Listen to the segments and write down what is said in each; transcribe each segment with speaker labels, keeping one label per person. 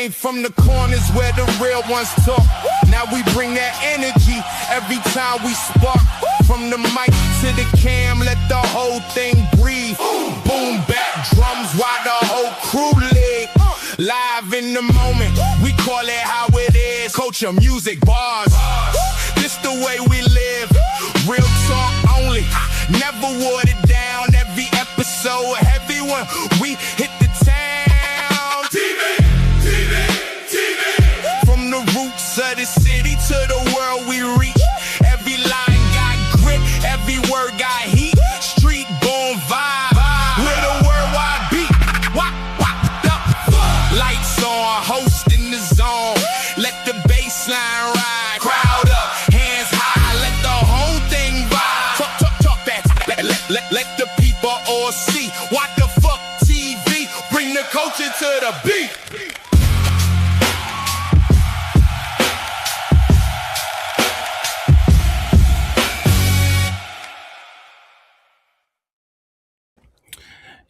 Speaker 1: came from the corners where the real ones talk. Now we bring that energy every time we spark. From the mic to the cam, let the whole thing breathe. Boom, back drums while the whole crew leg. Live in the moment, we call it how it is. Culture, music, bars. This the way we live. Real talk only, never watered down. Every episode heavy when we hit the town. TV, TV, TV. From the roots of the city to the world we reach. Every line got grit, every word got heat. Street born vibe, with a worldwide beat. Wop, wop, up. Lights on, host in the zone. Let the bass line ride. Crowd up, hands high, let the whole thing vibe. Talk, talk, talk that. Let the people all see. What the fuck TV? Bring the culture to the beat.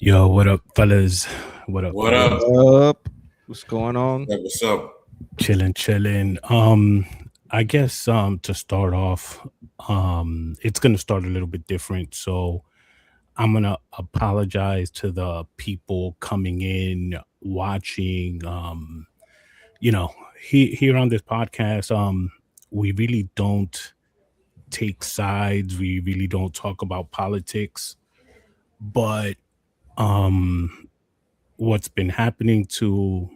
Speaker 2: Yo, what up, fellas? What up?
Speaker 3: What up?
Speaker 4: What's going on?
Speaker 3: What's up?
Speaker 2: Chilling. I guess to start off, it's gonna start a little bit different. So I'm gonna apologize to the people coming in, watching. Here on this podcast, we really don't take sides. We really don't talk about politics, but what's been happening to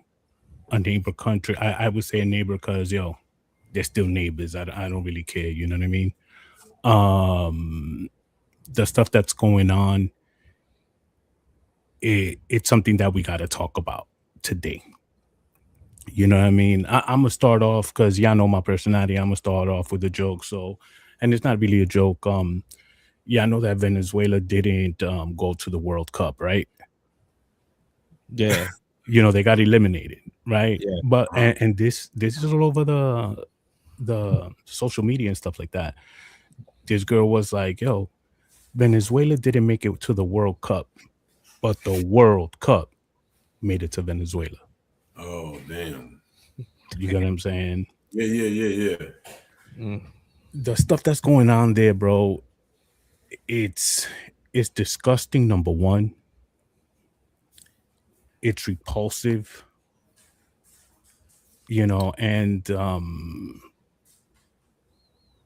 Speaker 2: a neighbor country, I would say a neighbor because they're still neighbors. I don't really care, you know what I mean? The stuff that's going on, it's something that we got to talk about today. You know what I mean? I'm gonna start off because y'all know my personality. I'm gonna start off with a joke. So, and it's not really a joke. I know that Venezuela didn't go to the World Cup, right?
Speaker 4: Yeah.
Speaker 2: They got eliminated, right?
Speaker 4: Yeah.
Speaker 2: But and this is all over the social media and stuff like that. This girl was like, "Yo, Venezuela didn't make it to the World Cup, but the World Cup made it to Venezuela."
Speaker 3: Oh, damn.
Speaker 2: You get what I'm saying?
Speaker 3: Yeah.
Speaker 2: The stuff that's going on there, bro, it's disgusting, number one. It's repulsive, and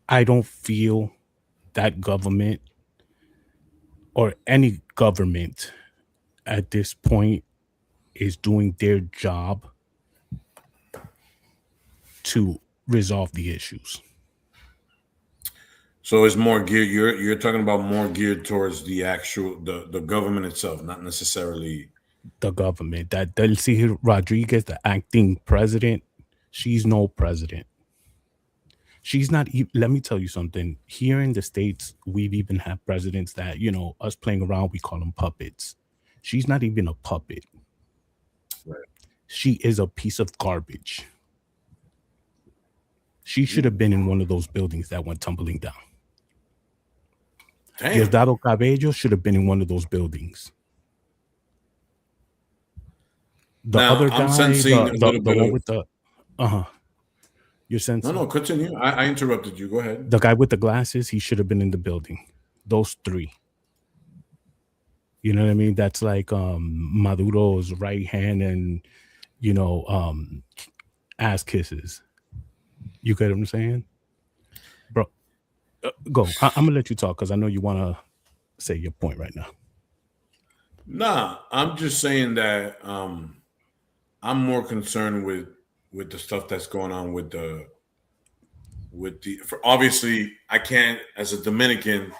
Speaker 2: I don't feel that government or any government at this point is doing their job to resolve the issues.
Speaker 3: So it's more geared. You're talking about more geared towards the actual the government itself, not necessarily
Speaker 2: the government. That Delcy Rodriguez, the acting president, she's no president. She's not. Let me tell you something. Here in the States, we've even had presidents that us playing around, we call them puppets. She's not even a puppet.
Speaker 3: Right.
Speaker 2: She is a piece of garbage. She should have been in one of those buildings that went tumbling down. Diosdado Cabello should have been in one of those buildings. The other guy, the one with the you're sensing?
Speaker 3: No, continue. I interrupted you. Go ahead.
Speaker 2: The guy with the glasses, he should have been in the building. Those three. You know what I mean? That's like Maduro's right hand and ass kisses. You get what I'm saying? Bro, go. I'm going to let you talk because I know you want to say your point right now.
Speaker 3: Nah, I'm just saying that I'm more concerned with the stuff that's going on with the obviously I can't, as a Dominican,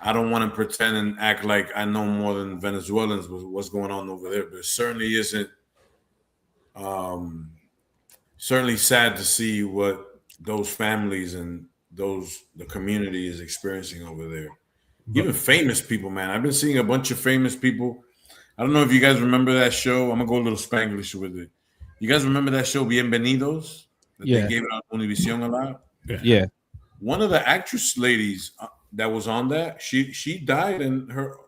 Speaker 3: I don't want to pretend and act like I know more than Venezuelans what's going on over there, but it certainly isn't certainly sad to see what those families and the community is experiencing over there. Even famous people, man. I've been seeing a bunch of famous people. I don't know if you guys remember that show. I'm gonna go a little Spanglish with it. You guys remember that show, Bienvenidos? That they gave it on Univision a lot.
Speaker 4: Yeah.
Speaker 3: One of the actress ladies that was on that, she died, and her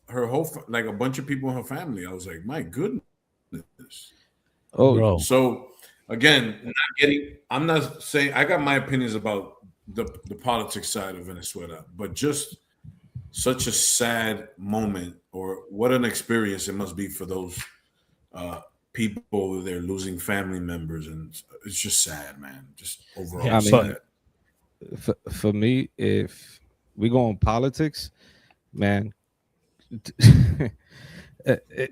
Speaker 3: whole, like, a bunch of people in her family. I was like, my goodness.
Speaker 4: Oh,
Speaker 2: bro.
Speaker 3: So again, not getting. I'm not saying I got my opinions about the politics side of Venezuela, but just such a sad moment, or what an experience it must be for those uh, people over there losing family members, and it's just sad, man. Just
Speaker 2: Yeah,
Speaker 3: overall
Speaker 4: I
Speaker 2: but
Speaker 4: mean,
Speaker 3: sad.
Speaker 4: for me, if we go on politics, man, uh, uh,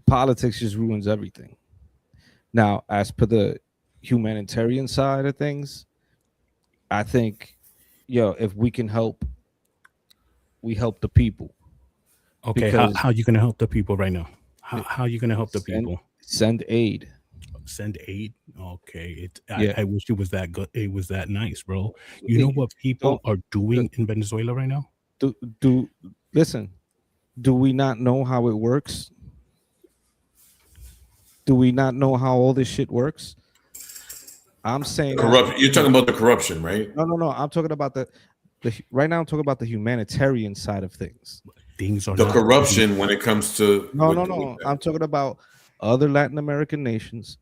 Speaker 4: politics just ruins everything. Now, as per the humanitarian side of things, I think, if we can help, we help the people
Speaker 2: okay,
Speaker 4: because
Speaker 2: how you gonna help the people right now?
Speaker 4: it,
Speaker 2: How you gonna help the
Speaker 4: send
Speaker 2: people?
Speaker 4: send aid.
Speaker 2: Send aid. Okay,
Speaker 4: Yeah,
Speaker 2: I wish it was that good. It was that nice, bro. You know
Speaker 4: it-
Speaker 2: what people
Speaker 4: don't
Speaker 2: are doing in Venezuela right now?
Speaker 4: do listen. Do we not know how it works? Do we not know how all this shit works? I'm saying as a
Speaker 3: Corrupt. You're talking
Speaker 4: people.
Speaker 3: about the corruption, right?
Speaker 4: No, no, no. I'm talking about right now. I'm talking about the humanitarian side of things.
Speaker 2: Things are
Speaker 3: The
Speaker 2: not getting.
Speaker 3: corruption when it comes to
Speaker 4: No, no,
Speaker 3: with
Speaker 4: no.
Speaker 3: that.
Speaker 4: I'm talking about other Latin American nations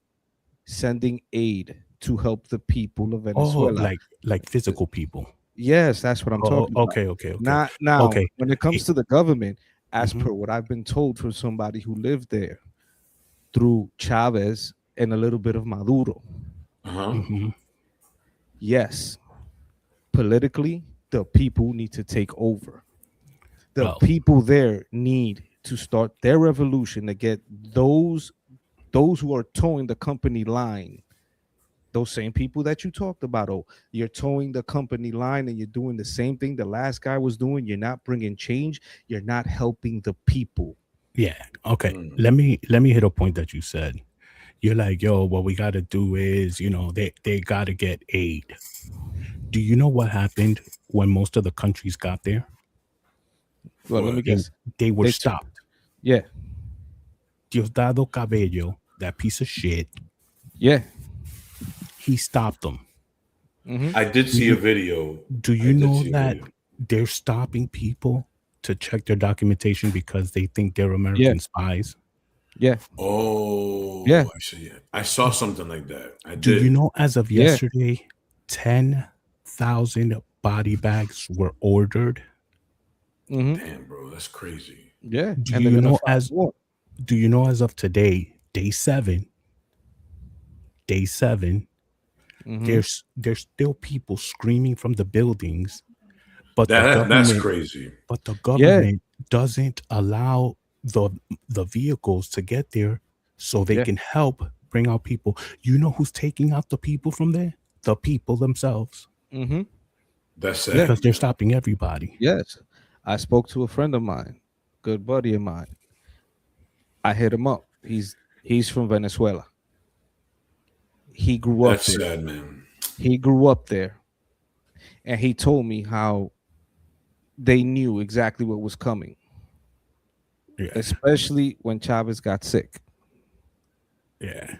Speaker 4: sending aid to help the people of
Speaker 2: Oh,
Speaker 4: Venezuela.
Speaker 2: like physical people.
Speaker 4: Yes, that's what I'm
Speaker 2: Oh,
Speaker 4: talking about.
Speaker 2: okay, okay, okay,
Speaker 4: Not now,
Speaker 2: okay.
Speaker 4: when it comes to the government, as
Speaker 2: Mm-hmm,
Speaker 4: per what I've been told from somebody who lived there through Chavez and a little bit of Maduro.
Speaker 3: Uh huh.
Speaker 2: mm-hmm.
Speaker 4: Yes, politically, the people need to take over. The
Speaker 2: Well,
Speaker 4: people there need to start their revolution to get those who are towing the company line, those same people that you talked about. Oh, you're towing the company line and you're doing the same thing the last guy was doing. You're not bringing change. You're not helping the people.
Speaker 2: yeah. Okay.
Speaker 3: Mm.
Speaker 2: Let me hit a point that you said. You're like, yo, what we gotta do is, they gotta get aid. Do you know what happened when most of the countries got there?
Speaker 4: Well, let me
Speaker 3: What?
Speaker 2: They
Speaker 4: guess.
Speaker 2: they were
Speaker 4: They took,
Speaker 2: stopped.
Speaker 4: yeah,
Speaker 2: Diosdado Cabello, that piece of shit,
Speaker 4: yeah.
Speaker 2: he stopped them.
Speaker 4: Hmm.
Speaker 3: I did
Speaker 2: Do
Speaker 3: see a
Speaker 2: you
Speaker 3: video.
Speaker 2: do
Speaker 3: I
Speaker 2: you
Speaker 3: did
Speaker 2: know
Speaker 3: see a
Speaker 2: that
Speaker 3: video.
Speaker 2: they're stopping people to check their documentation because they think they're
Speaker 4: Yeah,
Speaker 2: American spies?
Speaker 4: yeah, yeah,
Speaker 3: Oh, I see it. I saw something like that. I
Speaker 2: Do you
Speaker 3: did.
Speaker 2: know as of
Speaker 4: yeah.
Speaker 2: yesterday, 10,000 body bags were ordered?
Speaker 4: Hmm.
Speaker 3: Damn, bro, that's crazy.
Speaker 4: Yeah,
Speaker 2: Do
Speaker 4: and they're
Speaker 2: you
Speaker 4: gonna
Speaker 2: know
Speaker 4: find
Speaker 2: as
Speaker 4: more.
Speaker 2: do you know as of today, day 7,
Speaker 4: Hmm.
Speaker 2: there's still people screaming from the buildings, but the
Speaker 3: That's
Speaker 2: government
Speaker 3: crazy.
Speaker 4: Yeah,
Speaker 2: doesn't allow the vehicles to get there so they
Speaker 4: yeah.
Speaker 2: can help bring out people. You know who's taking out the people from there? The people themselves,
Speaker 4: Hmm.
Speaker 3: That's
Speaker 4: Yeah,
Speaker 2: because
Speaker 3: sad,
Speaker 2: they're
Speaker 3: man.
Speaker 2: stopping everybody.
Speaker 4: yes. I spoke to a friend of mine, good buddy of mine. I hit him up. He's from Venezuela. He grew up
Speaker 3: That's
Speaker 4: there.
Speaker 3: sad, man.
Speaker 4: He grew up there, and he told me how they knew exactly what was coming,
Speaker 2: Yeah,
Speaker 4: especially when Chavez got sick.
Speaker 2: yeah.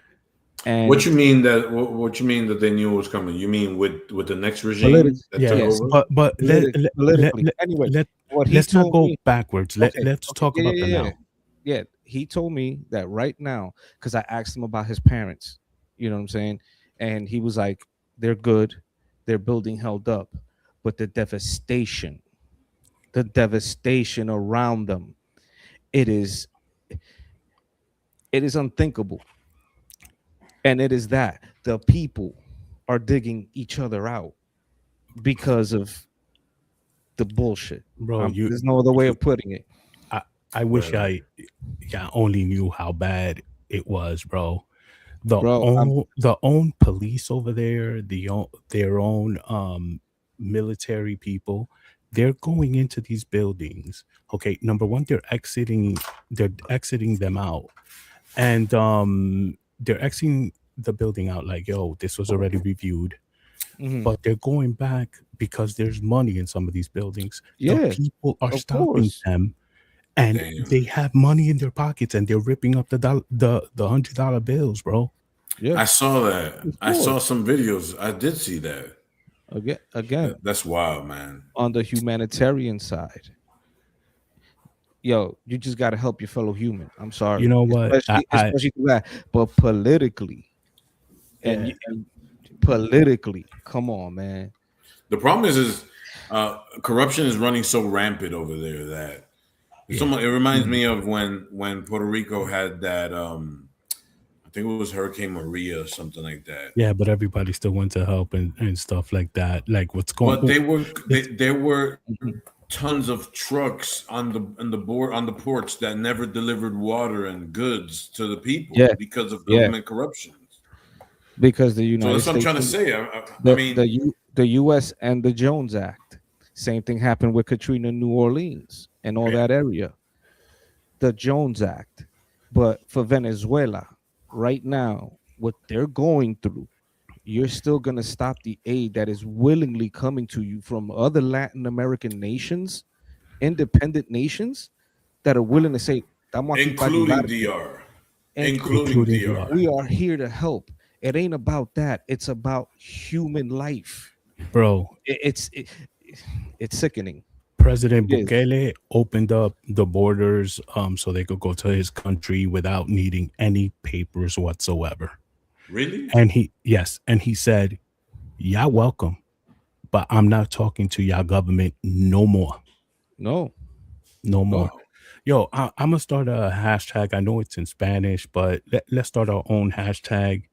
Speaker 3: What
Speaker 4: And
Speaker 3: you mean that? What you mean that they knew it was coming? You mean with the next regime
Speaker 4: politically,
Speaker 3: that took
Speaker 2: Yes,
Speaker 4: yes,
Speaker 3: over?
Speaker 2: but
Speaker 4: politically. Anyway,
Speaker 2: let
Speaker 4: what he
Speaker 2: let's not
Speaker 4: told
Speaker 2: go
Speaker 4: me,
Speaker 2: backwards.
Speaker 4: okay,
Speaker 2: Let's
Speaker 4: okay,
Speaker 2: talk
Speaker 4: yeah,
Speaker 2: about
Speaker 4: yeah,
Speaker 2: the
Speaker 4: yeah, yeah.
Speaker 2: now.
Speaker 4: Yeah, he told me that right now, because I asked him about his parents, you know what I'm saying? And he was like, they're good, their building held up, but the devastation around them, it is it is unthinkable. And it is that the people are digging each other out because of the bullshit.
Speaker 2: Bro, you
Speaker 4: There's no other way
Speaker 2: you
Speaker 4: of putting it.
Speaker 2: I, I wish
Speaker 3: Right, right.
Speaker 2: I yeah, only knew how bad it was, bro. The
Speaker 4: Bro,
Speaker 2: own police over there, their own military people, they're going into these buildings. Okay, number one, they're exiting them out, and they're exiting the building out like, yo, this was already reviewed,
Speaker 4: mhm.
Speaker 2: but they're going back because there's money in some of these buildings. The
Speaker 4: Yeah,
Speaker 2: people are
Speaker 4: of
Speaker 2: stopping
Speaker 4: course.
Speaker 2: them, and
Speaker 3: Damn.
Speaker 2: they have money in their pockets, and they're ripping up the $100 bills, bro.
Speaker 4: Yeah,
Speaker 3: I saw that.
Speaker 4: of
Speaker 3: I saw
Speaker 4: course.
Speaker 3: some videos. I did see that.
Speaker 4: Again,
Speaker 3: That's wild, man.
Speaker 4: on the humanitarian side, yo, you just got to help your fellow human. I'm sorry,
Speaker 2: You know what?
Speaker 4: especially through that. But politically, and politically, come on, man.
Speaker 3: The problem is corruption is running so rampant over there that it reminds me of when Puerto Rico had that. I think it was Hurricane Maria or something like that.
Speaker 2: Yeah, but everybody still went to help and stuff like that. Like what's going on?
Speaker 3: But there were tons of trucks on the porch that never delivered water and goods to the people because of government corruption.
Speaker 4: Because the United
Speaker 3: States. So that's what I'm trying to say.
Speaker 4: The U.S. and the Jones Act. Same thing happened with Katrina, New Orleans, and all that area. The Jones Act, but for Venezuela right now, what they're going through, you're still gonna stop the aid that is willingly coming to you from other Latin American nations, independent nations that are willing to say,
Speaker 3: including DR. Including DR.
Speaker 4: We are here to help. It ain't about that. It's about human life,
Speaker 2: bro.
Speaker 4: It's sickening.
Speaker 2: President Bukele opened up the borders so they could go to his country without needing any papers whatsoever.
Speaker 3: Really?
Speaker 2: And he said, "Y'all welcome, but I'm not talking to y'all government no more. No more." Yo, I'm gonna start a hashtag. I know it's in Spanish, but let's start our own hashtag.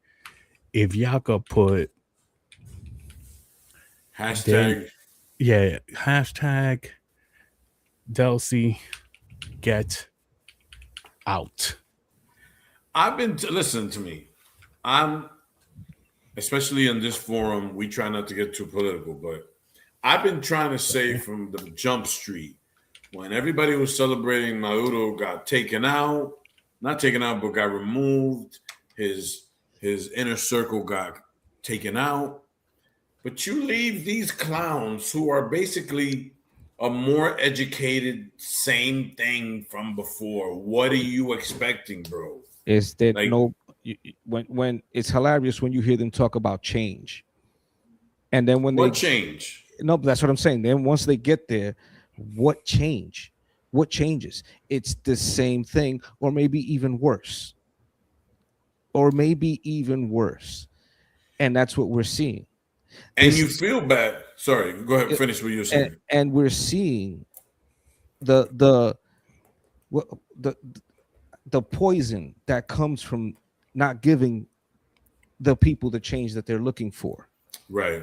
Speaker 2: If y'all could put
Speaker 3: hashtag
Speaker 2: Delcy get out.
Speaker 3: I've been listen to me. I'm especially in this forum. We try not to get too political, but I've been trying to say from the jump street when everybody was celebrating Maduro got not taken out, but got removed. His inner circle got taken out. But you leave these clowns who are basically a more educated, same thing from before. What are you expecting, bro?
Speaker 4: Is that when it's hilarious when you hear them talk about change. And then when
Speaker 3: what change?
Speaker 4: No, that's what I'm saying. Then once they get there, what change? What changes? It's the same thing, or maybe even worse. And that's what we're seeing.
Speaker 3: And you feel bad. Sorry, go ahead. Finish what you're saying.
Speaker 4: And we're seeing the poison that comes from not giving the people the change that they're looking for.
Speaker 3: Right.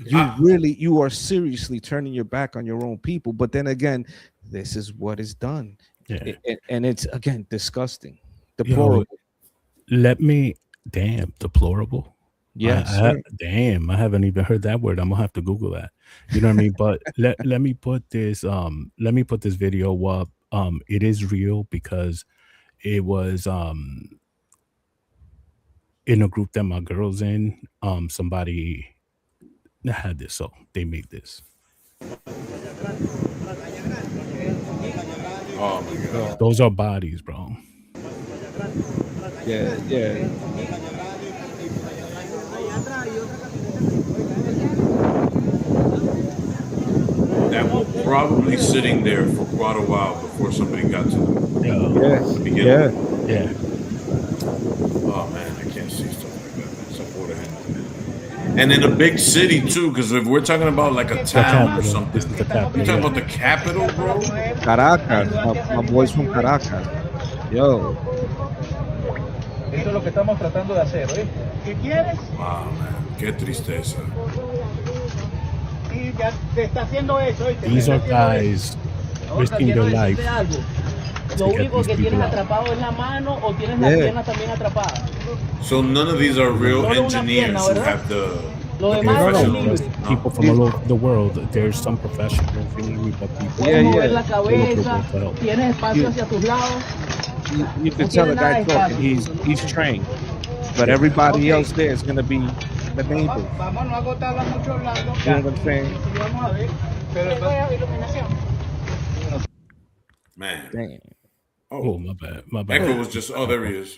Speaker 4: You are seriously turning your back on your own people. But then again, this is what is done.
Speaker 2: Yeah.
Speaker 4: And it's, again, disgusting. Deplorable.
Speaker 2: Deplorable.
Speaker 4: Yes.
Speaker 2: I haven't even heard that word. I'm gonna have to Google that. You know what I mean? But let me put this video up. It is real because it was in a group that my girl's in. Somebody had this, so they made this.
Speaker 3: Oh my God.
Speaker 2: Those are bodies, bro.
Speaker 4: Yeah.
Speaker 3: That were probably sitting there for quite a while before somebody got to them.
Speaker 2: Yeah.
Speaker 3: Oh man, I can't see stuff like that, man. Support a hand. And in a big city too, because if we're talking about like a town or something,
Speaker 2: you're talking
Speaker 3: about the capital, bro.
Speaker 4: Caracas, my boys from Caracas. Yo.
Speaker 5: Eso es lo que estamos tratando de hacer, ¿eh? ¿Qué quieres?
Speaker 3: Wow, man, qué tristeza.
Speaker 5: Y ya te está haciendo eso, ¿oíste?
Speaker 2: These are guys risking their life.
Speaker 5: Lo único que tienes atrapado es la mano o tienes las piernas también atrapadas.
Speaker 3: So none of these are real engineers who have the professional.
Speaker 2: People from all over the world. There's some professionals, but people.
Speaker 5: Puedes mover la cabeza, tienes espacio hacia tus lados.
Speaker 4: You can tell the guy talking, he's trained, but everybody else there is going to be the neighbor. You know what I'm saying?
Speaker 3: Man.
Speaker 4: Damn.
Speaker 3: Oh,
Speaker 2: my bad.
Speaker 3: Echo was just, there he is.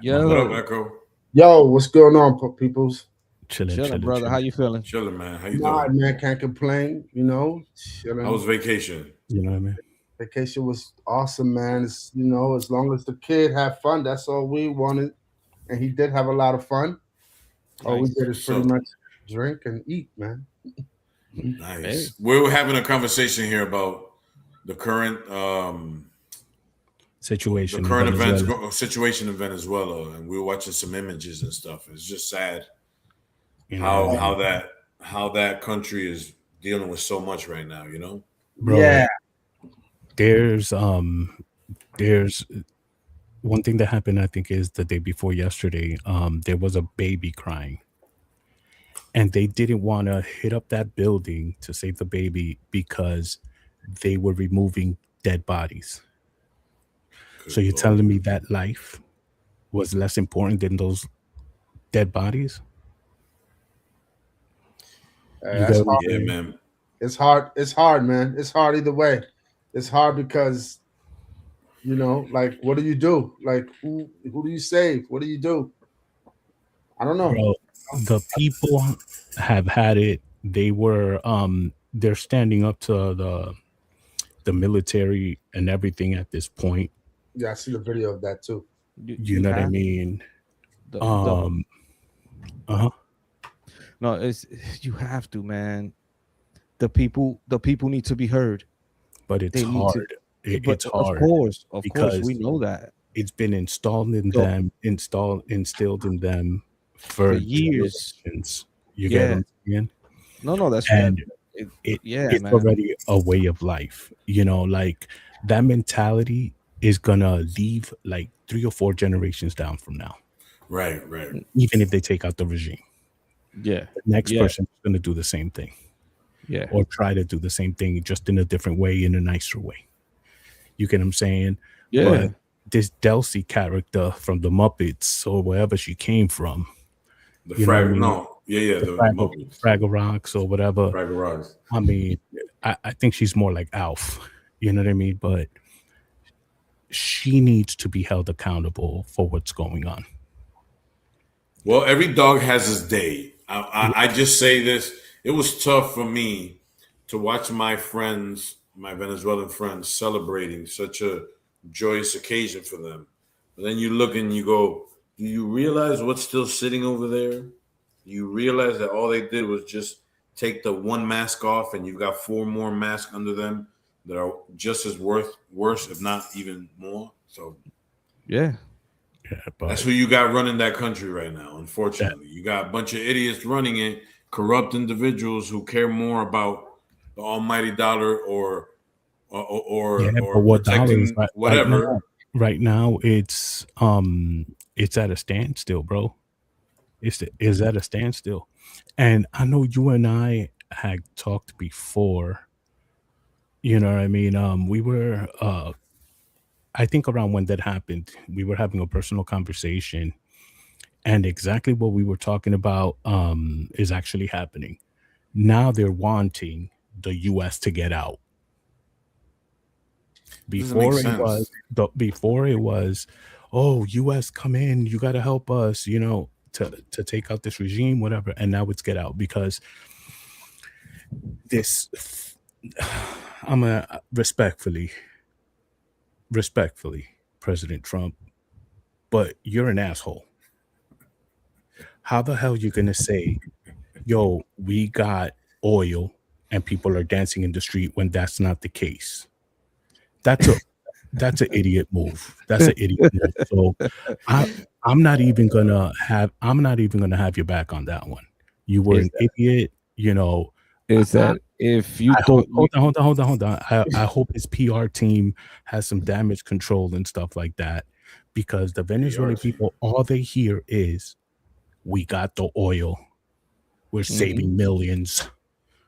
Speaker 2: Yeah.
Speaker 3: What up, Echo?
Speaker 6: Yo, what's going on, peoples?
Speaker 2: Chilling,
Speaker 4: brother. How you feeling?
Speaker 3: Chilling, man. How you doing?
Speaker 6: Man, can't complain. You know, chilling.
Speaker 3: How was vacation?
Speaker 2: You know what I mean?
Speaker 6: Vacation was awesome, man. It's, as long as the kid had fun, that's all we wanted. And he did have a lot of fun. All we
Speaker 4: Nice.
Speaker 6: did is pretty
Speaker 3: So
Speaker 6: much drink and eat, man.
Speaker 3: nice.
Speaker 4: Hey.
Speaker 3: We're having a conversation here about the current
Speaker 2: Situation in
Speaker 3: events
Speaker 2: Venezuela.
Speaker 3: situation in Venezuela, and we were watching some images and stuff. It's just sad
Speaker 2: You know what I mean?
Speaker 3: how that country is dealing with so much right now. You know,
Speaker 2: Bro,
Speaker 6: Yeah.
Speaker 2: there's one thing that happened, I think, is the day before yesterday. There was a baby crying, and they didn't want to hit up that building to save the baby because they were removing dead bodies. So you're telling me that life was less important than those dead bodies? You
Speaker 6: That's
Speaker 2: get what I'm
Speaker 6: hard.
Speaker 3: yeah,
Speaker 2: saying?
Speaker 3: man.
Speaker 6: It's hard. It's hard, man. It's hard either way. It's hard because, like, what do you do? Like, who do you save? What do you do? I don't know.
Speaker 2: Bro, the people have had it. They're standing up to the military and everything at this point.
Speaker 6: Yeah, I see the video of that too.
Speaker 2: You know what I
Speaker 4: have
Speaker 2: mean?
Speaker 4: the
Speaker 2: Uh-huh.
Speaker 4: no, it's you have to, man. The people need to be heard.
Speaker 2: But it's
Speaker 4: They need to,
Speaker 2: hard.
Speaker 4: but
Speaker 2: It's hard
Speaker 4: of course,
Speaker 2: because
Speaker 4: we know that
Speaker 2: it's been installed in
Speaker 4: So-
Speaker 2: them, instilled in them
Speaker 4: for
Speaker 2: for
Speaker 4: years.
Speaker 2: generations. You get
Speaker 4: Yeah.
Speaker 2: what I'm saying?
Speaker 4: No, that's
Speaker 2: And
Speaker 4: yeah,
Speaker 2: it's
Speaker 4: man.
Speaker 2: already a way of life. Like that mentality is gonna leave like 3 or 4 generations down from now,
Speaker 3: Right.
Speaker 2: even if they take out the regime.
Speaker 4: Yeah,
Speaker 2: The next
Speaker 4: Yeah.
Speaker 2: person is gonna do the same thing
Speaker 4: yeah,
Speaker 2: or try to do the same thing just in a different way, in a nicer way. You get what I'm saying?
Speaker 4: yeah.
Speaker 2: But this Delcy character from the Muppets or wherever she came from,
Speaker 3: The
Speaker 2: You know what I
Speaker 3: frag,
Speaker 2: mean?
Speaker 3: no, yeah, the Muppets,
Speaker 2: Fraggle Rocks or whatever.
Speaker 3: Fraggle Rocks.
Speaker 2: I mean, I think she's more like Alf. You know what I mean? But she needs to be held accountable for what's going on.
Speaker 3: Well, every dog has his day. I just say this. It was tough for me to watch my friends, my Venezuelan friends, celebrating such a joyous occasion for them. But then you look and you go, do you realize what's still sitting over there? You realize that all they did was just take the one mask off, and you've got 4 more masks under them that are just as worse, if not even more. So
Speaker 4: Yeah.
Speaker 2: Yeah, but
Speaker 3: that's who you got running that country right now. Unfortunately, you got a bunch of idiots running it, corrupt individuals who care more about the almighty dollar or
Speaker 2: but what dollars
Speaker 3: protecting whatever.
Speaker 2: right now it's at a standstill, bro. Is at a standstill. And I know you and I had talked before. You know what I mean? We were I think around when that happened, we were having a personal conversation, and exactly what we were talking about is actually happening. Now they're wanting the US to get out.
Speaker 3: Doesn't make sense.
Speaker 2: Before it was, oh, US, come in, you got to help us, to take out this regime, whatever. And now it's get out because this I'm a respectfully, President Trump, but you're an asshole. How the hell you gonna say, yo, we got oil and people are dancing in the street when that's not the case? That's an idiot move. That's an idiot move. So I'm not even gonna have your back on that one. You were an idiot,
Speaker 4: Is that if you thought
Speaker 2: hold on. I hope his PR team has some damage control and stuff like that, because the Venezuelan people, all they hear is, we got the oil. We're saving millions.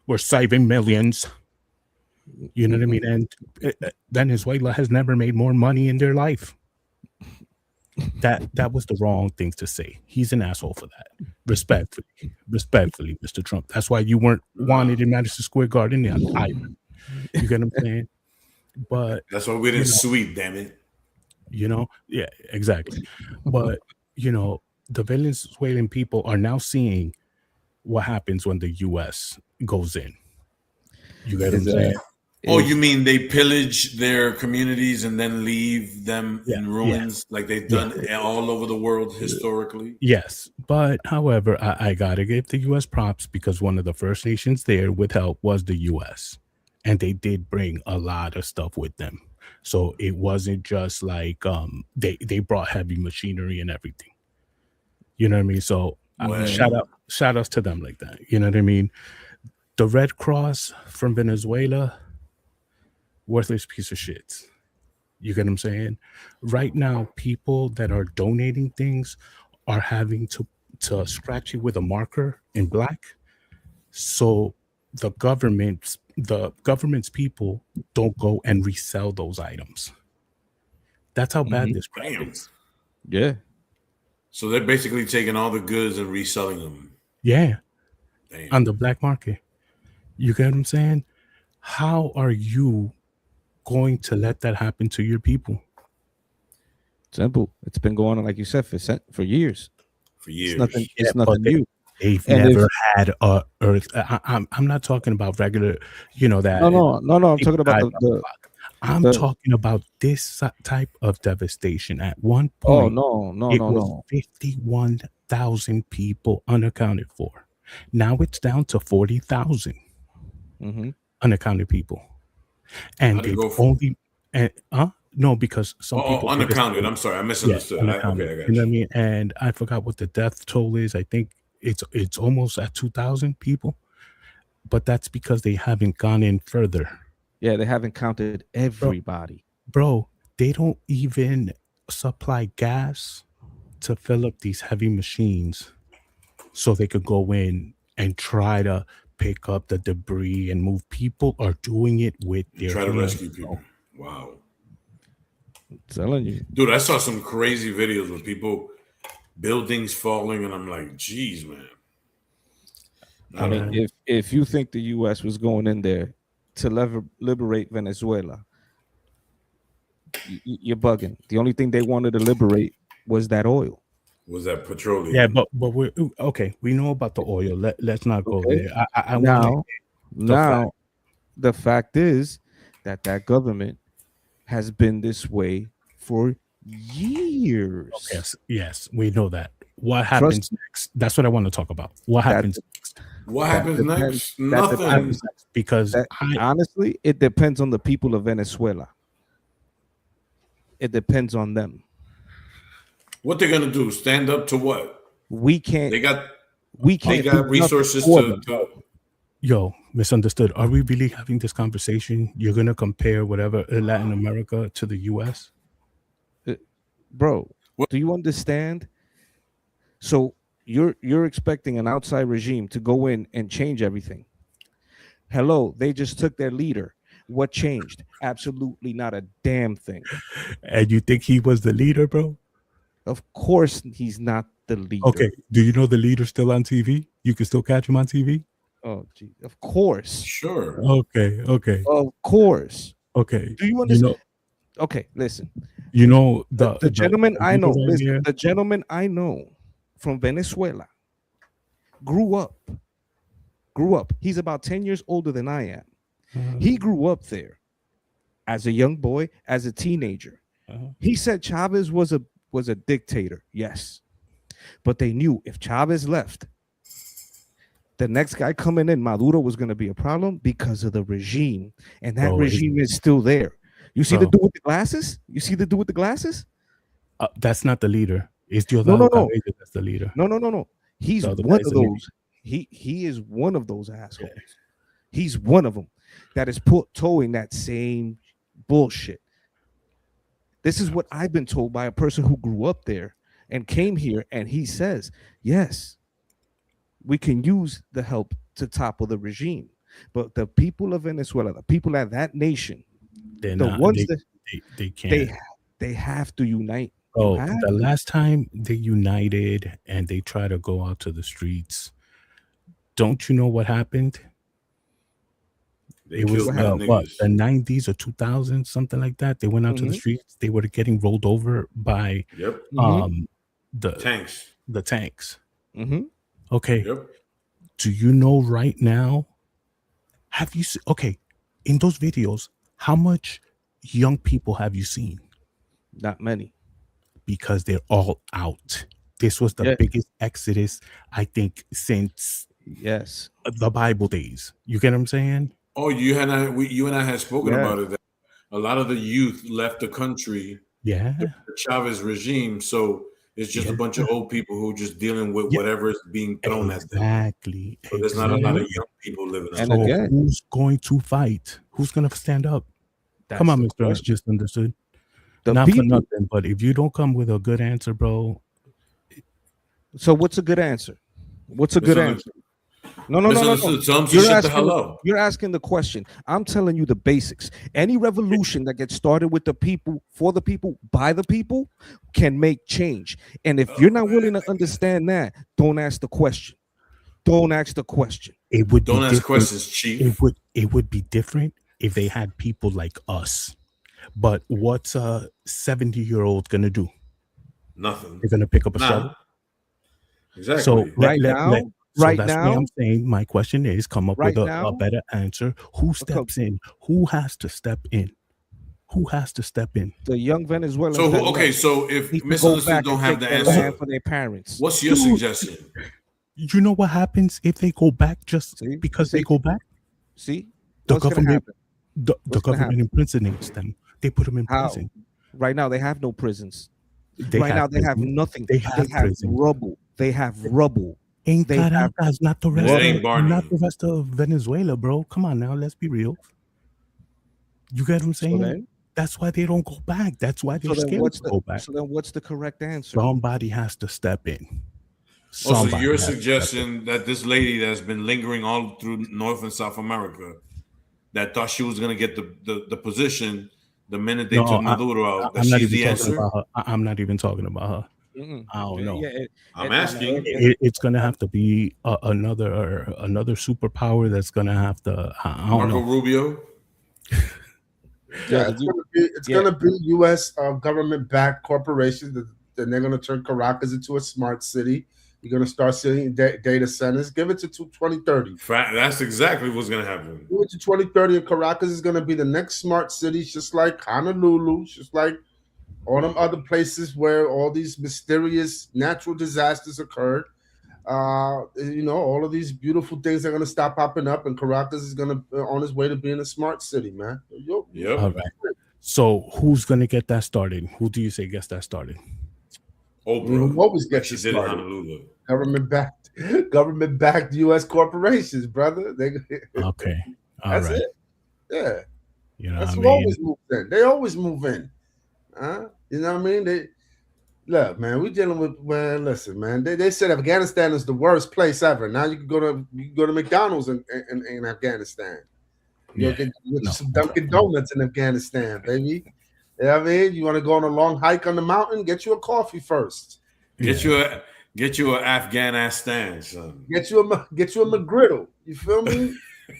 Speaker 2: We're saving millions. You know what I mean? And Venezuela has never made more money in their life. That was the wrong thing to say. He's an asshole for that. Respectfully, Mr. Trump. That's why you weren't wanted in Madison Square Garden either. You get what I'm saying? But
Speaker 3: that's why we didn't sweep, damn it.
Speaker 2: Yeah, exactly. But the Venezuelan people are now seeing what happens when the US goes in. You get what I'm saying?
Speaker 3: Oh, you mean they pillage their communities and then leave them in ruins like they've done all over the world historically?
Speaker 2: Yes, but however, I gotta give the U.S. props because one of the first nations there with help was the U.S. and they did bring a lot of stuff with them. So it wasn't just like they brought heavy machinery and everything. You know what I mean? So shout outs to them like that. You know what I mean? The Red Cross from Venezuela, worthless piece of shit. You get what I'm saying? Right now, people that are donating things are having to scratch it with a marker in black, so the government's people don't go and resell those items. That's how bad this crap is.
Speaker 4: Yeah.
Speaker 3: So they're basically taking all the goods and reselling them.
Speaker 2: Yeah,
Speaker 3: Damn.
Speaker 2: on the black market. You get what I'm saying? How are you going to let that happen to your people?
Speaker 4: Simple. It's been going on, like you said, for years.
Speaker 3: For years.
Speaker 4: It's nothing new.
Speaker 2: They've never had a earth. I'm not talking about regular, that.
Speaker 4: No. I'm talking about
Speaker 2: I'm talking about this type of devastation. At one point, it was 51,000 people unaccounted for. Now it's down to 40,000 unaccounted people, and they only no, because some people
Speaker 3: unaccounted. I'm sorry, I misunderstood.
Speaker 2: Okay, I got
Speaker 3: you.
Speaker 2: You know what I mean? And I forgot what the death toll is. I think it's almost at 2,000 people, but that's because they haven't gone in further.
Speaker 4: Yeah, they haven't counted everybody.
Speaker 2: Bro, they don't even supply gas to fill up these heavy machines so they could go in and try to pick up the debris and move. People are doing it with their
Speaker 3: try to
Speaker 2: hands.
Speaker 3: rescue people. Wow.
Speaker 4: I'm telling you.
Speaker 3: Dude, I saw some crazy videos with people, buildings falling, and I'm like, geez, man.
Speaker 4: I mean, if you think the U.S. was going in there to liberate Venezuela, you're bugging. The only thing they wanted to liberate was that oil.
Speaker 3: Was that petroleum?
Speaker 2: Yeah, but we're okay. We know about the oil. Let's not go there.
Speaker 4: Now, the fact is that government has been this way for years.
Speaker 2: Yes, we know that. What happens next? That's what I want to talk about. What happens next?
Speaker 3: What happens next? Nothing.
Speaker 2: Because
Speaker 4: honestly, it depends on the people of Venezuela. It depends on them.
Speaker 3: What they're gonna do? Stand up to what?
Speaker 4: We can't.
Speaker 3: They got
Speaker 4: do
Speaker 3: resources to.
Speaker 2: Yo, misunderstood. Are we really having this conversation? You're gonna compare whatever Latin America to the U.S.,
Speaker 4: bro? Do you understand? So you're expecting an outside regime to go in and change everything. Hello, they just took their leader. What changed? Absolutely not a damn thing.
Speaker 2: And you think he was the leader, bro?
Speaker 4: Of course he's not the leader.
Speaker 2: Okay. Do you know the leader's still on TV? You can still catch him on TV?
Speaker 4: Oh, gee. Of course.
Speaker 3: Sure.
Speaker 2: Okay.
Speaker 4: Of course.
Speaker 2: Okay.
Speaker 4: Do you understand? Okay, listen.
Speaker 2: You know
Speaker 4: the gentleman I know. Listen, the gentleman I know from Venezuela grew up. He's about 10 years older than I am. He grew up there as a young boy, as a teenager. He said Chavez was a dictator. Yes. But they knew if Chavez left, the next guy coming in, Maduro, was going to be a problem because of the regime. And that regime is still there. You see the dude with the glasses?
Speaker 2: That's not the leader. It's Diosdado that's the leader.
Speaker 4: No. He's one of those. He is one of those assholes. Yeah. He's one of them that is towing that same bullshit. This is what I've been told by a person who grew up there and came here, and he says, yes, we can use the help to topple the regime. But the people of Venezuela, the people at that nation, they can't. They have to unite.
Speaker 2: Oh, the last time they united and they try to go out to the streets, don't you know what happened? It was the 90s or 2000s, something like that. They went out to the streets. They were getting rolled over by the
Speaker 3: tanks.
Speaker 2: The tanks.
Speaker 4: Mm-hmm.
Speaker 2: Okay. Yep. Do you know right now? Have you? Okay, in those videos, how much young people have you seen?
Speaker 4: Not many.
Speaker 2: Because they're all out. This was the
Speaker 4: Yeah.
Speaker 2: biggest exodus, I think, since
Speaker 4: Yes.
Speaker 2: the Bible days. You get what I'm saying?
Speaker 3: Oh, you and I had spoken
Speaker 4: Yeah.
Speaker 3: about it. That a lot of the youth left the country,
Speaker 2: Yeah.
Speaker 3: the Chavez regime. So it's just a bunch of old people who are just dealing with whatever is being thrown at them.
Speaker 2: Exactly.
Speaker 3: So there's not a lot of young people living.
Speaker 4: And
Speaker 2: So
Speaker 4: again,
Speaker 2: who's going to fight? Who's going to stand up? Come on, Mr. Just Understood.
Speaker 4: The
Speaker 2: Not
Speaker 4: people.
Speaker 2: for nothing, but if you don't come with a good answer, bro.
Speaker 4: So what's a good answer? What's a good answer? No. You're asking the question. I'm telling you the basics. Any revolution that gets started with the people, for the people, by the people, can make change. And if you're not willing to understand that, don't ask the question. Don't ask the question.
Speaker 2: It would
Speaker 3: Don't
Speaker 2: be
Speaker 3: ask
Speaker 2: different.
Speaker 3: questions, Chief.
Speaker 2: It would be different if they had people like us. But what's a 70-year-old gonna do?
Speaker 3: Nothing.
Speaker 2: They're gonna pick up a shovel.
Speaker 3: Exactly.
Speaker 2: So
Speaker 4: Right now,
Speaker 2: that's why I'm saying my question is come up with a better answer. Who steps in? Who has to step in? Who has to step in?
Speaker 4: The young Venezuelans.
Speaker 3: So if Misunderstood don't have the answer
Speaker 4: for their parents,
Speaker 3: what's your suggestion?
Speaker 2: You know what happens if they go back just because they go back?
Speaker 4: See,
Speaker 2: the government, the government imprisonates them. They put them in prison.
Speaker 4: Right now, they have no prisons.
Speaker 2: They
Speaker 4: have nothing. They have rubble. They have rubble.
Speaker 2: Ain't Caracas, not the rest of Venezuela, bro. Come on now, let's be real. You get what I'm saying? That's why they don't go back. That's why they're scared to go back.
Speaker 4: So then what's the correct answer?
Speaker 2: Somebody has to step in.
Speaker 3: So your suggestion that this lady that's been lingering all through North and South America, that thought she was going to get the position the minute they took Maduro out, she's the answer?
Speaker 2: I'm not even talking about her. I don't know.
Speaker 3: I'm asking.
Speaker 2: It's going to have to be another superpower that's going to have to. I don't know.
Speaker 3: Marco Rubio.
Speaker 6: It's gonna be U.S. Government-backed corporations. Then they're gonna turn Caracas into a smart city. You're gonna start seeing data centers. Give it to 2030.
Speaker 3: That's exactly what's gonna happen.
Speaker 6: Give it to 2030, and Caracas is gonna be the next smart city, just like Honolulu, just like all them other places where all these mysterious natural disasters occurred. All of these beautiful things are gonna stop popping up, and Caracas is gonna on its way to being a smart city, man.
Speaker 3: Yep.
Speaker 2: All right. So who's gonna get that started? Who do you say gets that started?
Speaker 3: Oprah.
Speaker 6: Always gets
Speaker 3: it started. Honolulu.
Speaker 6: Government-backed U.S. corporations, brother.
Speaker 2: Okay. All right.
Speaker 6: It. Yeah.
Speaker 2: That's
Speaker 6: who always move in. They always move in. You know what I mean? Look, man, we dealing with listen, man. They said Afghanistan is the worst place ever. Now you can go to McDonald's in Afghanistan. You'll get some Dunkin' Donuts in Afghanistan, baby. You know what I mean? You want to go on a long hike on the mountain? Get you a coffee first.
Speaker 3: Get you an Afghanistan, son.
Speaker 6: Get you a McGriddle. You feel me?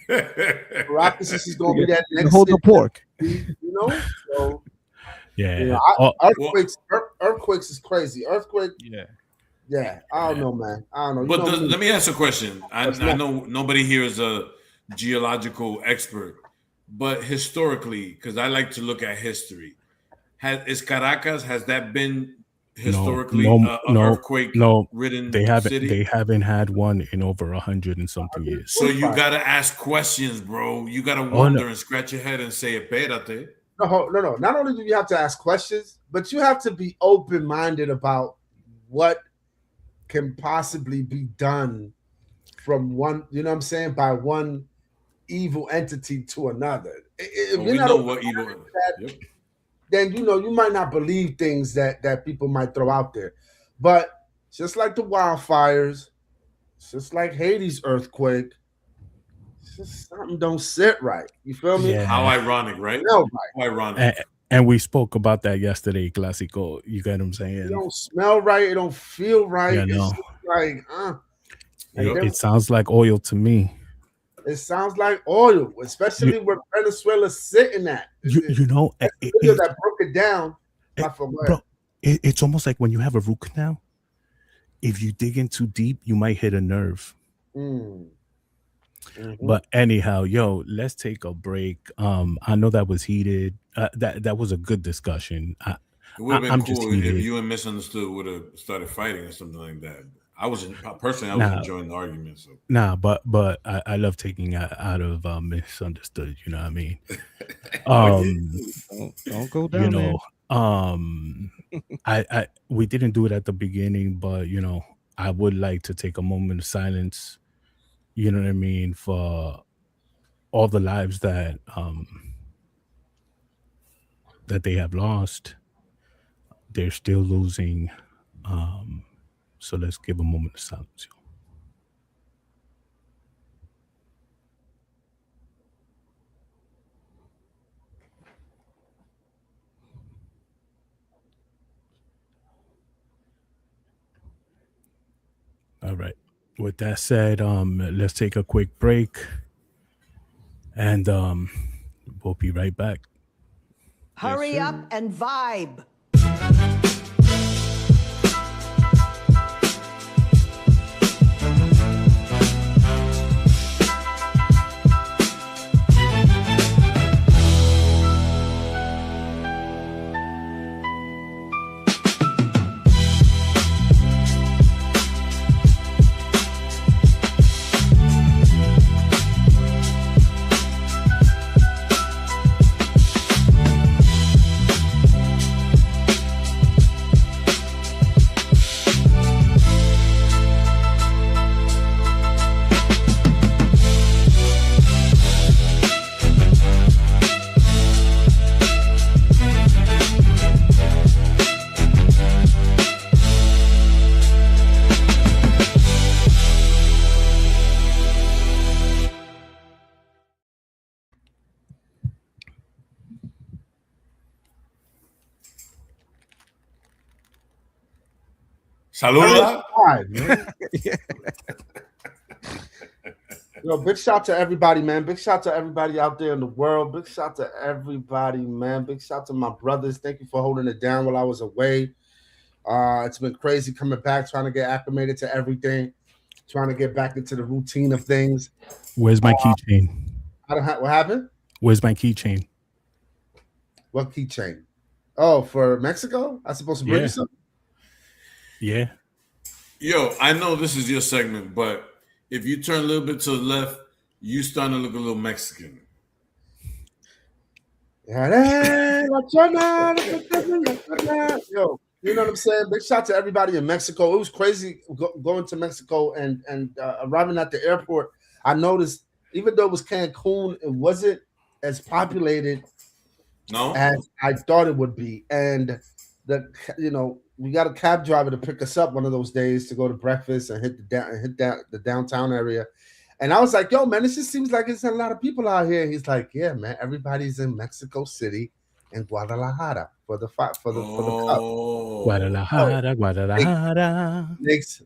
Speaker 6: Caracas is gonna be that next.
Speaker 4: Hold the pork.
Speaker 6: So.
Speaker 2: Yeah.
Speaker 6: Earthquakes is crazy. Earthquake. Yeah. I don't know, man. I don't know.
Speaker 3: But let me ask a question. I know nobody here is a geological expert, but historically, because I like to look at history, has that been historically an earthquake ridden city?
Speaker 2: They haven't had one in over 100 and something years.
Speaker 3: So you got to ask questions, bro. You got to wonder and scratch your head and say, "Espérate."
Speaker 6: No. Not only do you have to ask questions, but you have to be open-minded about what can possibly be done from one, you know what I'm saying, by one evil entity to another. If you're not what evil is, then you might not believe things that people might throw out there. But just like the wildfires, just like Haiti's earthquake, just something don't sit right. You feel me?
Speaker 2: Yeah.
Speaker 3: How ironic, right?
Speaker 6: No,
Speaker 3: How ironic.
Speaker 2: And we spoke about that yesterday, Classico. You get what I'm saying?
Speaker 6: It don't smell right. It don't feel right.
Speaker 2: Yeah,
Speaker 6: it's like,
Speaker 2: it sounds like oil to me.
Speaker 6: It sounds like oil, especially where Venezuela's sitting at.
Speaker 2: That
Speaker 6: broke it down.
Speaker 2: Bro, it's almost like when you have a root canal. If you dig in too deep, you might hit a nerve. But anyhow, yo, let's take a break. I know that was heated. That was a good discussion.
Speaker 3: It would have been
Speaker 2: I'm just
Speaker 3: cool if
Speaker 2: heated.
Speaker 3: you and Misunderstood would have started fighting or something like that. I was
Speaker 2: Nah.
Speaker 3: enjoying the argument. So
Speaker 2: Nah, but I love taking out of Misunderstood. You know what I mean?
Speaker 4: Don't go down
Speaker 2: You
Speaker 4: there.
Speaker 2: know, we didn't do it at the beginning, but you know, I would like to take a moment of silence. You know what I mean, for all the lives that they have lost. They're still losing. So let's give a moment of silence. All right. With that said, let's take a quick break, and we'll be right back.
Speaker 7: Hurry up and vibe.
Speaker 3: Saluda.
Speaker 6: Yo, big shout to everybody, man. Big shout to everybody out there in the world. Big shout to everybody, man. Big shout to my brothers. Thank you for holding it down while I was away. It's been crazy coming back, trying to get acclimated to everything, trying to get back into the routine of things.
Speaker 2: Where's my keychain?
Speaker 6: What happened?
Speaker 2: Where's my keychain?
Speaker 6: What keychain? Oh, for Mexico? I'm supposed to bring you something?
Speaker 2: Yeah.
Speaker 3: Yo, I know this is your segment, but if you turn a little bit to the left, you starting to look a little Mexican.
Speaker 6: Yo, you know what I'm saying? Big shout to everybody in Mexico. It was crazy going to Mexico and arriving at the airport. I noticed, even though it was Cancun, it wasn't as populated as I thought it would be. And we got a cab driver to pick us up one of those days to go to breakfast and hit the downtown area. And I was like, yo, man, it just seems like it's a lot of people out here. He's like, yeah, man, everybody's in Mexico City and Guadalajara for the cup.
Speaker 2: Guadalajara.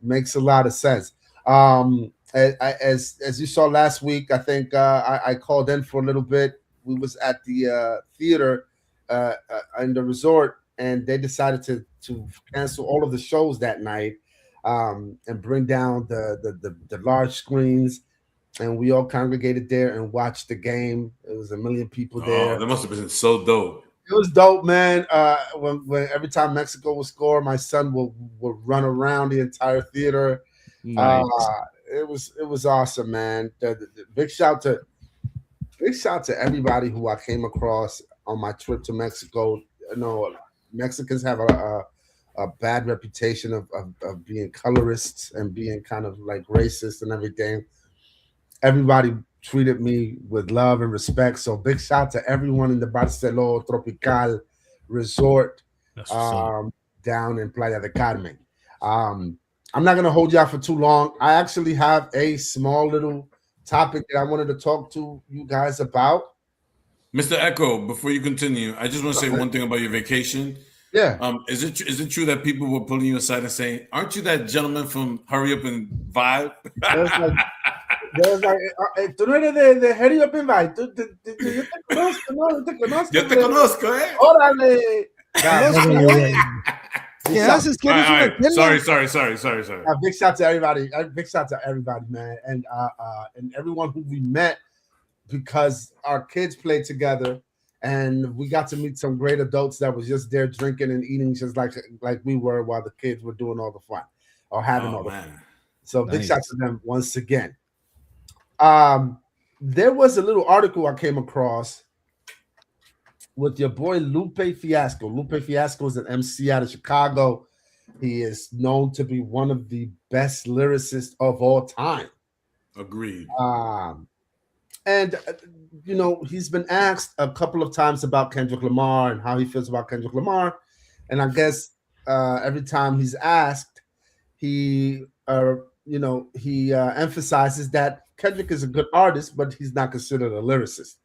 Speaker 6: Makes a lot of sense. As you saw last week, I think I called in for a little bit. We was at the theater in the resort, and they decided to cancel all of the shows that night and bring down the large screens, and we all congregated there and watched the game. It was 1 million people there.
Speaker 3: Oh, that must have been so dope.
Speaker 6: It was dope, man. When every time Mexico would score, my son would run around the entire theater.
Speaker 4: Nice.
Speaker 6: It was awesome, man. The big shout to everybody who I came across on my trip to Mexico. You know, Mexicans have a bad reputation of being colorists and being kind of like racist and everything. Everybody treated me with love and respect. So big shout to everyone in the Barceló Tropical Resort down in Playa del Carmen. I'm not going to hold y'all for too long. I actually have a small little topic that I wanted to talk to you guys about.
Speaker 3: Mr. Echo, before you continue, I just want to say one thing about your vacation.
Speaker 6: Yeah.
Speaker 3: Is it true that people were pulling you aside and saying, "Aren't you that gentleman from Hurry Up and Vibe?"
Speaker 6: There's like, tú no eres de Hurry Up and Vibe. Yo te conozco, ¿no? Yo te conozco.
Speaker 3: Yo te conozco, eh.
Speaker 6: Órale. Big
Speaker 4: Yeah,
Speaker 6: shout,
Speaker 4: haces
Speaker 3: All
Speaker 4: quieres una
Speaker 3: right, all
Speaker 4: tela.
Speaker 3: right. Sorry.
Speaker 6: big shout to everybody. Big shout to everybody, man, and everyone who we met because our kids played together, and we got to meet some great adults that was just there drinking and eating just like we were while the kids were doing all the fun or having all the fun.
Speaker 3: Man.
Speaker 6: So big
Speaker 4: Nice.
Speaker 6: shout to them once again. There was a little article I came across with your boy Lupe Fiasco. Lupe Fiasco is an MC out of Chicago. He is known to be one of the best lyricists of all time.
Speaker 3: Agreed.
Speaker 6: And he's been asked a couple of times about Kendrick Lamar and how he feels about Kendrick Lamar. And I guess every time he's asked, he emphasizes that Kendrick is a good artist, but he's not considered a lyricist.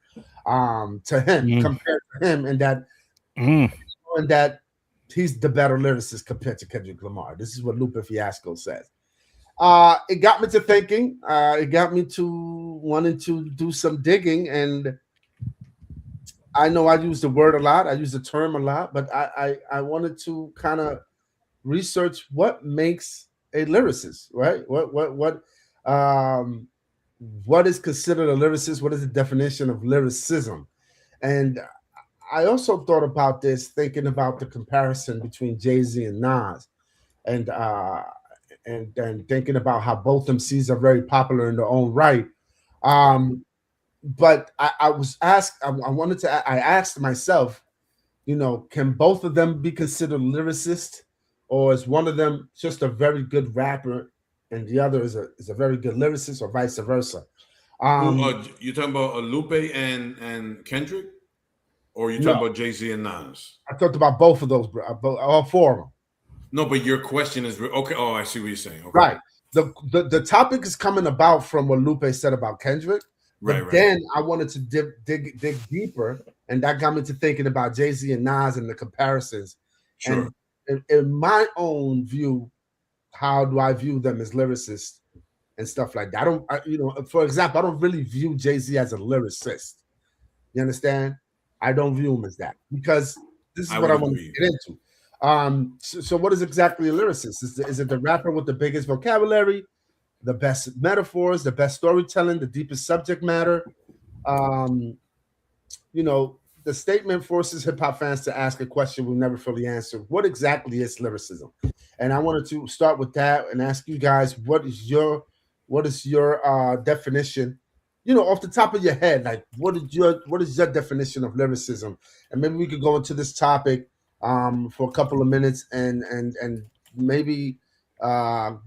Speaker 6: To him, compared to him, and that he's the better lyricist compared to Kendrick Lamar. This is what Lupe Fiasco says. It got me to thinking. It got me to wanting to do some digging, and I know I use the word a lot. I use the term a lot, but I wanted to kind of research what makes a lyricist, right? What is considered a lyricist? What is the definition of lyricism? And I also thought about this, thinking about the comparison between Jay-Z and Nas, and thinking about how both MCs are very popular in their own right. But I was asked, I asked myself, can both of them be considered lyricists, or is one of them just a very good rapper and the other is a very good lyricist, or vice versa?
Speaker 3: You talking about Lupe and Kendrick, or you talking about Jay-Z and Nas?
Speaker 6: I talked about both of those, all four of them.
Speaker 3: No, but your question is okay. Oh, I see what you're saying. Okay.
Speaker 6: Right. The topic is coming about from what Lupe said about Kendrick. But then I wanted to dig deeper, and that got me to thinking about Jay-Z and Nas and the comparisons.
Speaker 3: Sure.
Speaker 6: And in my own view, how do I view them as lyricists and stuff like that? For example, I don't really view Jay-Z as a lyricist. You understand? I don't view him as that, because this is what I want to get into. So what is exactly a lyricist? Is it the rapper with the biggest vocabulary, the best metaphors, the best storytelling, the deepest subject matter? The statement forces hip-hop fans to ask a question we've never fully answered. What exactly is lyricism? And I wanted to start with that and ask you guys, what is your definition? Off the top of your head, like what is your definition of lyricism? And maybe we could go into this topic for a couple of minutes and maybe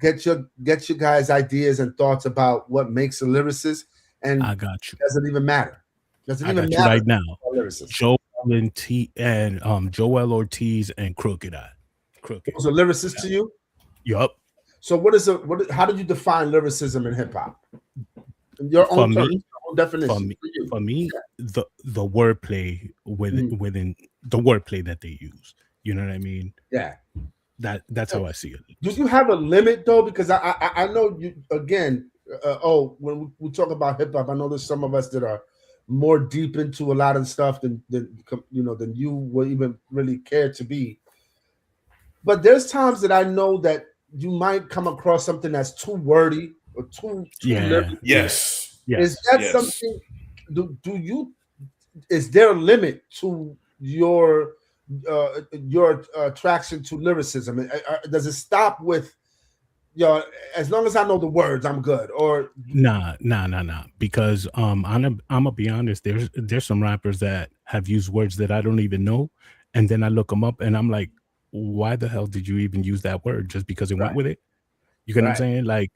Speaker 6: get your guys' ideas and thoughts about what makes a lyricist. And
Speaker 2: I got you.
Speaker 6: Doesn't even matter.
Speaker 2: I got you right now. Joel Ortiz and Crooked I.
Speaker 6: Was a lyricist to you?
Speaker 2: Yup.
Speaker 6: So how did you define lyricism in hip hop? Your own definition.
Speaker 2: For me, the wordplay within the wordplay that they use. You know what I mean?
Speaker 6: Yeah.
Speaker 2: That's how I see it.
Speaker 6: Do you have a limit though? Because I know you again. When we talk about hip hop, I know there's some of us that are more deep into a lot of stuff than you will even really care to be. But there's times that I know that you might come across something that's too wordy or too lyrical.
Speaker 3: Yes.
Speaker 6: Is that something? Is there a limit to your attraction to lyricism? Does it stop with as long as I know the words, I'm good? Or
Speaker 2: nah. Because I'm gonna be honest. There's some rappers that have used words that I don't even know, and then I look them up, and I'm like, why the hell did you even use that word? Just because it went with it? You get what I'm saying? Like,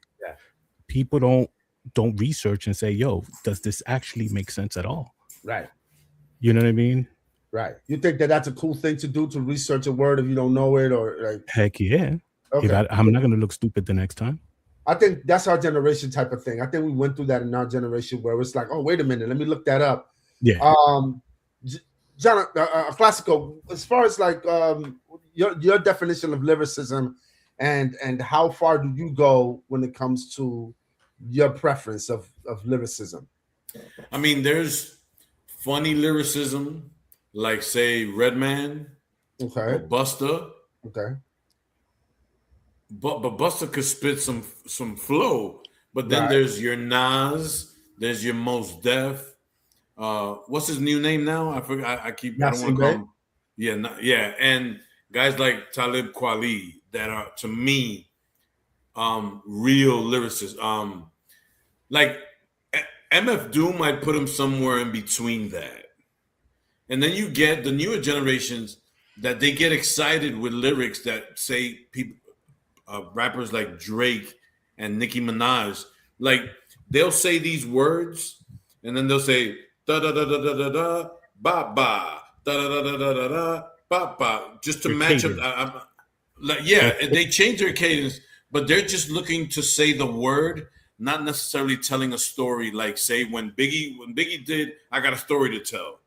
Speaker 2: people don't research and say, yo, does this actually make sense at all?
Speaker 6: Right.
Speaker 2: You know what I mean?
Speaker 6: Right. You think that's a cool thing to do, to research a word if you don't know it, or like?
Speaker 2: Heck yeah.
Speaker 6: Okay.
Speaker 2: I'm not going to look stupid the next time.
Speaker 6: I think that's our generation type of thing. I think we went through that in our generation where it's like, oh, wait a minute, let me look that up.
Speaker 2: Yeah.
Speaker 6: John, Classico, as far as like your definition of lyricism and how far do you go when it comes to your preference of lyricism?
Speaker 3: I mean, there's funny lyricism, like say Redman,
Speaker 6: okay,
Speaker 3: or Busta,
Speaker 6: okay.
Speaker 3: but Busta could spit some flow. But then
Speaker 6: Right.
Speaker 3: there's your Nas, there's your Most Def. What's his new name now? I forgot. I don't want
Speaker 6: Yasin
Speaker 3: to call
Speaker 6: Bey.
Speaker 3: him. Yeah, yeah, and guys like Talib Kweli that are to me real lyricists. Like MF Doom, I'd put him somewhere in between that. And then you get the newer generations that they get excited with lyrics that say people, rappers like Drake and Nicki Minaj, like they'll say these words and then they'll say da da da da da da da ba ba da da da da da da da ba ba just to
Speaker 2: Your
Speaker 3: match up.
Speaker 2: cadence.
Speaker 3: Like yeah, they change their cadence, but they're just looking to say the word, not necessarily telling a story. Like say when Biggie did, I got a story to tell.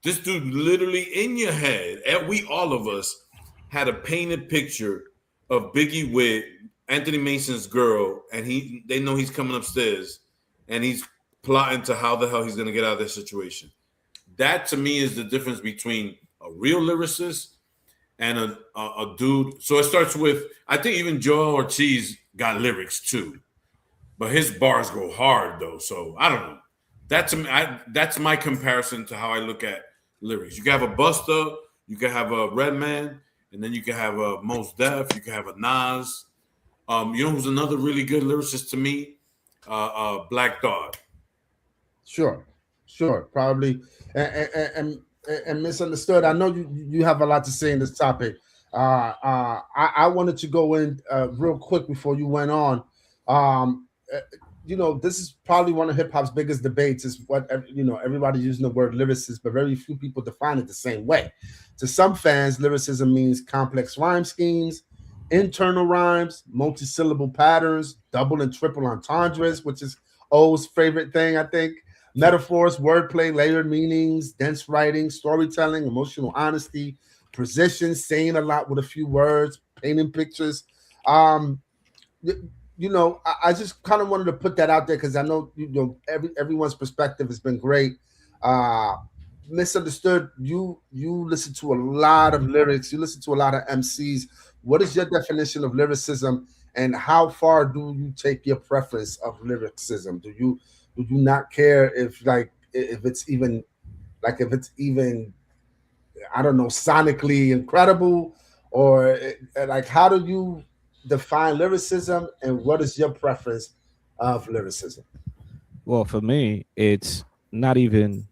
Speaker 3: This dude literally in your head, and we all of us had a painted picture of Biggie with Anthony Mason's girl, and they know he's coming upstairs, and he's plotting to how the hell he's going to get out of this situation. That to me is the difference between a real lyricist and a dude. So it starts with I think even Joel Ortiz got lyrics too, but his bars go hard though. So I don't know. That's my comparison to how I look at lyrics. You can have a Busta, you can have a Redman, and then you can have a Mos Def, you can have a Nas. You know who's another really good lyricist to me? Black Thought.
Speaker 6: Sure, probably, and misunderstood. I know you have a lot to say in this topic. I wanted to go in real quick before you went on. Uh, this is probably one of hip hop's biggest debates. Is what everybody using the word lyricist, but very few people define it the same way. To some fans, lyricism means complex rhyme schemes, internal rhymes, multi-syllable patterns, double and triple entendres, which is O's favorite thing, I think. Metaphors, wordplay, layered meanings, dense writing, storytelling, emotional honesty, precision, saying a lot with a few words, painting pictures. Um, I just kind of wanted to put that out there because I know everyone's perspective has been great. Uh, Misunderstood. You listen to a lot of lyrics. You listen to a lot of MCs. What is your definition of lyricism, and how far do you take your preference of lyricism? Do you not care if it's even I don't know, sonically incredible, or like how do you define lyricism, and what is your preference of lyricism?
Speaker 4: Well, for me, it's not even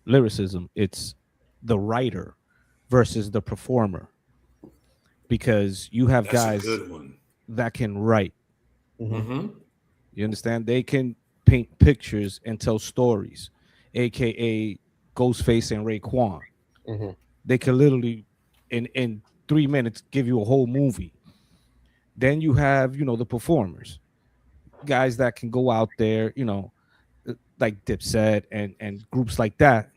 Speaker 4: lyricism, it's the writer versus the performer, because you have
Speaker 3: That's a
Speaker 4: guys
Speaker 3: good one.
Speaker 4: that can write.
Speaker 3: Mm-hmm.
Speaker 4: You understand? They can paint pictures and tell stories, aka Ghostface and Raekwon.
Speaker 6: Mm-hmm.
Speaker 4: They can literally, in 3 minutes, give you a whole movie. Then you have, the performers, guys that can go out there, like Dipset and groups like that,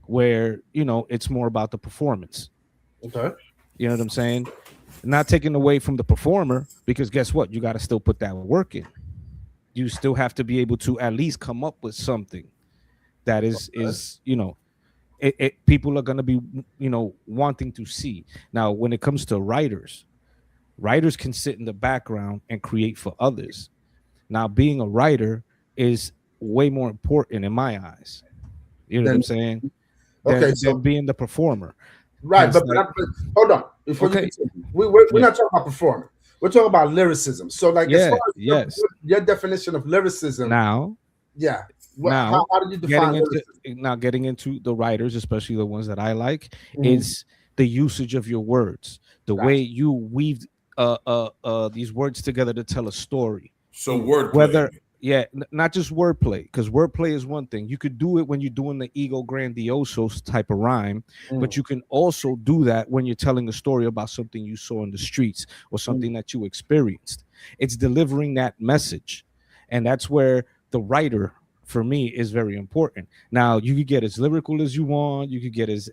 Speaker 4: where it's more about the performance.
Speaker 6: Okay.
Speaker 4: You know what I'm saying? Not taking away from the performer, because guess what? You got to still put that work in. You still have to be able to at least come up with something that is people are going to be wanting to see. Now when it comes to writers can sit in the background and create for others. Now being a writer is way more important in my eyes, you know what
Speaker 6: Then
Speaker 4: I'm saying,
Speaker 6: okay,
Speaker 4: than
Speaker 6: so
Speaker 4: being the performer.
Speaker 6: right,
Speaker 4: Hence,
Speaker 6: but,
Speaker 4: like,
Speaker 6: but hold on before you
Speaker 4: okay,
Speaker 6: continue. We're
Speaker 4: yeah,
Speaker 6: not talking about performing. We're talking about lyricism. So, like, as
Speaker 4: yeah,
Speaker 6: far as
Speaker 4: yes.
Speaker 6: your definition of lyricism,
Speaker 4: Now,
Speaker 6: yeah,
Speaker 4: now
Speaker 6: how do you define
Speaker 4: getting into
Speaker 6: lyricism?
Speaker 4: getting into the writers, especially the ones that I like,
Speaker 6: Mhm.
Speaker 4: is the usage of your words, the way
Speaker 6: Gotcha.
Speaker 4: you weave these words together to tell a story.
Speaker 3: So
Speaker 6: Mm.
Speaker 3: wordplay.
Speaker 4: Whether, yeah, not just wordplay, because wordplay is one thing. You could do it when you're doing the ego grandiosos type of rhyme, but
Speaker 6: Mm.
Speaker 4: you can also do that when you're telling a story about something you saw in the streets or
Speaker 6: Mm.
Speaker 4: something that you experienced. It's delivering that message, and that's where the writer, for me, is very important. Now you could get as lyrical as you want, you could get as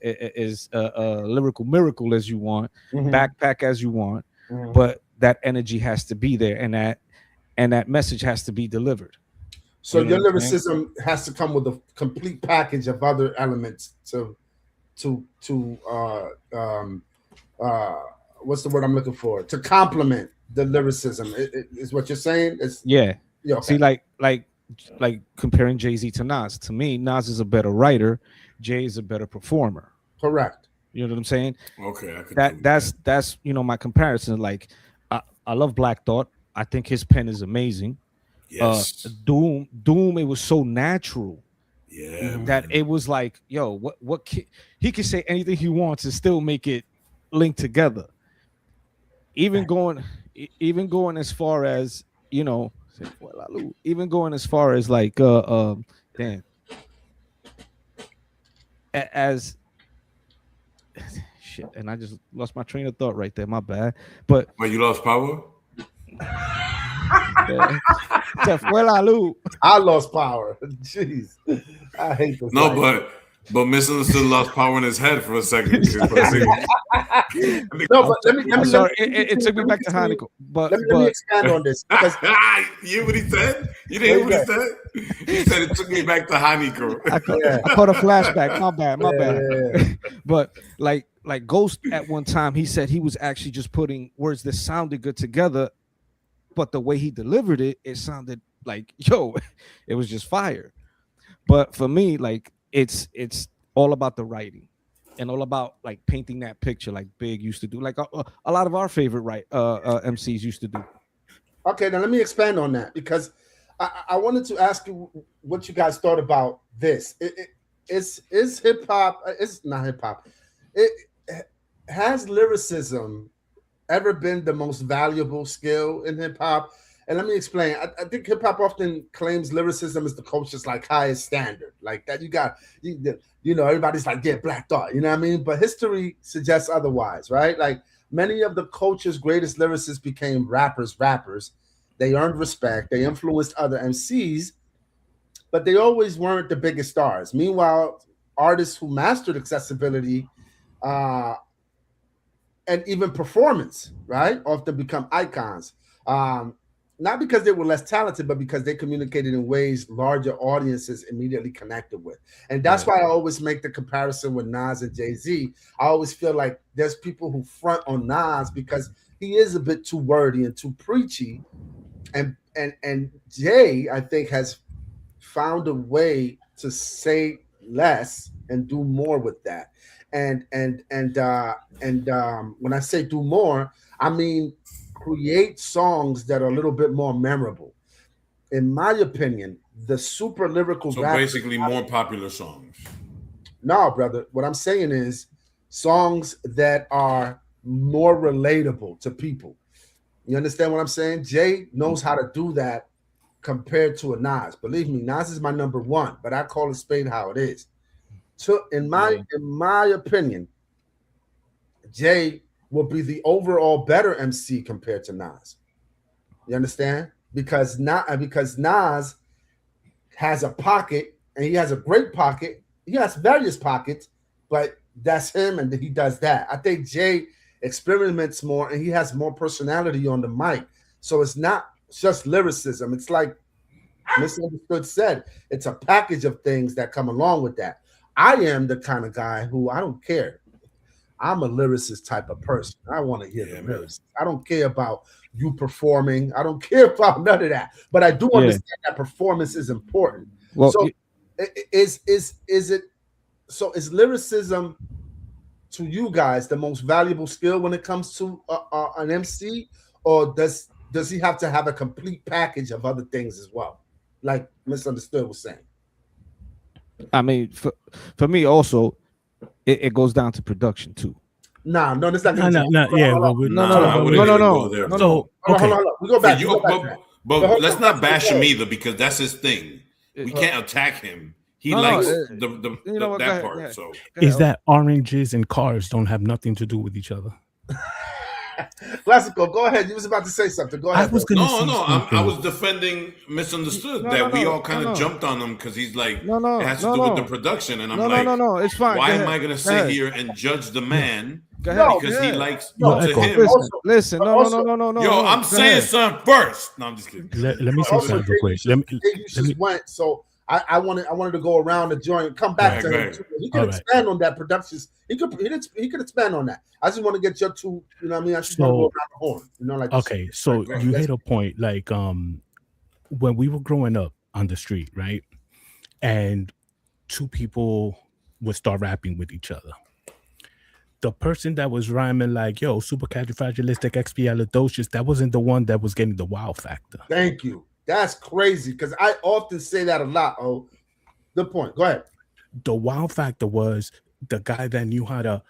Speaker 4: lyrical miracle as you want,
Speaker 6: Mhm.
Speaker 4: backpack as you want,
Speaker 6: Mhm.
Speaker 4: but that energy has to be there, and that message has to be delivered.
Speaker 6: So
Speaker 4: You know what
Speaker 6: your
Speaker 4: I'm saying?
Speaker 6: lyricism has to come with a complete package of other elements to uh, what's the word I'm looking for? To complement the lyricism is what you're saying. It's
Speaker 4: Yeah.
Speaker 6: okay.
Speaker 4: See, like comparing Jay-Z to Nas. To me, Nas is a better writer. Jay is a better performer.
Speaker 6: Correct.
Speaker 4: You know what I'm saying?
Speaker 3: Okay, I could
Speaker 4: That's my comparison. Like, I love Black Thought. I think his pen is amazing.
Speaker 3: Yes.
Speaker 4: Doom, it was so natural.
Speaker 3: Yeah,
Speaker 4: that it was like, yo, he can say anything he wants and still make it link together. Even going as far as, even going as far as like damn, as shit, and I just lost my train of thought right there. My bad. But
Speaker 3: you lost power.
Speaker 6: I lost power. Jeez, I hate this.
Speaker 3: No, but Misunderstood lost power in his head for a second. No, but
Speaker 6: let me.
Speaker 4: Sorry, it took me back to Hanukkah. But
Speaker 6: let me expand on this.
Speaker 3: You hear what he said? You didn't hear what he said? He said it took me back to Hanukkah.
Speaker 4: I caught a flashback. My bad.
Speaker 6: Yeah.
Speaker 4: But like Ghost at one time, he said he was actually just putting words that sounded good together, but the way he delivered it, it sounded like, yo, it was just fire. But for me, like, it's all about the writing and all about like painting that picture like Big used to do, like a lot of our favorite MCs used to do.
Speaker 6: Okay, now let me expand on that, because I wanted to ask you what you guys thought about this. Is hip hop? It's not hip hop. Has lyricism ever been the most valuable skill in hip hop? And let me explain. I think hip hop often claims lyricism is the culture's like highest standard, like that. Everybody's like, yeah, Black Thought, you know what I mean? But history suggests otherwise, right? Like many of the culture's greatest lyricists became rappers. They earned respect. They influenced other MCs, but they always weren't the biggest stars. Meanwhile, artists who mastered accessibility and even performance, right, often become icons. Not because they were less talented, but because they communicated in ways larger audiences immediately connected with. And that's why I always make the comparison with Nas and Jay-Z. I always feel like there's people who front on Nas because he is a bit too wordy and too preachy. And Jay, I think, has found a way to say less and do more with that. And when I say do more, I mean create songs that are a little bit more memorable. In my opinion, the super lyrical
Speaker 3: basically more popular songs.
Speaker 6: No, brother. What I'm saying is songs that are more relatable to people. You understand what I'm saying? Jay knows how to do that compared to a Nas. Believe me, Nas is my number one, but I call it spade how it is. In my opinion, Jay will be the overall better MC compared to Nas. You understand? Because Nas has a pocket, and he has a great pocket. He has various pockets, but that's him, and he does that. I think Jay experiments more, and he has more personality on the mic. So it's not just lyricism. It's like Misunderstood said, it's a package of things that come along with that. I am the kind of guy who I don't care. I'm a lyricist type of person. I want to hear the lyrics. I don't care about you performing. I don't care about none of that. But I do understand that performance is important. Well, so is lyricism to you guys the most valuable skill when it comes to an MC, or does he have to have a complete package of other things as well, like Misunderstood was saying?
Speaker 4: I mean, for me also, it goes down to production too.
Speaker 6: No, that's not going
Speaker 2: to. No.
Speaker 6: Hold on. We go back.
Speaker 3: But let's not bash him either, because that's his thing. We can't attack him. He likes that part.
Speaker 4: Yeah.
Speaker 3: So
Speaker 2: is that oranges and cars don't have nothing to do with each other?
Speaker 6: Classical, go ahead. You was about to say something. Go ahead.
Speaker 3: I was defending Misunderstood that we all kind of jumped on him because he's like, it has to do with the production, and I'm like,
Speaker 4: it's fine.
Speaker 3: Why am I going to sit here and judge the man because he likes
Speaker 4: him? Listen, no.
Speaker 3: Yo, I'm saying something first. No, I'm just kidding.
Speaker 2: Let me say something real quick.
Speaker 6: So I wanted to go around the joint, come
Speaker 3: Go
Speaker 6: back
Speaker 3: ahead,
Speaker 6: to
Speaker 3: go
Speaker 6: him.
Speaker 3: ahead.
Speaker 6: Too. He could
Speaker 2: All right.
Speaker 6: expand on that productions. He could expand on that. I just want to get your two. You know what I mean? I just want to go
Speaker 2: So
Speaker 6: around the horn. You know, like
Speaker 2: okay,
Speaker 3: Right,
Speaker 2: so
Speaker 3: go
Speaker 2: you
Speaker 3: ahead.
Speaker 2: hit a point like when we were growing up on the street, right? And two people would start rapping with each other. The person that was rhyming like, yo, supercalifragilisticexpialidocious, that wasn't the one that was getting the wow factor.
Speaker 6: Thank you. That's crazy because I often say that a lot. Oh, good point. Go ahead.
Speaker 2: The wow factor was the guy that knew how to,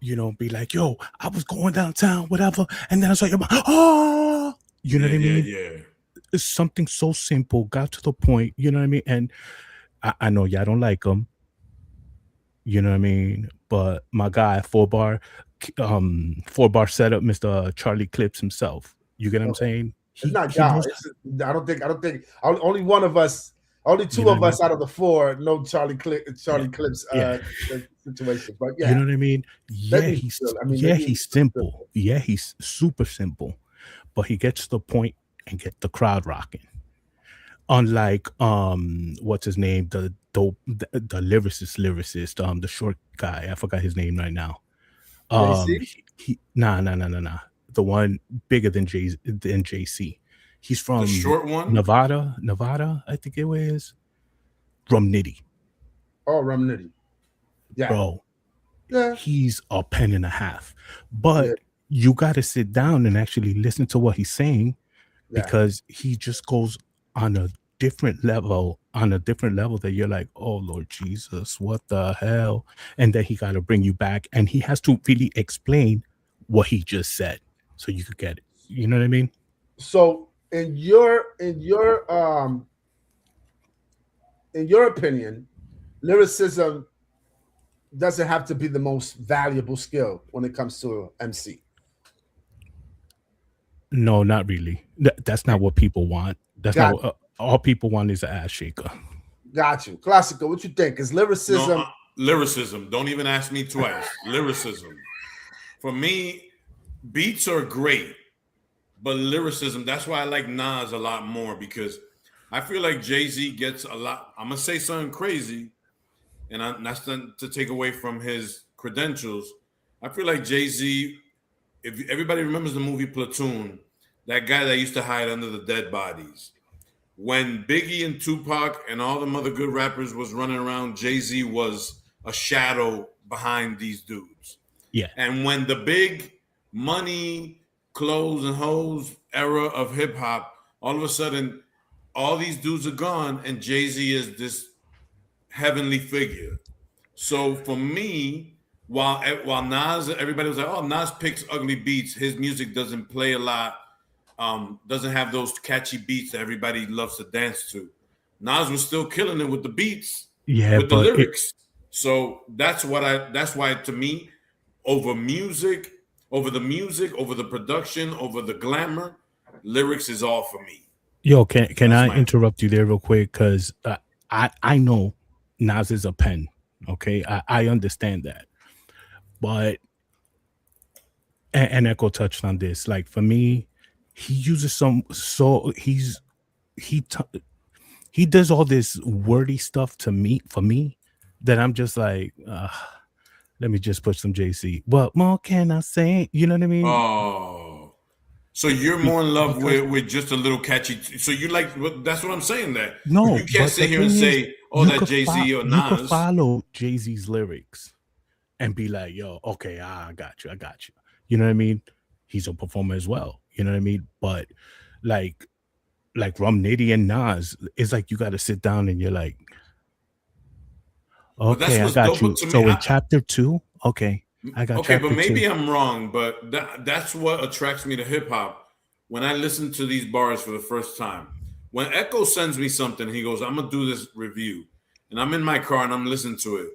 Speaker 2: be like, yo, I was going downtown, whatever, and then I saw your oh, you know what I mean?
Speaker 3: Yeah.
Speaker 2: It's something so simple, got to the point, you know what I mean? And I know y'all don't like him, you know what I mean? But my guy, four bar setup, Mr. Charlie Clips himself. You get what I'm saying?
Speaker 6: It's not
Speaker 2: He
Speaker 6: y'all.
Speaker 2: knows,
Speaker 6: I don't think only one of us, only two
Speaker 2: know
Speaker 6: of
Speaker 2: what I
Speaker 6: us out of the four know Charlie
Speaker 2: Yeah.
Speaker 6: Clips
Speaker 2: Yeah.
Speaker 6: situation. But yeah,
Speaker 2: You know what I mean? Yeah,
Speaker 6: maybe
Speaker 2: he's
Speaker 6: still, I mean, maybe
Speaker 2: he's simple. Yeah, he's super simple, but he gets to the point and get the crowd rocking. Unlike what's his name, the lyricist, the short guy, I forgot his name right now.
Speaker 6: JC?
Speaker 2: Nah. The one bigger than JC. He's from
Speaker 3: The short one?
Speaker 2: Nevada, I think it was. Rum Nitty.
Speaker 6: Oh, Rum Nitty. Yeah.
Speaker 2: Bro.
Speaker 6: Yeah.
Speaker 2: He's a pen and a half. But
Speaker 6: Yeah.
Speaker 2: you gotta sit down and actually listen to what he's saying
Speaker 6: Yeah.
Speaker 2: because he just goes on a different level that you're like, oh Lord Jesus, what the hell? And then he got to bring you back and he has to really explain what he just said so you could get it. You know what I mean?
Speaker 6: So in your opinion, lyricism doesn't have to be the most valuable skill when it comes to MC.
Speaker 2: No, not really. That's not what people want. That's
Speaker 6: Got
Speaker 2: not what, all people want is an ass shaker.
Speaker 6: Got you. Classical, what you think? Is lyricism?
Speaker 3: No, lyricism. Don't even ask me twice. Lyricism. For me, beats are great, but lyricism, that's why I like Nas a lot more because I feel like Jay-Z gets a lot. I'm going to say something crazy, and that's not to take away from his credentials. I feel like Jay-Z, if everybody remembers the movie Platoon, that guy that used to hide under the dead bodies. When Biggie and Tupac and all them other good rappers was running around, Jay-Z was a shadow behind these dudes.
Speaker 2: Yeah.
Speaker 3: And when the big money, clothes, and hoes era of hip-hop, all of a sudden, all these dudes are gone, and Jay-Z is this heavenly figure. So for me, while Nas, everybody was like, oh, Nas picks ugly beats. His music doesn't play a lot. Doesn't have those catchy beats that everybody loves to dance to. Nas was still killing it with the beats, with the lyrics. So that's why to me, over the music, over the production, over the glamour, lyrics is all for me.
Speaker 2: Yo, can I interrupt you there real quick? Because I know Nas is a pen. Okay, I understand that, but and Echo touched on this. Like for me, he uses he does all this wordy stuff for me that I'm just like, let me just put some JC. What more can I say? You know what I mean?
Speaker 3: Oh, so you're more in love with just a little catchy. So you like that's what I'm saying. That
Speaker 2: no,
Speaker 3: you can't sit here and say, "Oh, that Jay-Z or Nas."
Speaker 2: You can follow Jay-Z's lyrics and be like, "Yo, okay, I got you." You know what I mean? He's a performer as well. You know what I mean? But like Rum Nitty and Nas, it's like you got to sit down and you're like, okay, I got you. So in chapter 2, okay, I got.
Speaker 3: Okay, but maybe I'm wrong, but that's what attracts me to hip hop. When I listen to these bars for the first time, when Echo sends me something, he goes, "I'm gonna do this review," and I'm in my car and I'm listening to it.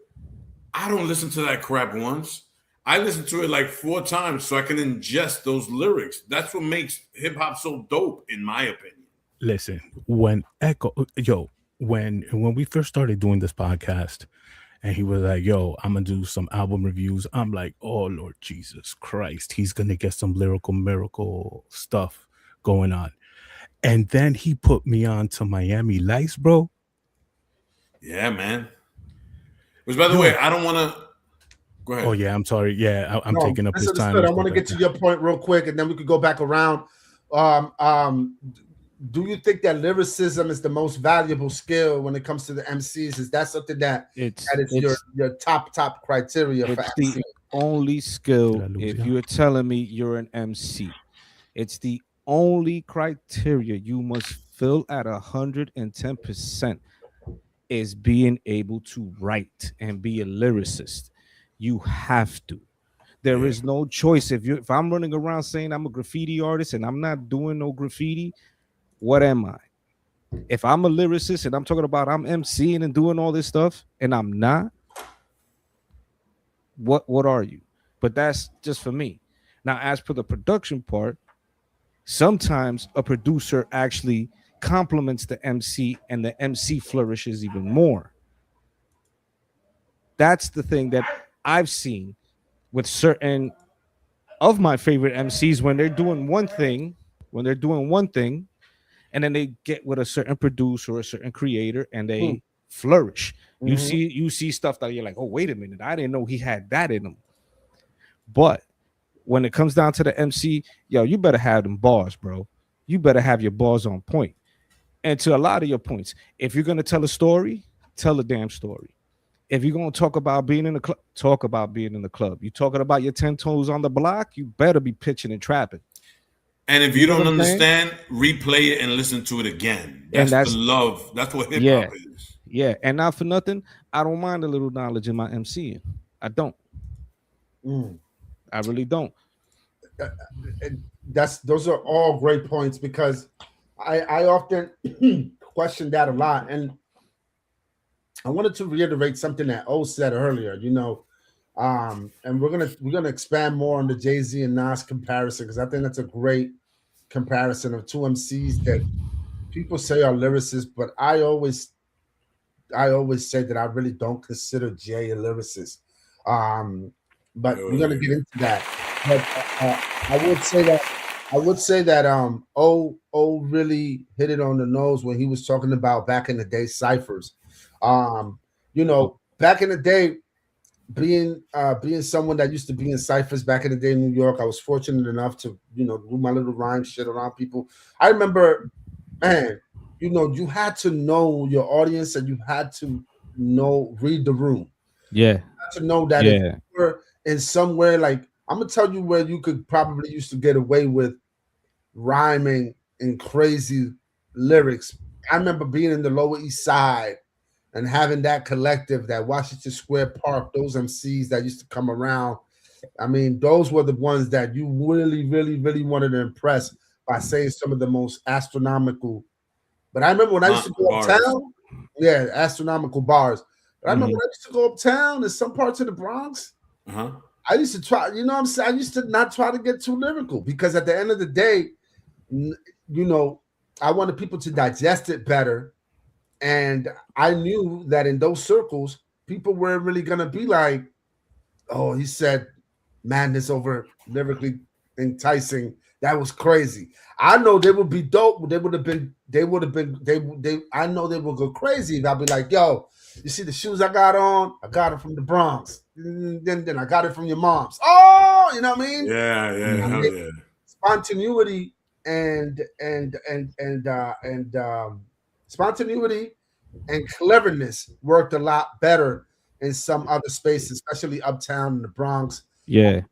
Speaker 3: I don't listen to that crap once. I listen to it like 4 times so I can ingest those lyrics. That's what makes hip hop so dope, in my opinion.
Speaker 2: Listen, when we first started doing this podcast, and he was like, "Yo, I'm gonna do some album reviews." I'm like, "Oh Lord Jesus Christ, he's gonna get some lyrical miracle stuff going on." And then he put me on to Miami Lights, bro.
Speaker 3: Yeah, man. Which, by the way, I don't want to. Go ahead.
Speaker 2: Oh yeah, I'm sorry. Yeah, I'm taking up his time.
Speaker 6: I want to get to your point real quick, and then we could go back around. Do you think that lyricism is the most valuable skill when it comes to the MCs? Is that something that is your top criteria?
Speaker 4: It's the only skill. If you're telling me you're an MC, it's the only criteria you must fill at 110% is being able to write and be a lyricist. You have to. There is no choice. If I'm running around saying I'm a graffiti artist and I'm not doing no graffiti, what am I? If I'm a lyricist and I'm talking about I'm MCing and doing all this stuff and I'm not, what are you? But that's just for me. Now, as for the production part, sometimes a producer actually compliments the MC and the MC flourishes even more. That's the thing that I've seen with certain of my favorite MCs when they're doing one thing, and then they get with a certain producer or a certain creator and they flourish. You see stuff that you're like, oh, wait a minute, I didn't know he had that in him. But when it comes down to the MC, yo, you better have them bars, bro. You better have your bars on point. And to a lot of your points, if you're gonna tell a story, tell a damn story. If you're gonna talk about being in the club, talk about being in the club. You talking about your 10 toes on the block, you better be pitching and trapping.
Speaker 3: And if you don't understand, replay it and listen to it again. That's the love. That's what hip hop is.
Speaker 4: Yeah, and not for nothing, I don't mind a little knowledge in my MCing. I don't. I really don't.
Speaker 6: Those are all great points because I often question that a lot, and I wanted to reiterate something that O said earlier. And we're gonna expand more on the Jay-Z and Nas comparison because I think that's a great comparison of two MCs that people say are lyricists, but I always say that I really don't consider Jay a lyricist. But we're gonna get into that. But I would say that O really hit it on the nose when he was talking about back in the day ciphers. Back in the day, being someone that used to be in ciphers back in the day in New York, I was fortunate enough to do my little rhyme shit around people. I remember, man, you had to know your audience and you had to read the room.
Speaker 4: Yeah,
Speaker 6: you had to know that if you were in somewhere, like I'm gonna tell you where you could probably used to get away with rhyming in crazy lyrics. I remember being in the Lower East Side and having that collective, that Washington Square Park, those MCs that used to come around. I mean, those were the ones that you really, really, really wanted to impress by saying some of the most astronomical. But I remember when I used to go uptown, astronomical bars. But I remember when I used to go uptown in some parts of the Bronx, I used to try, I used to not try to get too lyrical because at the end of the day, I wanted people to digest it better. And I knew that in those circles, people were really gonna be like, "Oh, he said madness over lyrically enticing. That was crazy." I know they would be dope. They would have been. I know they would go crazy. I'll be like, "Yo, you see the shoes I got on? I got them from the Bronx. Then I got it from your mom's. Oh, you know what I mean?
Speaker 3: Yeah.
Speaker 6: Spontaneity and spontaneity and cleverness worked a lot better in some other spaces, especially uptown in the Bronx.
Speaker 4: Yeah,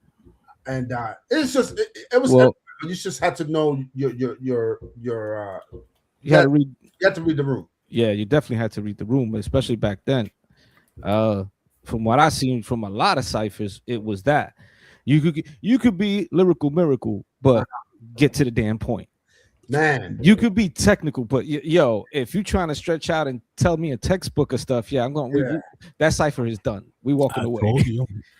Speaker 6: and it's just it was. Well, you just had to know your
Speaker 4: you had to read.
Speaker 6: You had to read the room.
Speaker 4: Yeah, you definitely had to read the room, especially back then. From what I seen from a lot of ciphers, it was that you could be lyrical miracle, but get to the damn point.
Speaker 6: Man,
Speaker 4: you could be technical, but if you're trying to stretch out and tell me a textbook of stuff, I'm going. That cipher is done. We walking away.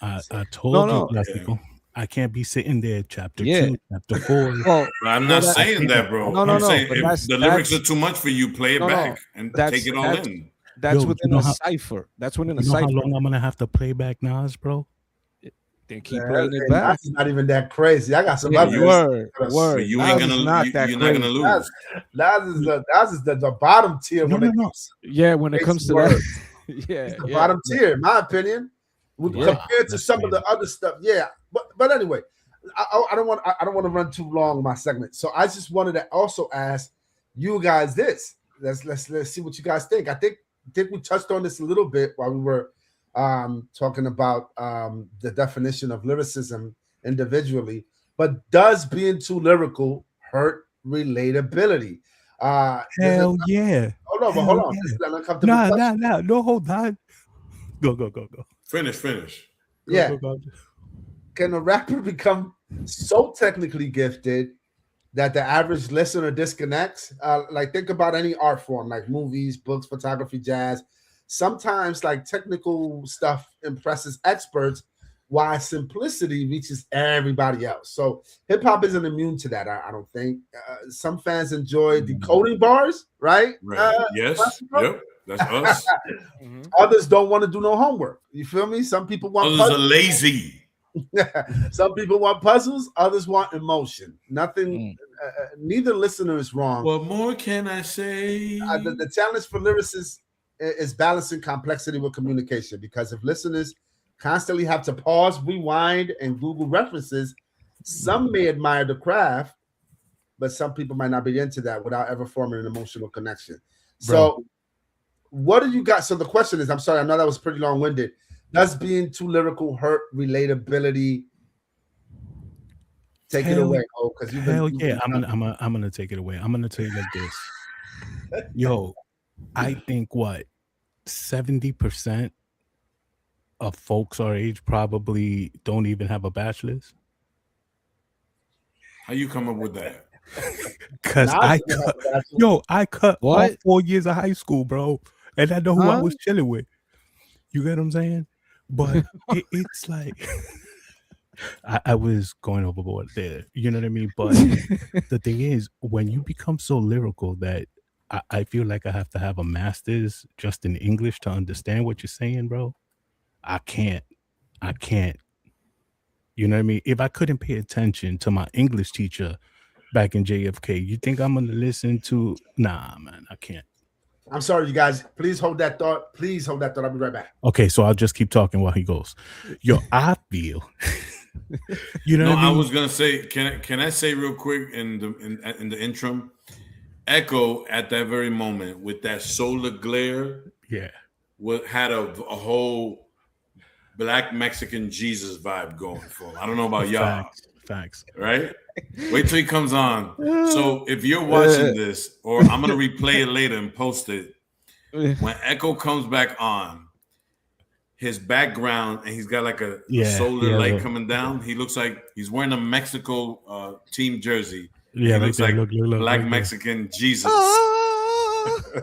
Speaker 2: I told you, I can't be sitting there. Chapter 2, chapter 4.
Speaker 3: Well, I'm not saying that, bro. I'm saying if the lyrics are too much for you, play it back and take it all in.
Speaker 4: That's within a cipher. That's within a cipher.
Speaker 2: How long I'm gonna have to play back Nas, bro?
Speaker 4: Then keep playing it back.
Speaker 6: That's not even that crazy. I got some
Speaker 4: Yeah,
Speaker 6: other
Speaker 4: word.
Speaker 3: But you ain't gonna.
Speaker 4: not
Speaker 3: You're
Speaker 4: that
Speaker 3: not
Speaker 4: crazy.
Speaker 3: gonna lose.
Speaker 6: That's the bottom tier when it comes.
Speaker 4: Yeah, when it comes to that. Yeah,
Speaker 6: It's the bottom tier, in my opinion, compared to some of the other stuff. Yeah, but anyway, I don't want to run too long my segment. So I just wanted to also ask you guys this. Let's see what you guys think. I think we touched on this a little bit while we were talking about the definition of lyricism individually. But does being too lyrical hurt relatability?
Speaker 2: Hell yeah.
Speaker 6: Hold on.
Speaker 2: Yeah.
Speaker 6: This is an uncomfortable question.
Speaker 2: No, hold on. Go.
Speaker 3: Finish.
Speaker 6: Yeah. Can a rapper become so technically gifted that the average listener disconnects? Like, think about any art form, like movies, books, photography, jazz. Sometimes, like, technical stuff impresses experts, while simplicity reaches everybody else. So hip hop isn't immune to that. I don't think. Some fans enjoy decoding bars, right?
Speaker 3: Yes. Yep. That's us.
Speaker 6: Others don't want to do no homework. You feel me? Some people want.
Speaker 3: Others are lazy.
Speaker 6: Some people want puzzles. Others want emotion. Nothing. Neither listener is wrong.
Speaker 3: What more can I say?
Speaker 6: The challenge for lyricists is balancing complexity with communication, because if listeners constantly have to pause, rewind, and Google references, some may admire the craft, but some people might not be into that without ever forming an emotional connection. So what do you got? So the question is, I'm sorry, I know that was pretty long-winded. Does being too lyrical hurt relatability? Take it away, because you've been.
Speaker 2: Yeah, I'm gonna take it away. I'm gonna tell you like this. Yo, I think 70% of folks our age probably don't even have a bachelor's.
Speaker 3: How you come up with that?
Speaker 2: Because I cut all 4 years of high school, bro, and I know who I was chilling with. You get what I'm saying? But it's like I was going overboard there. You know what I mean? But the thing is, when you become so lyrical that I feel like I have to have a master's just in English to understand what you're saying, bro. I can't. You know what I mean? If I couldn't pay attention to my English teacher back in JFK, you think I'm gonna listen to? Nah, man, I can't.
Speaker 6: I'm sorry, you guys. Please hold that thought. I'll be right back.
Speaker 2: Okay, so I'll just keep talking while he goes. Yo, I feel. You know,
Speaker 3: no,
Speaker 2: what I mean?
Speaker 3: was gonna say. Can I say real quick in the interim? Echo at that very moment with that solar glare.
Speaker 2: Yeah.
Speaker 3: Had a whole Black Mexican Jesus vibe going for him. I don't know about y'all.
Speaker 2: Facts.
Speaker 3: Right? Wait till he comes on. So if you're watching this, or I'm gonna replay it later and post it, when Echo comes back on, his background, and he's got like a solar light coming down. He looks like he's wearing a Mexico team jersey.
Speaker 2: Yeah,
Speaker 3: he looks like
Speaker 2: look,
Speaker 3: Black Mexican Jesus.
Speaker 2: You know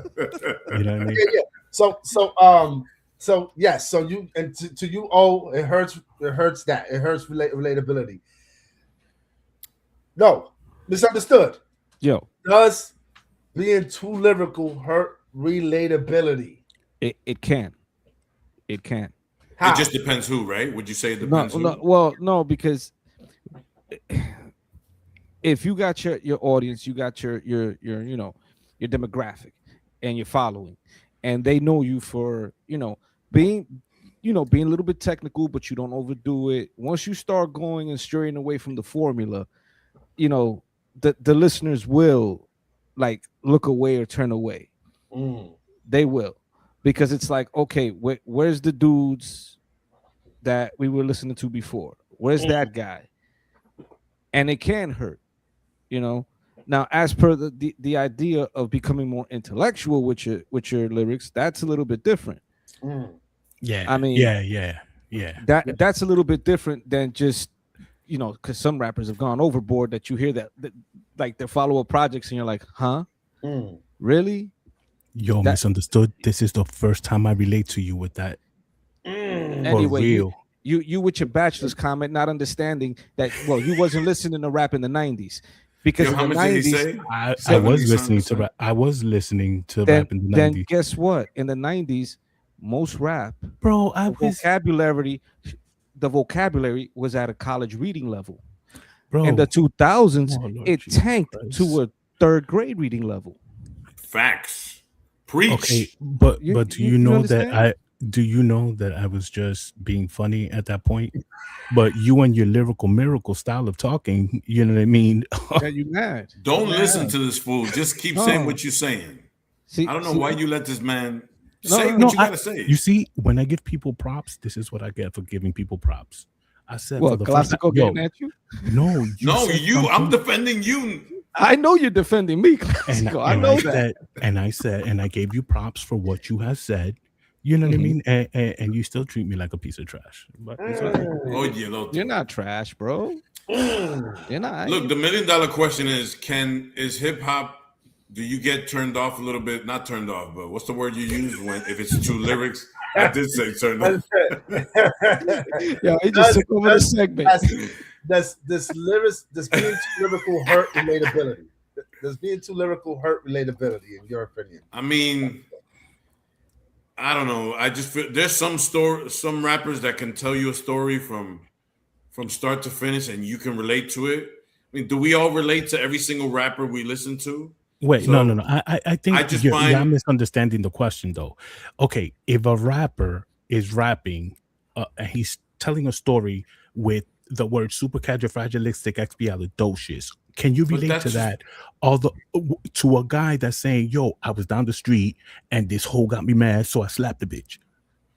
Speaker 2: what I mean?
Speaker 6: Yeah. So yes. So you, and to you, it hurts. It hurts relatability. No, misunderstood.
Speaker 4: Yo,
Speaker 6: does being too lyrical hurt relatability?
Speaker 4: It can.
Speaker 6: How?
Speaker 3: It just depends who, right? Would you say it depends who?
Speaker 4: No, because if you got your audience, you got your demographic and your following, and they know you for being a little bit technical, but you don't overdo it. Once you start going and straying away from the formula, the listeners will like look away or turn away. They will, because it's like, okay, where's the dudes that we were listening to before? Where's that guy? And it can hurt, Now, as per the idea of becoming more intellectual with your lyrics, that's a little bit different.
Speaker 2: Yeah.
Speaker 4: I mean,
Speaker 2: yeah.
Speaker 4: That's a little bit different than just, because some rappers have gone overboard that you hear that like their follow-up projects and you're like, huh? Really?
Speaker 2: Yo, misunderstood. This is the first time I relate to you with that.
Speaker 4: Anyway, real. You with your bachelor's comment, not understanding that, you wasn't listening to rap in the 90s. Because in the 90s,
Speaker 2: I was listening to rap. I was listening to rap in the 90s.
Speaker 4: Then guess what? In the 90s, most rap,
Speaker 2: bro,
Speaker 4: vocabulary the vocabulary was at a college reading level.
Speaker 2: bro.
Speaker 4: In the 2000s,
Speaker 2: Oh, Lord
Speaker 4: it
Speaker 2: Jesus
Speaker 4: tanked
Speaker 2: Christ.
Speaker 4: to a third grade reading level.
Speaker 3: Facts. Preach.
Speaker 2: Okay, but
Speaker 4: You-
Speaker 2: do
Speaker 4: you-
Speaker 2: you
Speaker 4: you
Speaker 2: know that
Speaker 4: understand?
Speaker 2: I was just being funny at that point? But you and your lyrical miracle style of talking, you know what I mean?
Speaker 4: Yeah, you mad?
Speaker 3: Don't
Speaker 4: Yeah.
Speaker 3: listen to this fool. Just keep saying what you're saying.
Speaker 4: See,
Speaker 3: I don't know
Speaker 4: see,
Speaker 3: why you let this man
Speaker 4: No,
Speaker 3: say
Speaker 4: no,
Speaker 3: what you
Speaker 2: I-
Speaker 3: gotta say.
Speaker 2: You see, when I give people props, this is what I get for giving people props. I said for
Speaker 4: What,
Speaker 2: the first time,
Speaker 4: Classico
Speaker 2: yo,
Speaker 4: getting at you?
Speaker 2: no, you
Speaker 3: No,
Speaker 2: said
Speaker 3: you. I'm
Speaker 2: something,
Speaker 3: defending you.
Speaker 4: I know you're defending me,
Speaker 2: and,
Speaker 4: Classico. I
Speaker 2: and
Speaker 4: know
Speaker 2: I
Speaker 4: that.
Speaker 2: said, and I gave you props for what you have said. You know what I mean? And you still treat me like a piece of trash. But it's okay.
Speaker 3: Oh, yeah, no.
Speaker 4: You're not trash, bro. You're not.
Speaker 3: Look, the $1 million question is hip hop? Do you get turned off a little bit? Not turned off, but what's the word you use when if it's two lyrics? I did say turned off.
Speaker 4: Yeah, he just took over the segment.
Speaker 6: Does being too lyrical hurt relatability? Does being too lyrical hurt relatability, in your opinion?
Speaker 3: I mean, I don't know. I just feel there's some rappers that can tell you a story from start to finish, and you can relate to it. I mean, do we all relate to every single rapper we listen to?
Speaker 2: Wait,
Speaker 3: So,
Speaker 2: no. I think
Speaker 3: I just
Speaker 2: you're
Speaker 3: find-
Speaker 2: misunderstanding the question, though. Okay, if a rapper is rapping and he's telling a story with the word supercalifragilisticexpialidocious, can you
Speaker 3: But
Speaker 2: relate
Speaker 3: that's
Speaker 2: to
Speaker 3: just-
Speaker 2: that? Although to a guy that's saying, "Yo, I was down the street and this hoe got me mad, so I slapped the bitch."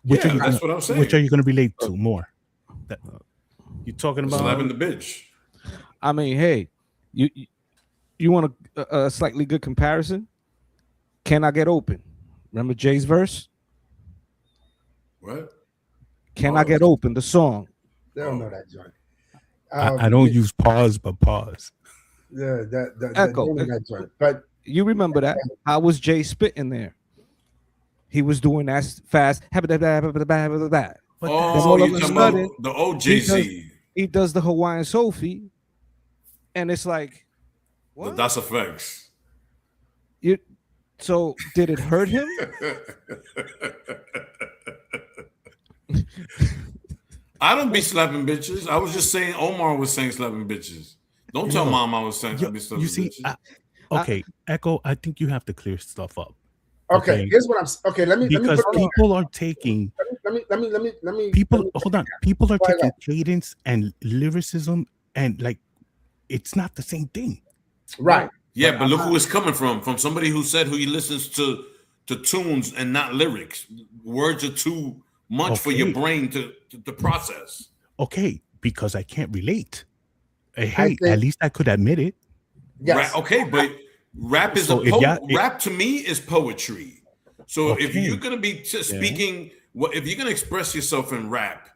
Speaker 2: Which
Speaker 3: Yeah,
Speaker 2: are you
Speaker 3: that's
Speaker 2: gonna,
Speaker 3: what I'm saying.
Speaker 2: Which are you going to relate to more? That, you're talking about
Speaker 3: Slapping the bitch.
Speaker 4: I mean, hey, you want a slightly good comparison? Can I get open? Remember Jay's verse?
Speaker 3: What?
Speaker 4: Can I get open? The song.
Speaker 6: They don't know that joint.
Speaker 2: I don't use pause, but pause.
Speaker 6: Yeah,
Speaker 4: Echo.
Speaker 6: they don't know that joint. But
Speaker 4: You remember that? How was Jay spitting there? He was doing that fast.
Speaker 2: But
Speaker 3: Oh,
Speaker 4: all of
Speaker 3: you
Speaker 4: a
Speaker 3: talking about
Speaker 4: sudden,
Speaker 3: the OJZ.
Speaker 4: he does the Hawaiian Sophie, and it's like,
Speaker 3: The
Speaker 4: what?
Speaker 3: Das Effects.
Speaker 4: So did it hurt him?
Speaker 3: I don't be slapping bitches. I was just saying Omar was saying slapping bitches. Don't tell
Speaker 2: Yo,
Speaker 3: mom I was saying I be slapping
Speaker 2: You see,
Speaker 3: bitches.
Speaker 2: okay, Echo, I think you have to clear stuff up.
Speaker 6: okay, here's what I'm. Okay, let me
Speaker 2: Because
Speaker 6: put it on.
Speaker 2: people are taking
Speaker 6: Let me.
Speaker 2: people. Hold on, people are
Speaker 6: Why
Speaker 2: taking cadence and lyricism, and like it's not the same thing.
Speaker 6: Right.
Speaker 3: Yeah, but look who it's coming from. From somebody who said who he listens to tunes and not lyrics. Words are too much for your
Speaker 2: Okay.
Speaker 3: brain to process.
Speaker 2: Okay, because I can't relate. Hey,
Speaker 6: think-
Speaker 2: at least I could admit it.
Speaker 6: Yes.
Speaker 3: Rap, okay, but rap is
Speaker 2: So
Speaker 3: a
Speaker 2: if
Speaker 3: rap to me is poetry. So if
Speaker 2: Okay.
Speaker 3: you're gonna be speaking, if you're gonna express yourself in rap,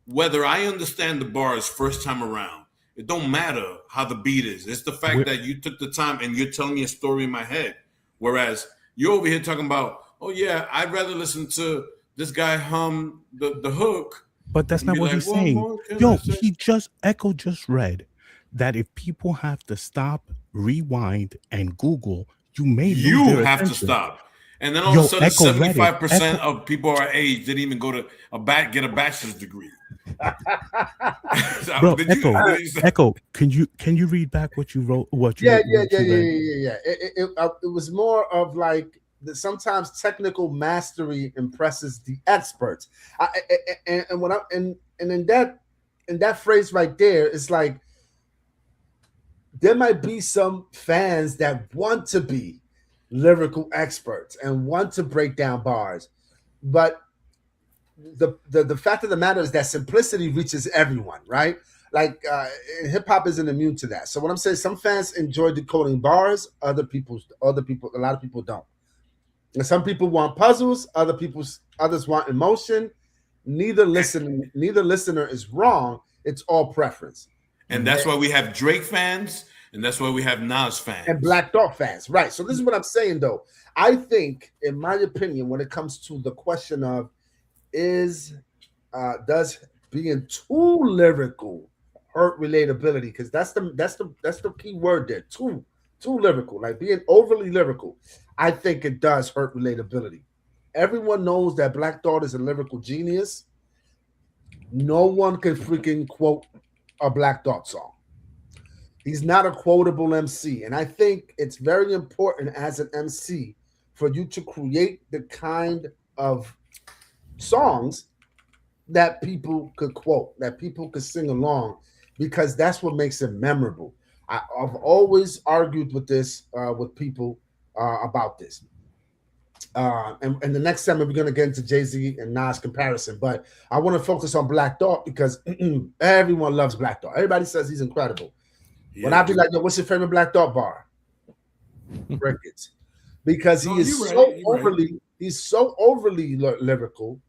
Speaker 3: whether I understand the bars first time around, it don't matter how the beat is. It's the fact that you took the time and you're telling me a story in my head. Whereas you're over here talking about, oh yeah, I'd rather listen to this guy hum the hook.
Speaker 2: But that's
Speaker 3: And
Speaker 2: not
Speaker 3: be
Speaker 2: what
Speaker 3: like,
Speaker 2: he's
Speaker 3: "What
Speaker 2: saying.
Speaker 3: more can I
Speaker 2: Yo,
Speaker 3: say?"
Speaker 2: Echo just read that if people have to stop, rewind, and Google, you may lose
Speaker 3: You
Speaker 2: their
Speaker 3: have to
Speaker 2: attention.
Speaker 3: stop. And then all
Speaker 2: Yo,
Speaker 3: of a sudden,
Speaker 2: Echo read it.
Speaker 3: 75% of people our age didn't even go to get a bachelor's degree.
Speaker 2: Bro,
Speaker 3: Did you-
Speaker 2: Echo, can you read back what you wrote? What you
Speaker 6: Yeah.
Speaker 2: what you read?
Speaker 6: It was more of like sometimes technical mastery impresses the experts. And when in that phrase right there, it's like there might be some fans that want to be lyrical experts and want to break down bars, but the fact of the matter is that simplicity reaches everyone, right? Like hip hop isn't immune to that. So what I'm saying, some fans enjoy decoding bars, other people, a lot of people don't. And some people want puzzles, others want emotion. Neither listener is wrong. It's all preference.
Speaker 3: And that's why we have Drake fans, and that's why we have Nas fans.
Speaker 6: And Black Dog fans, right? So this is what I'm saying, though. I think, in my opinion, when it comes to the question of does being too lyrical hurt relatability? Because that's the key word there. Too lyrical, like being overly lyrical. I think it does hurt relatability. Everyone knows that Black Thought is a lyrical genius. No one can freaking quote a Black Thought song. He's not a quotable MC. And I think it's very important as an MC for you to create the kind of songs that people could quote, that people could sing along, because that's what makes it memorable. I've always argued with this with people about this. And the next time we're going to get into Jay-Z and Nas comparison, but I want to focus on Black Thought because everyone loves Black Thought. Everybody says he's incredible. Yeah. When I be like, yo, what's your favorite Black Thought bar? Crickets. Because he's so overly lyrical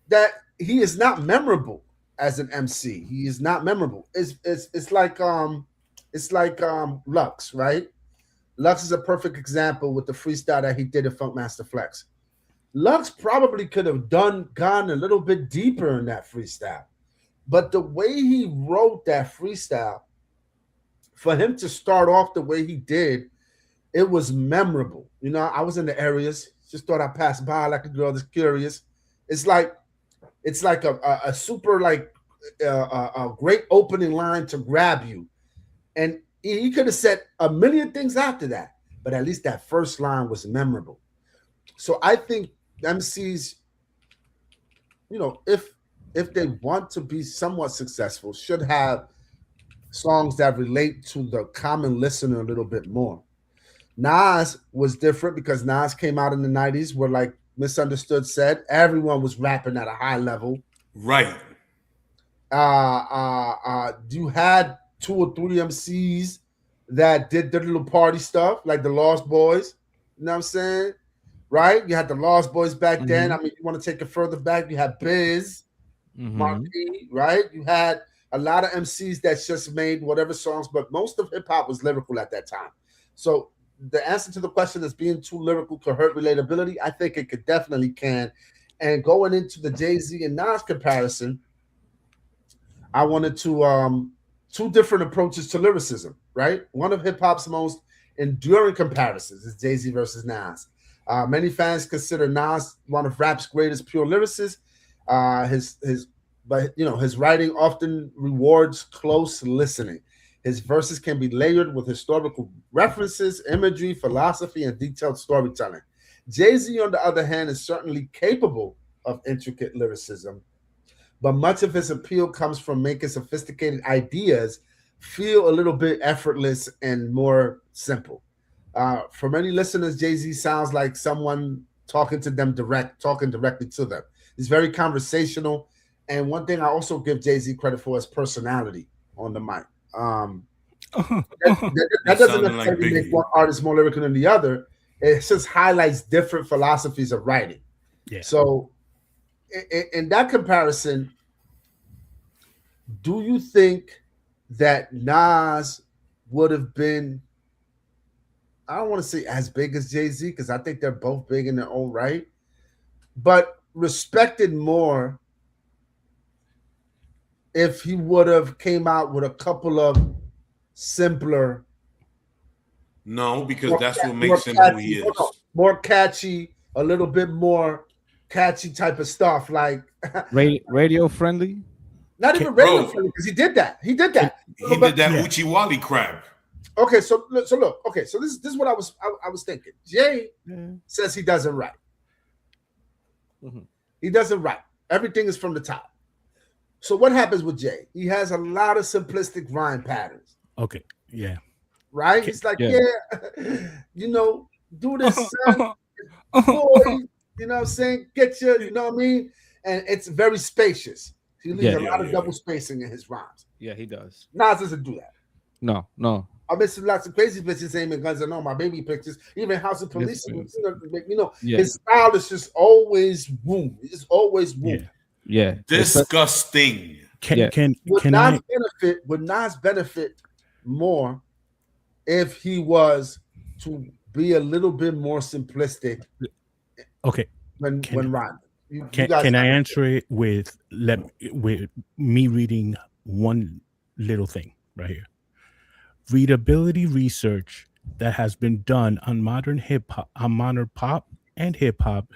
Speaker 6: that he is not memorable as an MC. He is not memorable. It's like Lux, right? Lux is a perfect example with the freestyle that he did at Funkmaster Flex. Lux probably could have gone a little bit deeper in that freestyle. But the way he wrote that freestyle, for him to start off the way he did, it was memorable. You know, I was in the areas, just thought I'd pass by like a girl that's curious. It's like a super like a great opening line to grab you. And he could have said a million things after that, but at least that first line was memorable. So I think MCs, you know, if they want to be somewhat successful, should have songs that relate to the common listener a little bit more. Nas was different because Nas came out in the 90s where, like Misunderstood said, everyone was rapping at a high level.
Speaker 3: Right.
Speaker 6: You had 2 or 3 MCs that did their little party stuff, like the Lost Boys. You know what I'm saying? Right? You had the Lost Boys back then. I mean, you want to take it further back, you had Biz, Marquis, right? You had a lot of MCs that just made whatever songs, but most of hip hop was lyrical at that time. So the answer to the question is being too lyrical could hurt relatability. I think it could definitely can. And going into the Jay-Z and Nas comparison, I wanted to 2 different approaches to lyricism, right? One of hip hop's most enduring comparisons is Jay-Z versus Nas. Many fans consider Nas one of rap's greatest pure lyricists. His writing often rewards close listening. His verses can be layered with historical references, imagery, philosophy, and detailed storytelling. Jay-Z, on the other hand, is certainly capable of intricate lyricism, but much of his appeal comes from making sophisticated ideas feel a little bit effortless and more simple. For many listeners, Jay-Z sounds like someone talking directly to them. He's very conversational. And one thing I also give Jay-Z credit for is personality on the mic. That doesn't necessarily make one artist more lyrical than the other. It just highlights different philosophies of writing.
Speaker 2: Yeah.
Speaker 6: So in that comparison, do you think that Nas would have been, I don't want to say as big as Jay-Z, because I think they're both big in their own right, but respected more if he would have came out with a couple of simpler?
Speaker 3: No, because that's what makes him who he is.
Speaker 6: More catchy, a little bit more catchy type of stuff, like
Speaker 4: radio friendly.
Speaker 6: Not even radio friendly, because he did that. He did that
Speaker 3: Uchi Wally crap.
Speaker 6: Okay, so look. Okay, so this is what I was thinking. Jay says he doesn't write. He doesn't write. Everything is from the top. So what happens with Jay? He has a lot of simplistic rhyme patterns.
Speaker 2: Okay, yeah.
Speaker 6: Right? He's like, do this, son. Boy, you know what I'm saying? Get your, you know what I mean? And it's very spacious. He leaves a lot of double spacing in his rhymes.
Speaker 4: Yeah, he does.
Speaker 6: Nas doesn't do that.
Speaker 4: No.
Speaker 6: I miss lots of crazy bitches aiming guns and all my baby pictures, even House of Police. His style is just always boom. It's always boom.
Speaker 4: Yeah.
Speaker 3: Disgusting.
Speaker 6: Would Nas benefit more if he was to be a little bit more simplistic?
Speaker 2: Okay.
Speaker 6: When rhyming.
Speaker 2: Can I answer it with me reading one little thing right here? Readability research that has been done on modern pop and hip hop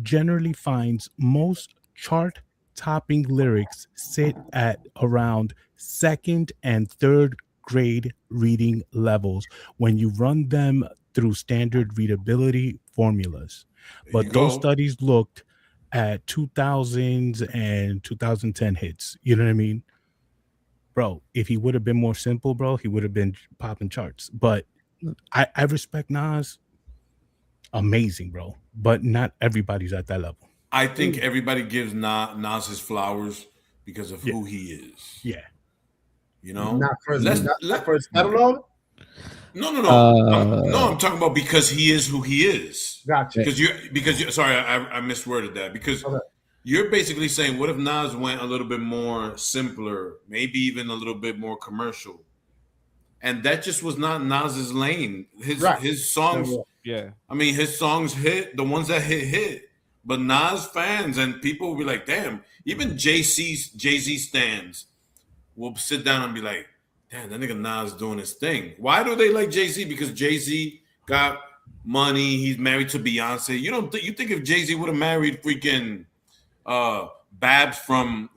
Speaker 2: generally finds most chart chart-topping lyrics sit at around second and third grade reading levels when you run them through standard readability formulas.
Speaker 3: There you
Speaker 2: But those
Speaker 3: go.
Speaker 2: studies looked at 2000s and 2010 hits. You know what I mean? Bro, if he would have been more simple, bro, he would have been popping charts. But I respect Nas, amazing, bro. But not everybody's at that level.
Speaker 3: I think everybody gives Nas his flowers because of
Speaker 2: Yeah.
Speaker 3: who he is.
Speaker 2: Yeah.
Speaker 3: You know,
Speaker 6: Not first,
Speaker 3: let's
Speaker 6: not
Speaker 3: let
Speaker 6: first catalog.
Speaker 3: I'm talking about because he is who he is.
Speaker 6: Gotcha.
Speaker 3: Because you sorry, I misworded that because
Speaker 6: Okay.
Speaker 3: you're basically saying what if Nas went a little bit more simpler, maybe even a little bit more commercial, and that just was not Nas's lane.
Speaker 6: Right.
Speaker 3: His songs,
Speaker 4: Yeah.
Speaker 3: I mean, his songs hit. The ones that hit. But Nas fans and people will be like, damn. Even Jay Z stands will sit down and be like, damn, that nigga Nas doing his thing. Why do they like Jay Z? Because Jay Z got money. He's married to Beyonce. You think if Jay Z would have married freaking Babs from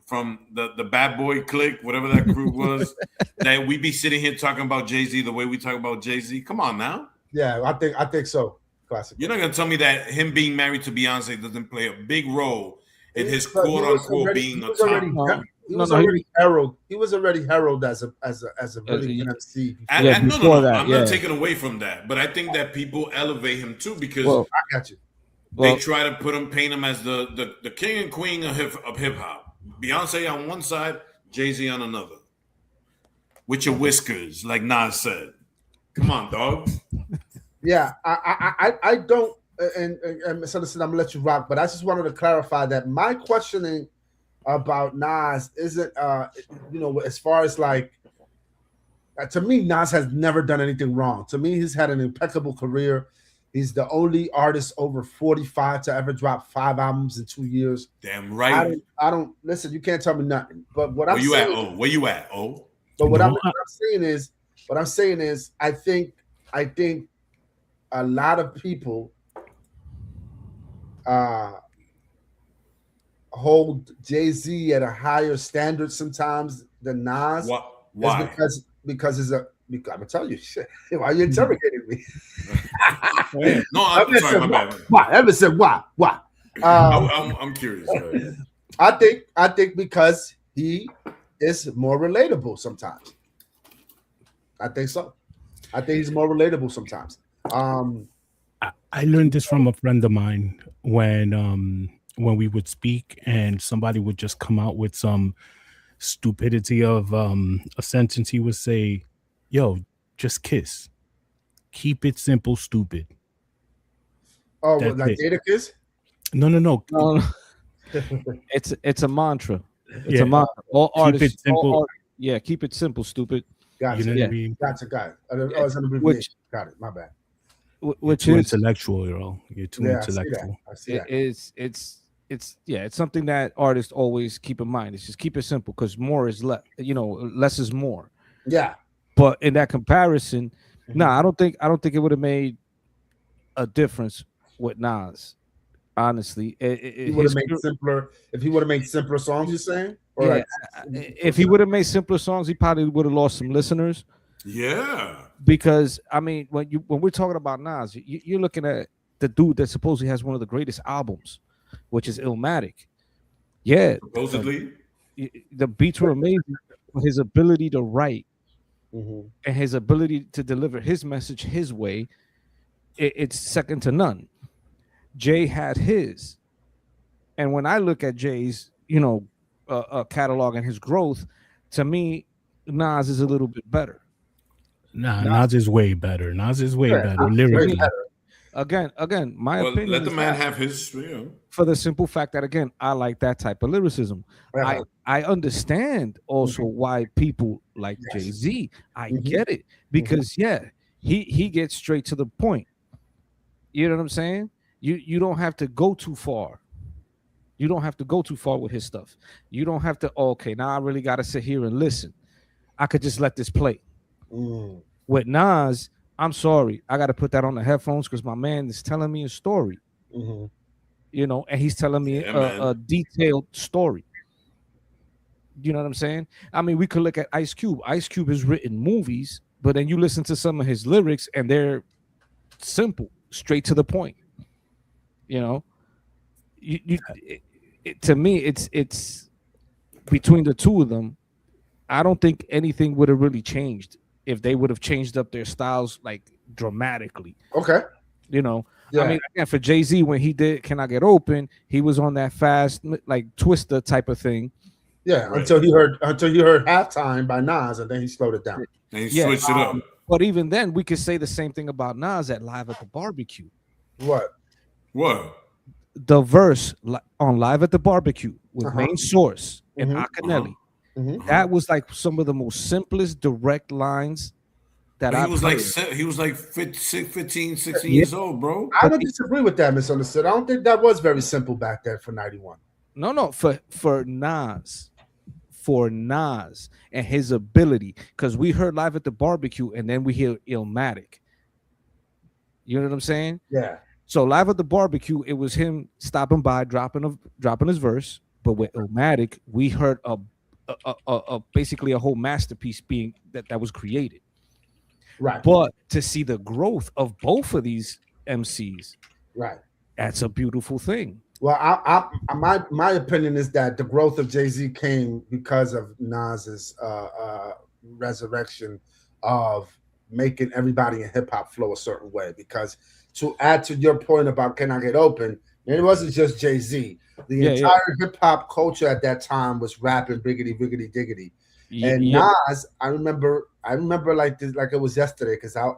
Speaker 3: the Bad Boy Clique, whatever that crew was, that we'd be sitting here talking about Jay Z the way we talk about Jay Z? Come on now.
Speaker 6: Yeah, I think so. Classic.
Speaker 3: You're not gonna tell me that him being married to Beyonce doesn't play a big role in his
Speaker 6: But
Speaker 3: quote unquote being a top.
Speaker 6: He was already heralded. He was already heralded as a really good MC.
Speaker 3: And
Speaker 4: before
Speaker 3: no.
Speaker 4: that,
Speaker 3: I'm
Speaker 4: yeah.
Speaker 3: not taking away from that, but I think that people elevate him too because
Speaker 6: I got you.
Speaker 3: they try to paint him as the king and queen of hip hop. Beyonce on one side, Jay-Z on another, with your whiskers, like Nas said. Come on, dog.
Speaker 6: Yeah, I don't, and so listen, I'm gonna let you rock, but I just wanted to clarify that my questioning about Nas isn't, as far as like, to me, Nas has never done anything wrong. To me, he's had an impeccable career. He's the only artist over 45 to ever drop 5 albums in 2 years.
Speaker 3: Damn right.
Speaker 6: I don't listen. You can't tell me nothing. But what I'm
Speaker 3: Where you
Speaker 6: saying,
Speaker 3: at? Oh, where you at? Oh,
Speaker 6: but what
Speaker 2: No,
Speaker 6: I'm saying is, I think a lot of people hold Jay-Z at a higher standard sometimes than Nas.
Speaker 3: Why?
Speaker 6: Because I'm gonna tell you shit. Why are you interrogating me?
Speaker 3: No, I'm sorry, my bad.
Speaker 6: Why? Ever said why? Why?
Speaker 3: I'm curious.
Speaker 6: I think because he is more relatable sometimes. I think so. I think he's more relatable sometimes.
Speaker 2: I learned this from a friend of mine when we would speak and somebody would just come out with some stupidity of a sentence. He would say, "Yo, just kiss. Keep it simple, stupid."
Speaker 6: Oh,
Speaker 2: That's
Speaker 6: like
Speaker 2: it.
Speaker 6: Jadakiss?
Speaker 2: No.
Speaker 4: It's a mantra. It's
Speaker 2: Yeah.
Speaker 4: a mantra. All
Speaker 2: Keep
Speaker 4: artists,
Speaker 2: it simple.
Speaker 4: all keep it simple, stupid.
Speaker 6: Gotcha.
Speaker 2: You know what I mean?
Speaker 6: Gotcha. Got it. Oh, it's an abbreviation. Got it. My bad.
Speaker 4: Which
Speaker 2: Too
Speaker 4: is
Speaker 2: intellectual, yo. You're too
Speaker 6: Yeah, I see that.
Speaker 2: intellectual.
Speaker 6: I see that.
Speaker 4: it's something that artists always keep in mind. It's just keep it simple because more is less. Less is more.
Speaker 6: Yeah.
Speaker 4: But in that comparison, I don't think it would have made a difference with Nas. Honestly,
Speaker 6: He would have made simpler. If he would have made simpler songs, you're saying? Or
Speaker 4: yeah,
Speaker 6: like,
Speaker 4: if he would have made simpler songs, he probably would have lost some listeners.
Speaker 3: Yeah.
Speaker 4: Because I mean, when we're talking about Nas, you're looking at the dude that supposedly has one of the greatest albums, which is Illmatic. Yeah,
Speaker 3: Supposedly.
Speaker 4: the beats were amazing. But his ability to write
Speaker 6: Mhm.
Speaker 4: and his ability to deliver his message his way, it's second to none. Jay had his, and when I look at Jay's, catalog and his growth, to me, Nas is a little bit better.
Speaker 2: Nas is way better. Nas is way better lyrically.
Speaker 4: Again, my opinion.
Speaker 3: Let the
Speaker 4: is
Speaker 3: man
Speaker 4: that
Speaker 3: have his.
Speaker 4: for the simple fact that again, I like that type of lyricism. I understand also why people like Jay-Z. I get it because he gets straight to the point. You know what I'm saying? You don't have to go too far. You don't have to go too far with his stuff. You don't have to. Okay, now I really got to sit here and listen. I could just let this play. With Nas, I'm sorry, I got to put that on the headphones because my man is telling me a story. And he's telling me a detailed story. You know what I'm saying? I mean, we could look at Ice Cube. Ice Cube has written movies, but then you listen to some of his lyrics and they're simple, straight to the point. You know, to me, it's between the two of them. I don't think anything would have really changed if they would have changed up their styles like dramatically.
Speaker 6: Okay.
Speaker 4: You know,
Speaker 6: Yeah.
Speaker 4: I mean, again, for Jay-Z, when he did Can I Get Open, he was on that fast, like Twister type of thing.
Speaker 6: Yeah,
Speaker 3: Right.
Speaker 6: until he heard Halftime by Nas, and then he slowed it down.
Speaker 3: And he switched it up.
Speaker 4: But even then, we could say the same thing about Nas at Live at the Barbecue.
Speaker 6: What?
Speaker 4: The verse on Live at the Barbecue with Main Source and Akinelli. That was like some of the most simplest direct lines that
Speaker 3: he was like 15, 16 years old, bro.
Speaker 6: I don't disagree with that, Misunderstood. I don't think that was very simple back then for 91.
Speaker 4: No, for Nas. For Nas and his ability, because we heard Live at the Barbecue and then we hear Illmatic. You know what I'm saying?
Speaker 6: Yeah.
Speaker 4: So Live at the Barbecue, it was him stopping by, dropping his verse. But with Illmatic, we heard a basically a whole masterpiece being that was created.
Speaker 6: Right.
Speaker 4: But to see the growth of both of these MCs,
Speaker 6: right,
Speaker 4: that's a beautiful thing.
Speaker 6: Well, my opinion is that the growth of Jay-Z came because of Nas's resurrection of making everybody in hip hop flow a certain way. Because to add to your point about Can I Get Open, it wasn't just Jay-Z. The entire hip hop culture at that time was rapping biggity biggity diggity. And Nas, I remember like this, like it was yesterday, because I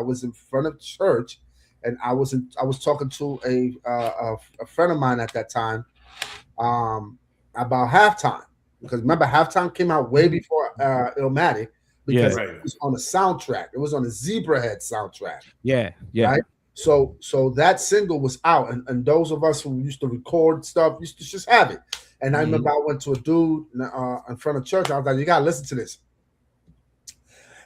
Speaker 6: was in front of church. And I was talking to a friend of mine at that time about Halftime, because remember Halftime came out way before Illmatic, because it was on the soundtrack. It was on the Zebrahead soundtrack.
Speaker 4: Yeah.
Speaker 6: Right. So that single was out, and those of us who used to record stuff used to just have it. And I remember I went to a dude in front of church. I was like, "You gotta listen to this."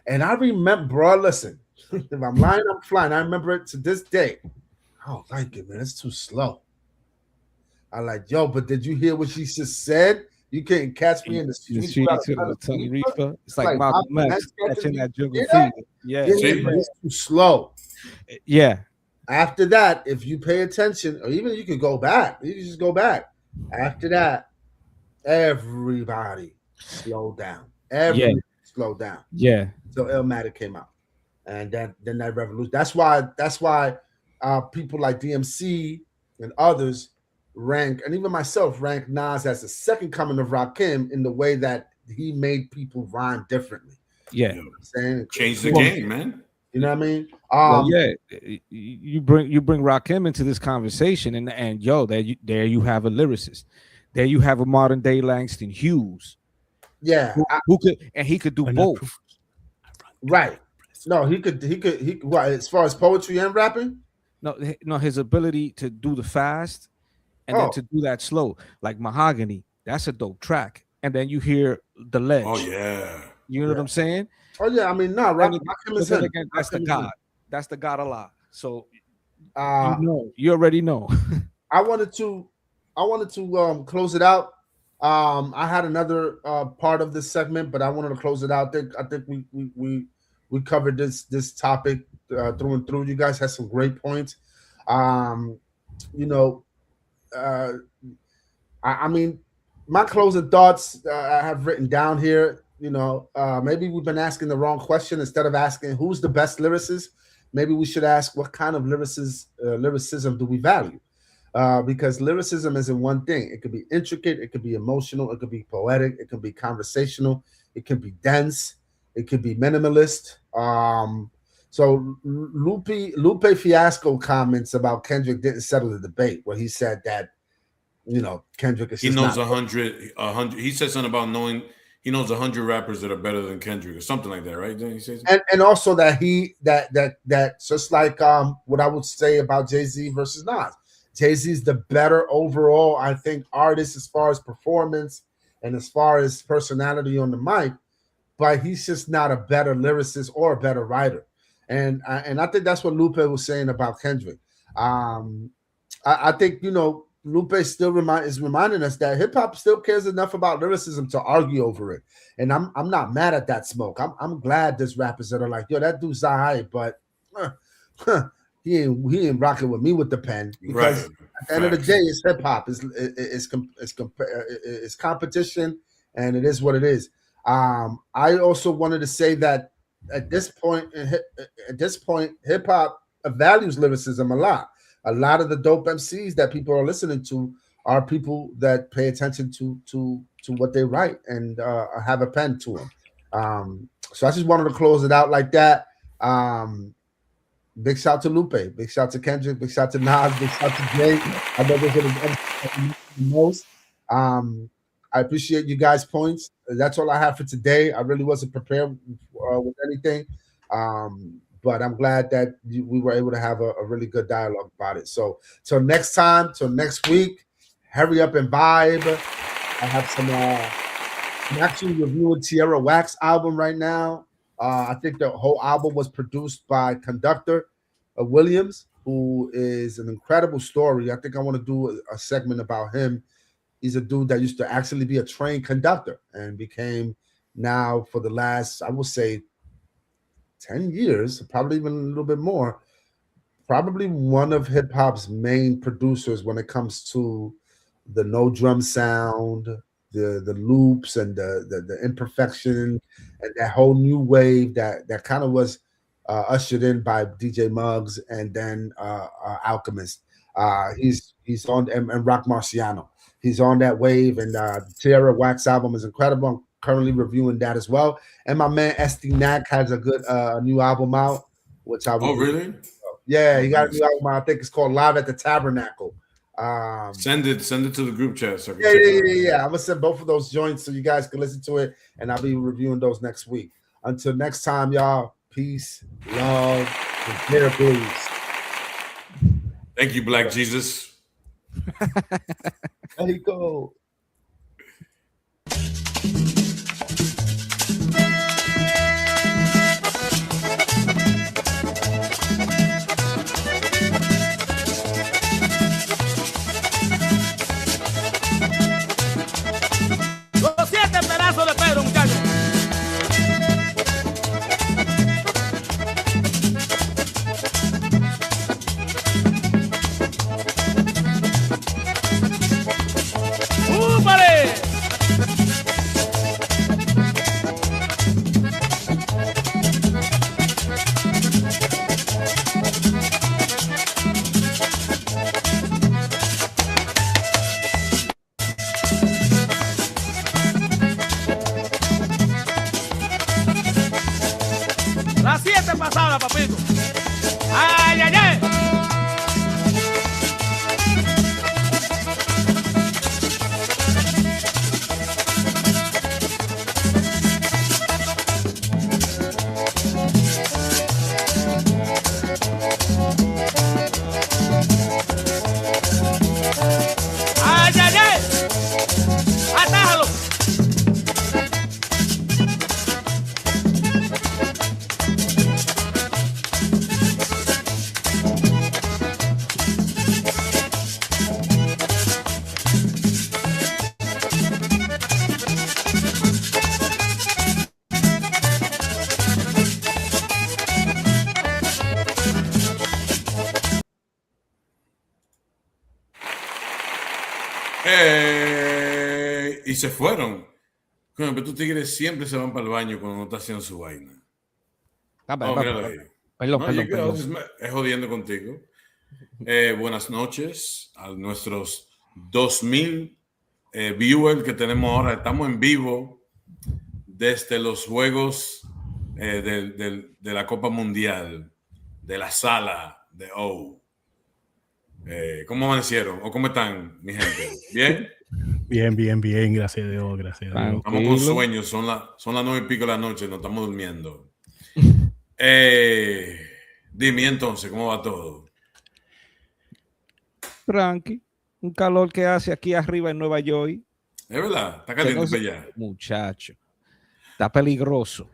Speaker 6: And I remember, bro, listen. If I'm lying, I'm flying. I remember it to this day. I don't like it, man. It's too slow. I like, yo, but did you hear what she just said? You can't catch me in the street.
Speaker 4: It's like Malcolm X catching that jungle
Speaker 6: fever.
Speaker 4: Yeah,
Speaker 6: it's too slow.
Speaker 4: Yeah.
Speaker 6: After that, if you pay attention, or even you could go back. You can just go back. After that, everybody slowed down. Everybody slowed down.
Speaker 4: Yeah.
Speaker 6: So Illmatic came out. And then that revolution. That's why people like DMC and others rank, and even myself rank Nas as the second coming of Rakim in the way that he made people rhyme differently.
Speaker 4: Yeah,
Speaker 6: you know what I'm saying?
Speaker 3: Change the game, man.
Speaker 6: You know what I mean?
Speaker 4: You bring Rakim into this conversation, and yo, there you have a lyricist. There you have a modern day Langston Hughes.
Speaker 6: Yeah,
Speaker 4: he could do both.
Speaker 6: Right. No, he could. What, as far as poetry and rapping?
Speaker 4: No, his ability to do the fast and then to do that slow, like Mahogany. That's a dope track. And then you hear The Ledge.
Speaker 3: Oh yeah.
Speaker 4: You know what I'm saying?
Speaker 6: Oh yeah. I mean, Rakim is
Speaker 4: again, that's the God. That's the God Allah. So you already know.
Speaker 6: I wanted to close it out. I had another part of this segment, but I wanted to close it out. I think we covered this topic through and through. You guys had some great points. I mean, my closing thoughts I have written down here. Maybe we've been asking the wrong question. Instead of asking who's the best lyricist, maybe we should ask what kind of lyricism do we value? Because lyricism isn't one thing. It could be intricate, it could be emotional, it could be poetic, it could be conversational, it could be dense, it could be minimalist. So Lupe Fiasco comments about Kendrick didn't settle the debate, where he said that Kendrick is.
Speaker 3: He knows 100. He said something about knowing. He knows 100 rappers that are better than Kendrick, or something like that, right? Didn't he say something?
Speaker 6: And also that that just like what I would say about Jay-Z versus Nas. Jay-Z's the better overall, I think, artist as far as performance and as far as personality on the mic, but he's just not a better lyricist or a better writer. And I think that's what Lupe was saying about Kendrick. I think Lupe still reminding us that hip hop still cares enough about lyricism to argue over it, and I'm not mad at that, Smoke. I'm glad there's rappers that are like, yo, that dude's alright, but he ain't rocking with me with the pen, because at the end of the day, it's hip hop, it's competition, and it is what it is. I also wanted to say that at this point, hip hop values lyricism a lot. A lot of the dope MCs that people are listening to are people that pay attention to what they write and have a pen to them. So I just wanted to close it out like that. Big shout to Lupe, big shout to Kendrick, big shout to Nas, big shout to Jay. I know those are the most. I appreciate you guys' points. That's all I have for today. I really wasn't prepared with anything. But I'm glad that we were able to have a really good dialogue about it. So till next time, till next week, hurry up and vibe. I have some I'm actually reviewing Tierra Whack's album right now. I think the whole album was produced by Conductor Williams, who is an incredible story. I think I want to do a segment about him. He's a dude that used to actually be a trained conductor and became now, for the last, I would say, 10 years, probably even a little bit more, probably one of hip hop's main producers when it comes to the no drum sound, the loops, and the imperfection, and that whole new wave that kind of was ushered in by DJ Muggs and then Alchemist. He's on, and Rock Marciano. He's on that wave, and Tierra Wax album is incredible. I'm currently reviewing that as well. And my man Esty Knack has a good new album out, which I will.
Speaker 3: Oh, really?
Speaker 6: Yeah, he got a new album out. I think it's called Live at the Tabernacle.
Speaker 3: Send it to the group chat. So
Speaker 6: yeah. I'm gonna send both of those joints so you guys can listen to it, and I'll be reviewing those next week. Until next time, y'all. Peace, love, and clear blues.
Speaker 3: Thank you, Black Jesus.
Speaker 6: There you go.
Speaker 8: Los 7 pedazos de Pedro, muchachos. ¡Úpale! Las 7 pasadas, papito. ¡Ay, ay, ay! ¡Ay, ay, ay! ¡Atájalo!
Speaker 3: Y se fueron. Pero estos tigres siempre se van para el baño cuando no está haciendo su vaina. Míralo ahí.
Speaker 4: Perdón.
Speaker 3: Es jodiendo contigo. Buenas noches a nuestros 2000 viewers que tenemos ahora. Estamos en vivo desde los juegos de la Copa Mundial, de la sala de O. ¿Cómo amanecieron? ¿O cómo están, mi gente? ¿Bien?
Speaker 2: Bien, gracias a Dios, gracias a Dios.
Speaker 3: Estamos con sueños, son las 9:00 de la noche, nos estamos durmiendo. Dime entonces, ¿cómo va todo?
Speaker 4: Tranqui, un calor que hace aquí arriba en Nueva York.
Speaker 3: Es verdad, está caliente para allá.
Speaker 4: Muchacho, está peligroso.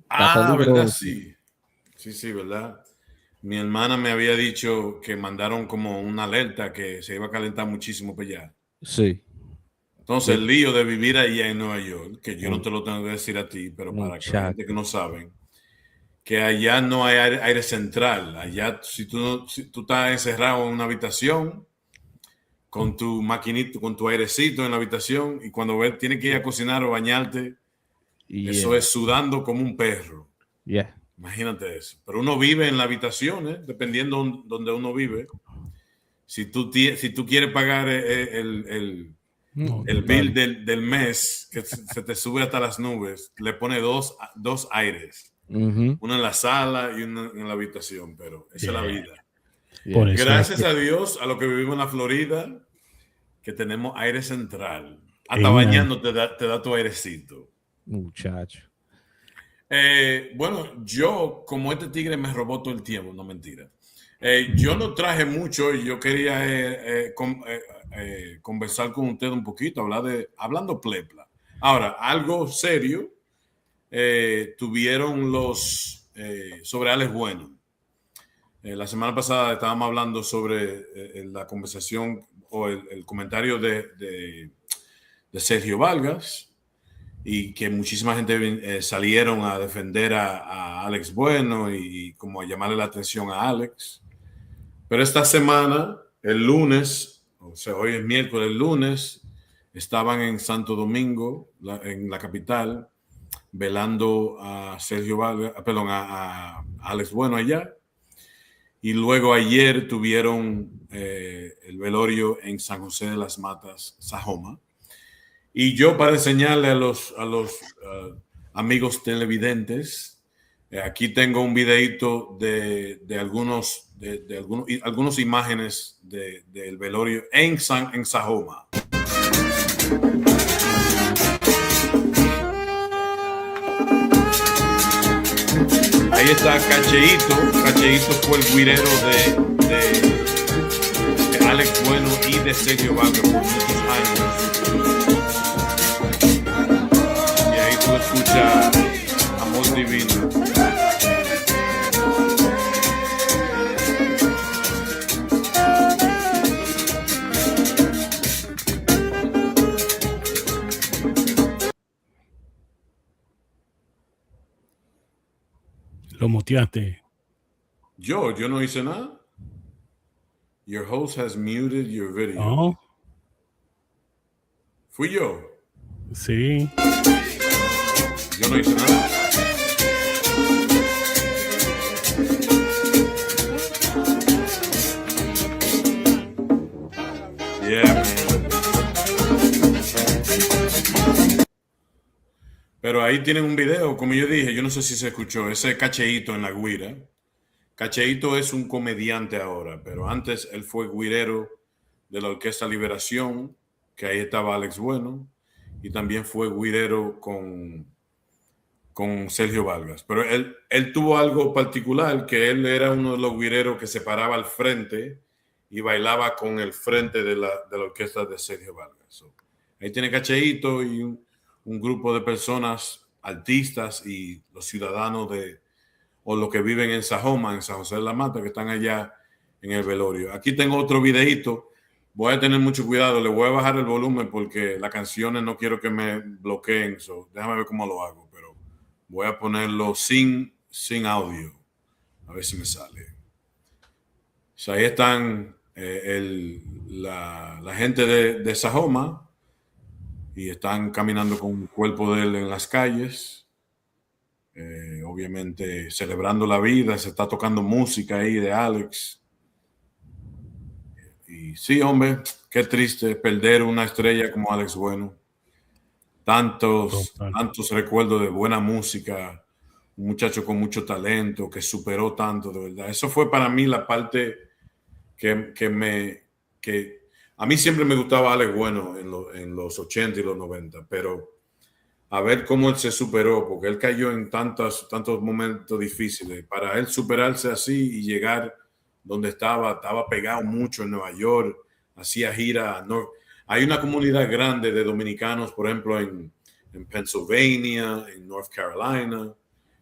Speaker 3: ¿Verdad? Sí, verdad. Mi hermana me había dicho que mandaron como una alerta que se iba a calentar muchísimo para allá.
Speaker 4: Sí.
Speaker 3: Entonces, el lío de vivir allá en Nueva York, que yo no te lo tengo que decir a ti, pero para que la gente que
Speaker 4: Muchacho.
Speaker 3: no sabe, que allá no hay aire central. Allá, si tú estás encerrado en una habitación con tu maquinito, con tu airecito en la habitación, y cuando tienes que ir a cocinar o bañarte, eso
Speaker 4: Yeah.
Speaker 3: es sudando como un perro.
Speaker 4: Yeah.
Speaker 3: Imagínate eso. Pero uno vive en las habitaciones, dependiendo donde uno vive. Si tú quieres pagar
Speaker 2: No,
Speaker 3: el bill
Speaker 2: total.
Speaker 3: del mes, que se te sube hasta las nubes, le pone dos aires.
Speaker 4: Mhm.
Speaker 3: Uno en la sala y uno en la habitación, pero esa es la
Speaker 2: Yeah.
Speaker 3: vida.
Speaker 2: Por
Speaker 4: Yeah.
Speaker 2: eso es
Speaker 3: Gracias
Speaker 2: que
Speaker 3: a Dios, a lo que vivimos en la Florida, que tenemos aire central. Hasta
Speaker 2: Amen.
Speaker 3: bañando te da tu airecito.
Speaker 4: Muchacho.
Speaker 3: Bueno, yo, como este tigre me robó todo el tiempo, no mentira. Yo no traje mucho y yo quería conversar con usted un poquito, hablando plepla. Ahora, algo serio, tuvieron sobre Alex Bueno. La semana pasada estábamos hablando sobre la conversación o el comentario de Sergio Vargas y que muchísima gente salieron a defender a Alex Bueno y como a llamarle la atención a Alex. Pero esta semana, el lunes, o sea, hoy es miércoles, el lunes, estaban en Santo Domingo, en la capital, velando a Sergio Vargas, perdón, a Alex Bueno allá. Y luego ayer tuvieron el velorio en San José de las Matas, Sajoma. Y yo, para enseñarle a los amigos televidentes, aquí tengo un videito de algunas imágenes del velorio en Sajoma. Ahí está Cacheíto. Cacheíto fue el guirero de Alex Bueno y de Sergio Vargas por muchos años. Y ahí tú escuchas Amor Divino.
Speaker 2: lo muteaste.
Speaker 3: Yo no hice nada. Your host has muted your video.
Speaker 2: Oh,
Speaker 3: Fui yo.
Speaker 2: sí.
Speaker 3: Yo no hice nada. Yeah, man. Pero ahí tienen un video, como yo dije, yo no sé si se escuchó, ese Cacheíto en la guira. Cacheíto es un comediante ahora, pero antes él fue guirero de la Orquesta Liberación, que ahí estaba Alex Bueno, y también fue guirero con Sergio Vargas. Pero él tuvo algo particular, que él era uno de los guireros que se paraba al frente y bailaba con el frente de la orquesta de Sergio Vargas. So, ahí tiene Cacheíto y un grupo de personas, artistas y los ciudadanos o los que viven en Sajoma, en San José de la Mata, que están allá en el velorio. Aquí tengo otro videito. Voy a tener mucho cuidado. Le voy a bajar el volumen porque las canciones no quiero que me bloqueen. So, déjame ver cómo lo hago, pero voy a ponerlo sin audio. A ver si me sale. So, ahí están la gente de Sajoma y están caminando con un cuerpo de él en las calles. Obviamente celebrando la vida, se está tocando música ahí de Alex. Y sí, hombre, qué triste perder una estrella como Alex Bueno. Tantos recuerdos de buena música, un muchacho con mucho talento que superó tanto, de verdad. Eso fue para mí la parte que a mí siempre me gustaba Alex Bueno en los 80 y los 90, pero a ver cómo él se superó, porque él cayó en tantos momentos difíciles. Para él superarse así y llegar donde estaba pegado mucho en Nueva York, hacía gira. Hay una comunidad grande de dominicanos, por ejemplo, en Pennsylvania, en North Carolina,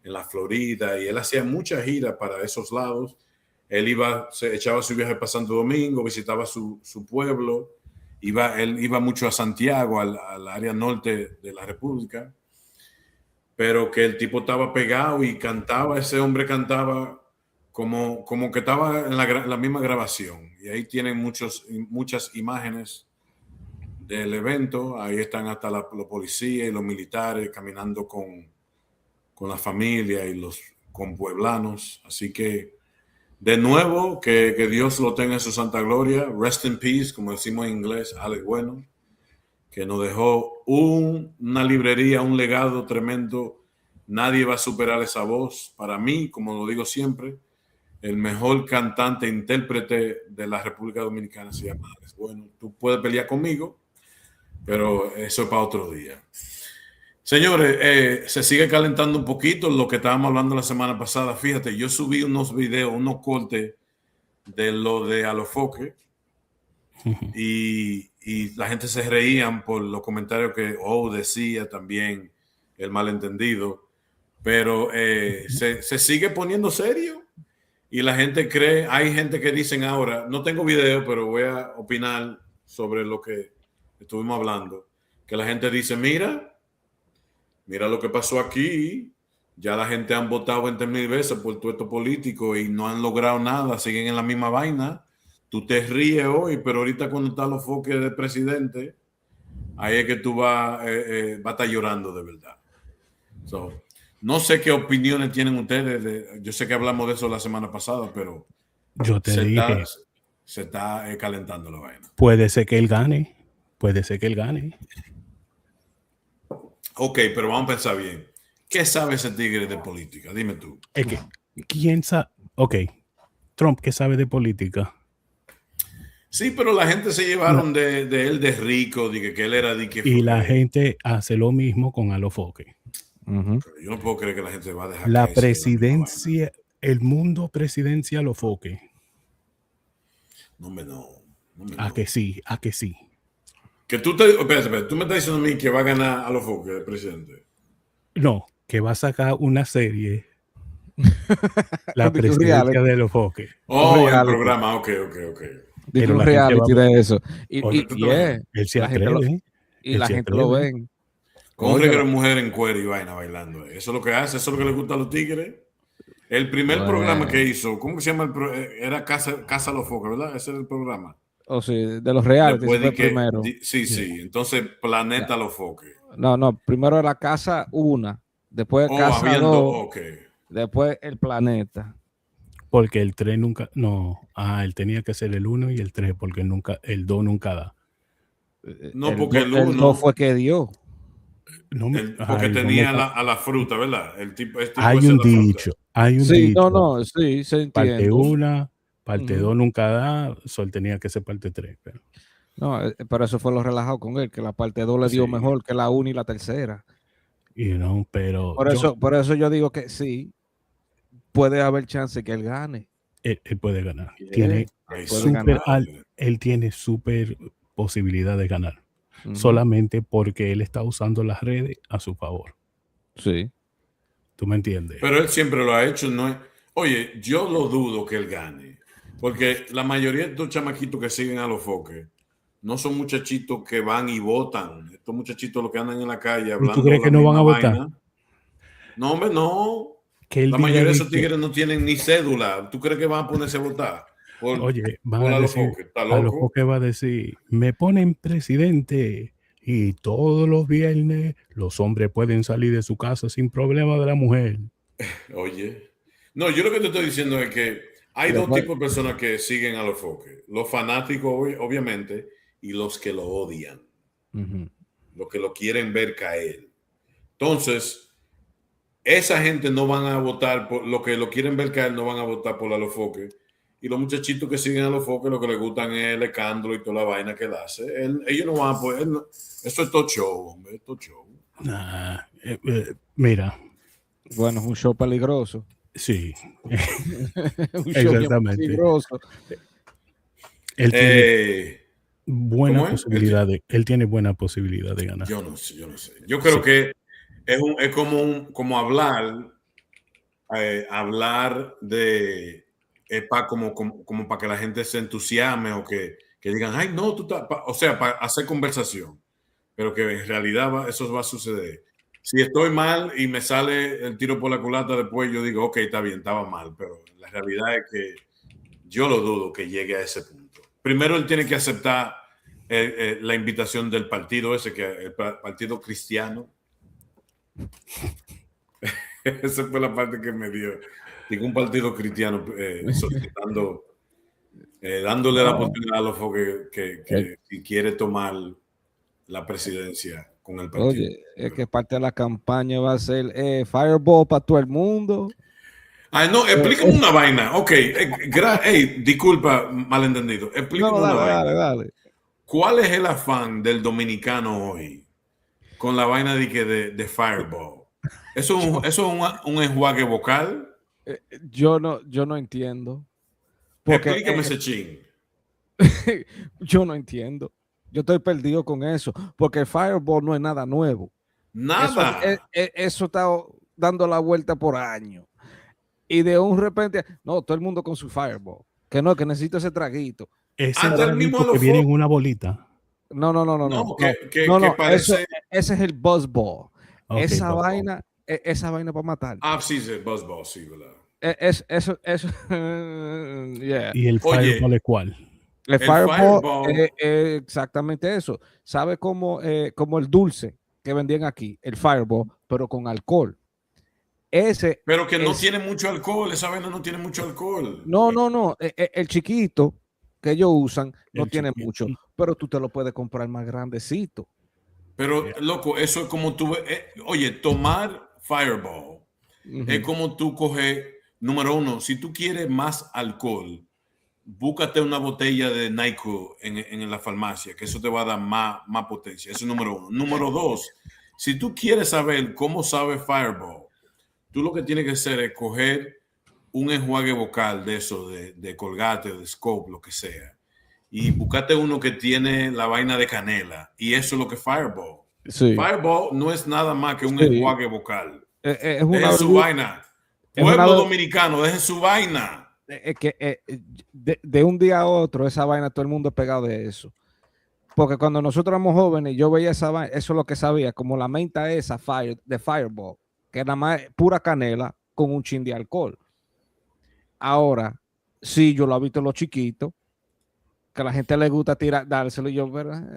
Speaker 3: en la Florida, y él hacía mucha gira para esos lados. Él se echaba su viaje para Santo Domingo, visitaba su pueblo, él iba mucho a Santiago, al área norte de la República, pero que el tipo estaba pegado y cantaba, ese hombre cantaba como que estaba en la misma grabación. Y ahí tienen muchas imágenes del evento. Ahí están hasta los policías y los militares caminando con la familia y los compueblanos. Así que, de nuevo, que Dios lo tenga en su santa gloria. Rest in peace, como decimos en inglés, Alex Bueno, que nos dejó una librería, un legado tremendo. Nadie va a superar esa voz. Para mí, como lo digo siempre, el mejor cantante, intérprete de la República Dominicana se llama Alex Bueno. Tú puedes pelear conmigo, pero eso es para otro día. Señores, se sigue calentando un poquito lo que estábamos hablando la semana pasada. Fíjate, yo subí unos videos, unos cortes de lo de Alofoque y la gente se reían por los comentarios que decía también el malentendido, pero se sigue poniendo serio y la gente cree, hay gente que dicen ahora, no tengo video, pero voy a opinar sobre lo que estuvimos hablando, que la gente dice, mira lo que pasó aquí, ya la gente han votado 20,000 veces por todo esto político y no han logrado nada, siguen en la misma vaina. Tú te ríes hoy, pero ahorita cuando está los foques de presidente, ahí es que tú vas a estar llorando de verdad. No sé qué opiniones tienen ustedes. Yo sé que hablamos de eso la semana pasada, pero
Speaker 2: yo te dije,
Speaker 3: se está calentando la vaina.
Speaker 2: Puede ser que él gane.
Speaker 3: Ok, pero vamos a pensar bien. ¿Qué sabe ese tigre de política? Dime tú.
Speaker 2: Es que, ¿quién sabe? Ok, Trump, ¿qué sabe de política?
Speaker 3: Sí, pero la gente se llevaron de él de rico, de que él era de que...
Speaker 2: Y la gente hace lo mismo con Alofoque.
Speaker 3: Yo no puedo creer que la gente va a dejar
Speaker 2: la presidencia, el mundo presidencia Alofoque. No. ¿A que sí?
Speaker 3: Que tú me estás diciendo a mí que va a ganar Alofoque el presidente.
Speaker 2: No, que va a sacar una serie. La presidencia de Alofoque.
Speaker 3: El programa, ok.
Speaker 4: Dice un reality de eso.
Speaker 2: Él se atreve.
Speaker 4: Y la gente lo ven.
Speaker 3: Con un reguero de mujer en cuero y vaina bailando. Eso es lo que hace, eso es lo que le gusta a los tigres. El primer programa que hizo, ¿cómo se llama? Era Casa Alofoque, ¿verdad? Ese era el programa.
Speaker 4: Sí, de los reales.
Speaker 3: Primero. Sí. Entonces, Planeta Alofoque.
Speaker 4: No, primero era Casa 1, después Casa 2, después el Planeta.
Speaker 2: Porque el 3 nunca, él tenía que ser el 1 y el 3, porque el 2 nunca da.
Speaker 3: No, porque el 1
Speaker 4: no fue que dio.
Speaker 3: Porque tenía a la fruta, ¿verdad?
Speaker 2: Hay un dicho.
Speaker 4: Sí, se entiende.
Speaker 2: Parte 1, parte 2 nunca da, Sol tenía que ser parte 3. Pero.
Speaker 4: No, pero eso fue lo relajado con él, que la parte 2 le dio mejor que la 1 y la tercera.
Speaker 2: Pero
Speaker 4: por eso yo digo que sí, puede haber chance que él gane.
Speaker 2: Él puede ganar. Él tiene súper posibilidad de ganar. Solamente porque él está usando las redes a su favor.
Speaker 4: Sí.
Speaker 2: ¿Tú me entiendes?
Speaker 3: Pero él siempre lo ha hecho. Oye, yo lo dudo que él gane. Porque la mayoría de estos chamaquitos que siguen a los foques no son muchachitos que van y votan. Estos muchachitos los que andan en la calle hablando.
Speaker 2: ¿Tú crees que no van a votar?
Speaker 3: No, hombre, no. La mayoría de esos tigres no tienen ni cédula. ¿Tú crees que van a ponerse a votar?
Speaker 2: Oye, van a decir, Alofoque va a decir, me ponen presidente y todos los viernes los hombres pueden salir de su casa sin problema de la mujer.
Speaker 3: Oye, no, yo lo que te estoy diciendo es que hay dos tipos de personas que siguen a Alofoque. Los fanáticos, obviamente, y los que lo odian. Los que lo quieren ver caer. Entonces, esa gente no van a votar por los que lo quieren ver caer, no van a votar por Alofoque. Y los muchachitos que siguen a los foques, lo que les gustan es el escándalo y toda la vaina que él hace. Ellos no van a poder. Eso es todo show, hombre. Es todo show.
Speaker 2: Mira.
Speaker 4: Bueno, es un show peligroso.
Speaker 2: Sí.
Speaker 4: Un show
Speaker 2: exactamente.
Speaker 4: Peligroso.
Speaker 2: Él tiene buena posibilidad él tiene buena posibilidad de ganar.
Speaker 3: Yo no sé. Yo creo que es como hablar de es para como para que la gente se entusiasme o que digan, ay, no, tú estás, o sea, para hacer conversación, pero que en realidad eso va a suceder. Si estoy mal y me sale el tiro por la culata después, yo digo, ok, está bien, estaba mal, pero la realidad es que yo lo dudo que llegue a ese punto. Primero él tiene que aceptar la invitación del partido ese, que el partido cristiano. Esa fue la parte que me dio. Digo, un partido cristiano solicitando, dándole la oportunidad a los que si quiere tomar la presidencia con el partido.
Speaker 4: Oye, es que parte de la campaña va a ser Fireball para todo el mundo.
Speaker 3: Ay, no, explícame una vaina. Ok, hey, disculpa, malentendido. Explícame una vaina.
Speaker 4: Dale.
Speaker 3: ¿Cuál es el afán del dominicano hoy con la vaina de Fireball? ¿Eso es un enjuague vocal?
Speaker 4: Yo no entiendo. Porque,
Speaker 3: Explícame ese ching.
Speaker 4: yo no entiendo. Yo estoy perdido con eso. Porque el Fireball no es nada nuevo.
Speaker 3: Nada.
Speaker 4: Eso está dando la vuelta por años. Y de un repente, no, todo el mundo con su Fireball. Que no, que necesito ese traguito.
Speaker 2: Ese traguito que viene en una bolita.
Speaker 4: No.
Speaker 3: Que parece...
Speaker 4: ese es el Buzzball.
Speaker 2: Okay,
Speaker 4: esa
Speaker 2: buzzball.
Speaker 4: vaina para matar.
Speaker 3: Sí, es el Buzzball, sí, ¿verdad?
Speaker 4: Eso, yeah.
Speaker 2: ¿Y el Fireball es cuál?
Speaker 4: El Fireball es exactamente eso. ¿Sabe como el dulce que vendían aquí? El Fireball, pero con alcohol.
Speaker 3: Pero que no tiene mucho alcohol, esa vaina no tiene mucho alcohol.
Speaker 4: No. El chiquito que ellos usan no tiene mucho, pero tú te lo puedes comprar más grandecito.
Speaker 3: Pero, loco, eso es como tú... oye, tomar Fireball es como tú coges... Número uno, si tú quieres más alcohol, búscate una botella de NyQuil en la farmacia, que eso te va a dar más potencia. Eso es número uno. Número dos, si tú quieres saber cómo sabe Fireball, tú lo que tienes que hacer es coger un enjuague vocal de eso, de Colgate, de Scope, lo que sea, y buscate uno que tiene la vaina de canela, y eso es lo que es Fireball. Sí. Fireball no es nada más que un enjuague vocal. Dejen su vaina. Pueblo dominicano, dejen su vaina.
Speaker 4: De un día a otro, esa vaina, todo el mundo es pegado de eso. Porque cuando nosotros éramos jóvenes, yo veía esa vaina, eso es lo que sabía, como la menta esa de Fireball, que nada más pura canela con un chin de alcohol. Ahora, sí, yo lo he visto en los chiquitos, que a la gente le gusta dárselo, y yo, ¿verdad?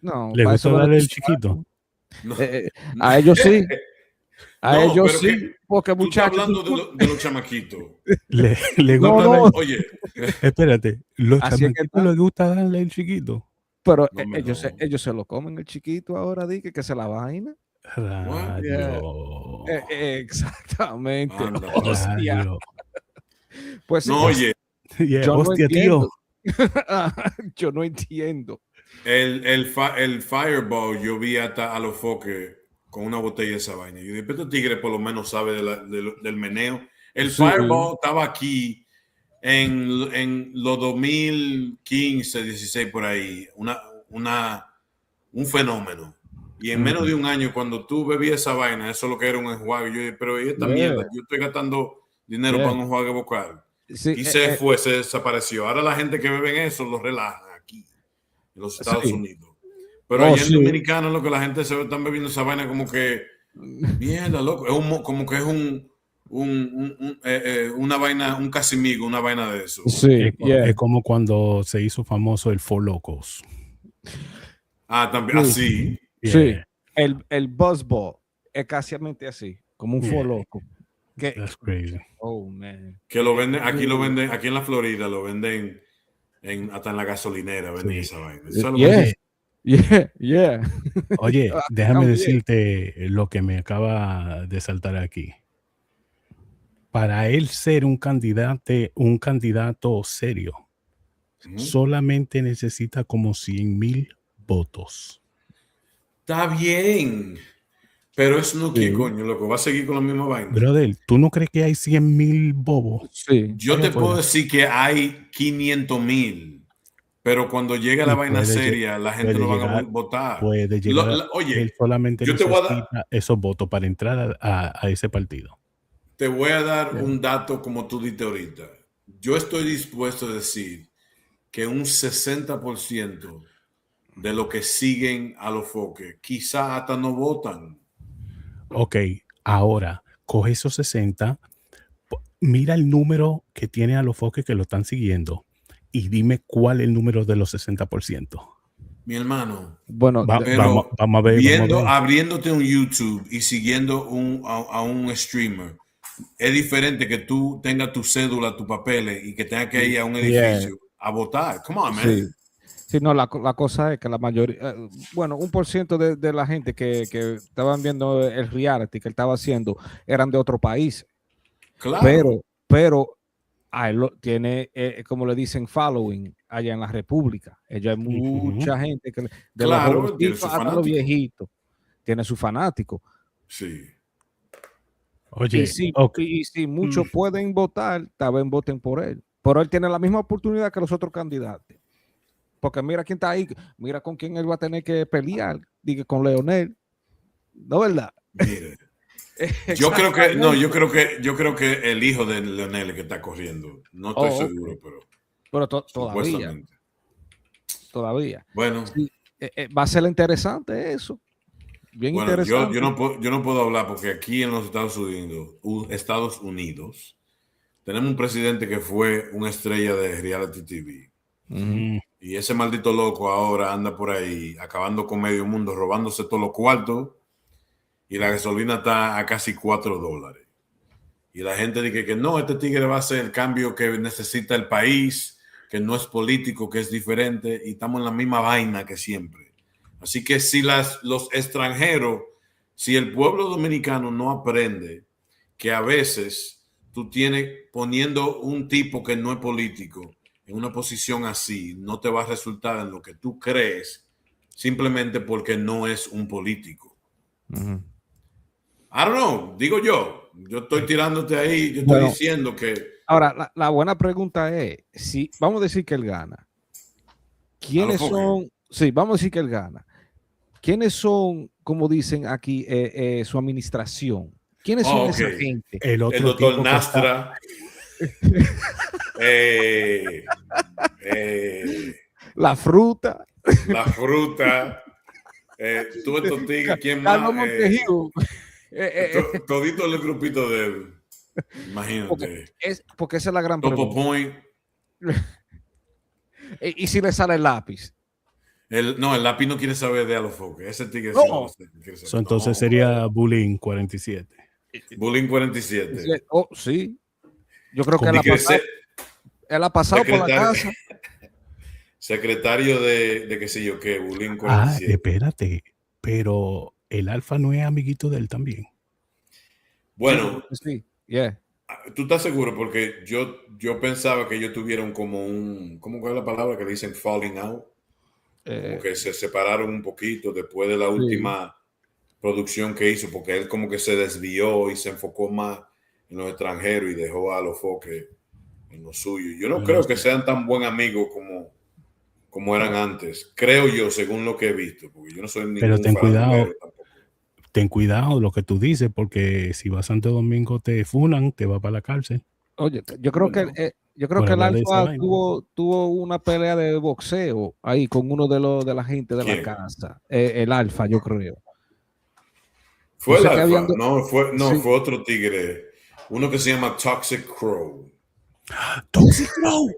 Speaker 4: No.
Speaker 2: ¿Le gusta darle el chiquito?
Speaker 3: No.
Speaker 4: A ellos sí. A ellos sí,
Speaker 3: que,
Speaker 4: porque muchachos.
Speaker 3: Hablando de los chamaquitos.
Speaker 2: Le gusta
Speaker 4: no.
Speaker 3: Oye,
Speaker 2: espérate, los chamaquitos les gusta darle el chiquito.
Speaker 4: Pero ellos se lo comen el chiquito ahora, dije que se la vaina. Exactamente.
Speaker 3: Hostia.
Speaker 4: Pues
Speaker 3: no, oye.
Speaker 2: Yo hostia, tío.
Speaker 4: Yo no entiendo.
Speaker 3: El Fireball, yo vi hasta a los foques con una botella de esa vaina. Y después este tigre por lo menos sabe del meneo. El Fireball estaba aquí en los 2015, 16 por ahí. Un fenómeno. Y en menos de un año, cuando tú bebías esa vaina, eso es lo que era un enjuague. Yo dije, pero esta mierda, yo estoy gastando dinero para un enjuague vocal. Sí, y se desapareció. Ahora la gente que bebe eso lo relajan aquí, en los Estados Unidos. Pero allá en Dominicana, lo que la gente se están bebiendo esa vaina como que, mierda, loco, como que es una vaina, un casimigo, una vaina de eso.
Speaker 2: Sí, es como cuando se hizo famoso el Four Locos.
Speaker 3: También, así.
Speaker 4: Sí, el Buzzball es casi así, como un Four Loco.
Speaker 2: That's crazy.
Speaker 4: Oh, man.
Speaker 3: Que lo venden, aquí en la Florida lo venden hasta en la gasolinera, venden esa vaina.
Speaker 4: Yeah.
Speaker 2: Oye, déjame decirte lo que me acaba de saltar aquí. Para él ser un candidato serio, solamente necesita como 100,000 votos.
Speaker 3: Está bien. Pero eso no quiere, coño, loco. Va a seguir con la misma vaina.
Speaker 2: Brother, ¿tú no crees que hay 100,000 bobos?
Speaker 4: Sí.
Speaker 3: Yo te puedo decir que hay 500,000. Pero cuando llega la vaina seria, la gente no va a votar.
Speaker 2: Puede llegar.
Speaker 3: Oye,
Speaker 2: él solamente
Speaker 3: yo te voy a
Speaker 2: necesita esos votos para entrar a ese partido.
Speaker 3: Te voy a dar un dato como tú diste ahorita. yo estoy dispuesto a decir que un 60% de lo que siguen a los foques quizá hasta no votan.
Speaker 2: Ok, ahora coge esos 60, mira el número que tiene a los foques que lo están siguiendo y dime cuál es el número de los 60%.
Speaker 3: Mi hermano,
Speaker 4: Bueno,
Speaker 2: Vamos,
Speaker 3: pero
Speaker 2: vamos a ver, vamos a ver.
Speaker 3: abriéndote un YouTube y siguiendo a un streamer, es diferente que tú tengas tu cédula, tus papeles y que tengas que ir a un
Speaker 4: yeah,
Speaker 3: edificio a votar. Come on, man.
Speaker 4: sí. Sí, no, la cosa es que la mayoría, bueno, 1% de la gente que estaban viendo el reality que él estaba haciendo eran de otro país,
Speaker 3: Claro.
Speaker 4: pero a él tiene, como le dicen, following allá en la República. Ella hay mucha gente, de los
Speaker 3: Claro, tiene
Speaker 4: jovencitos
Speaker 3: su
Speaker 4: hasta los
Speaker 3: fanático.
Speaker 4: viejitos, tiene su fanático.
Speaker 3: Sí.
Speaker 4: Y
Speaker 2: Oye,
Speaker 4: si,
Speaker 2: ok,
Speaker 4: y si muchos pueden votar, tal vez voten por él. Pero él tiene la misma oportunidad que los otros candidatos. Porque mira quién está ahí, mira con quién él va a tener que pelear, diga con Leonel, ¿no verdad?
Speaker 3: Mire, yo creo que, no,
Speaker 4: Exactamente.
Speaker 3: yo creo que el hijo de Leonel es que está corriendo. No estoy
Speaker 4: Oh,
Speaker 3: seguro,
Speaker 4: ok.
Speaker 3: pero
Speaker 4: Pero todavía,
Speaker 3: supuestamente.
Speaker 4: todavía.
Speaker 3: Bueno,
Speaker 4: Sí, va a ser interesante eso, bien
Speaker 3: bueno,
Speaker 4: interesante.
Speaker 3: yo no puedo hablar porque aquí en los Estados Unidos tenemos un presidente que fue una estrella de reality TV.
Speaker 4: Ujú.
Speaker 3: Y ese maldito loco ahora anda por ahí acabando con medio mundo, robándose todos los cuartos y la gasolina está a casi $4. Y la gente dice que no, este tigre va a ser el cambio que necesita el país, que no es político, que es diferente y estamos en la misma vaina que siempre. Así que si los extranjeros, si el pueblo dominicano no aprende que a veces tú tienes poniendo un tipo que no es político en una posición así, no te va a resultar en lo que tú crees simplemente porque no es un político.
Speaker 4: Ujú.
Speaker 3: I don't know, digo yo. Yo estoy tirándote ahí, yo estoy
Speaker 4: Bueno,
Speaker 3: diciendo que
Speaker 4: ahora la buena pregunta es, si vamos a decir que él gana,
Speaker 3: a los
Speaker 4: ¿quiénes
Speaker 3: foques.
Speaker 4: son? Sí, vamos a decir que él gana. ¿Quiénes son, como dicen aquí, su administración? ¿Quiénes son
Speaker 3: Oh, ok.
Speaker 4: esa gente?
Speaker 2: el
Speaker 3: El
Speaker 2: otro
Speaker 3: doctor
Speaker 2: tipo que está,
Speaker 3: Nastra, eh, eh,
Speaker 4: La fruta.
Speaker 3: la fruta, tú estos tigres, ¿quién
Speaker 4: Carlos
Speaker 3: más?
Speaker 4: Montejiu.
Speaker 3: Todito el grupito de él.
Speaker 4: Porque,
Speaker 3: Imagínate.
Speaker 4: porque esa es la gran
Speaker 3: Topo
Speaker 4: pregunta.
Speaker 3: Point.
Speaker 4: Y si le sale el lápiz.
Speaker 3: No, el lápiz no quiere saber de a los foques. Ese tigre sí no
Speaker 4: No.
Speaker 3: quiere
Speaker 2: so,
Speaker 3: saber.
Speaker 2: entonces
Speaker 3: No,
Speaker 2: sería Bullying 47.
Speaker 3: Bullying 47.
Speaker 4: Oh, sí. Yo creo que
Speaker 2: Con,
Speaker 4: él ha pasado por la
Speaker 3: Secretario,
Speaker 4: casa.
Speaker 3: secretario de qué sé yo qué, Bullying
Speaker 2: ah,
Speaker 3: 47.
Speaker 2: espérate, pero el Alfa no es amiguito de él también.
Speaker 4: Sí, yo creo
Speaker 3: Bueno,
Speaker 4: que sí. Yeah.
Speaker 3: ¿tú estás seguro? Porque yo pensaba que ellos tuvieron como ¿cómo es la palabra que le dicen falling out? Como
Speaker 4: Eh,
Speaker 3: que se separaron un poquito después de la
Speaker 4: sí.
Speaker 3: última producción que hizo, porque él como que se desvió y se enfocó más en los extranjeros y dejó a los foques en lo suyo. Yo no
Speaker 2: Yo no
Speaker 3: creo que
Speaker 2: sé.
Speaker 3: sean tan buen amigos como eran antes, creo yo, según lo que he visto, porque yo no soy
Speaker 2: Pero
Speaker 3: ningún farandulero tampoco.
Speaker 2: ten cuidado lo que tú dices, porque si vas a Santo Domingo te funan, te va para la cárcel
Speaker 4: Oye,
Speaker 3: Bueno,
Speaker 4: yo creo
Speaker 2: por
Speaker 4: que el
Speaker 2: hablar de esa
Speaker 4: Alfa
Speaker 2: vaina.
Speaker 4: tuvo una pelea de boxeo ahí con uno de la gente de la
Speaker 3: ¿quién?
Speaker 4: casa. El Alfa, yo creo. Yo
Speaker 3: ¿Fue el
Speaker 4: sé que
Speaker 3: Alfa?
Speaker 4: habían
Speaker 3: No,
Speaker 4: sí,
Speaker 3: fue otro tigre, uno que se llama Toxic Crow,
Speaker 2: Toxic Crow.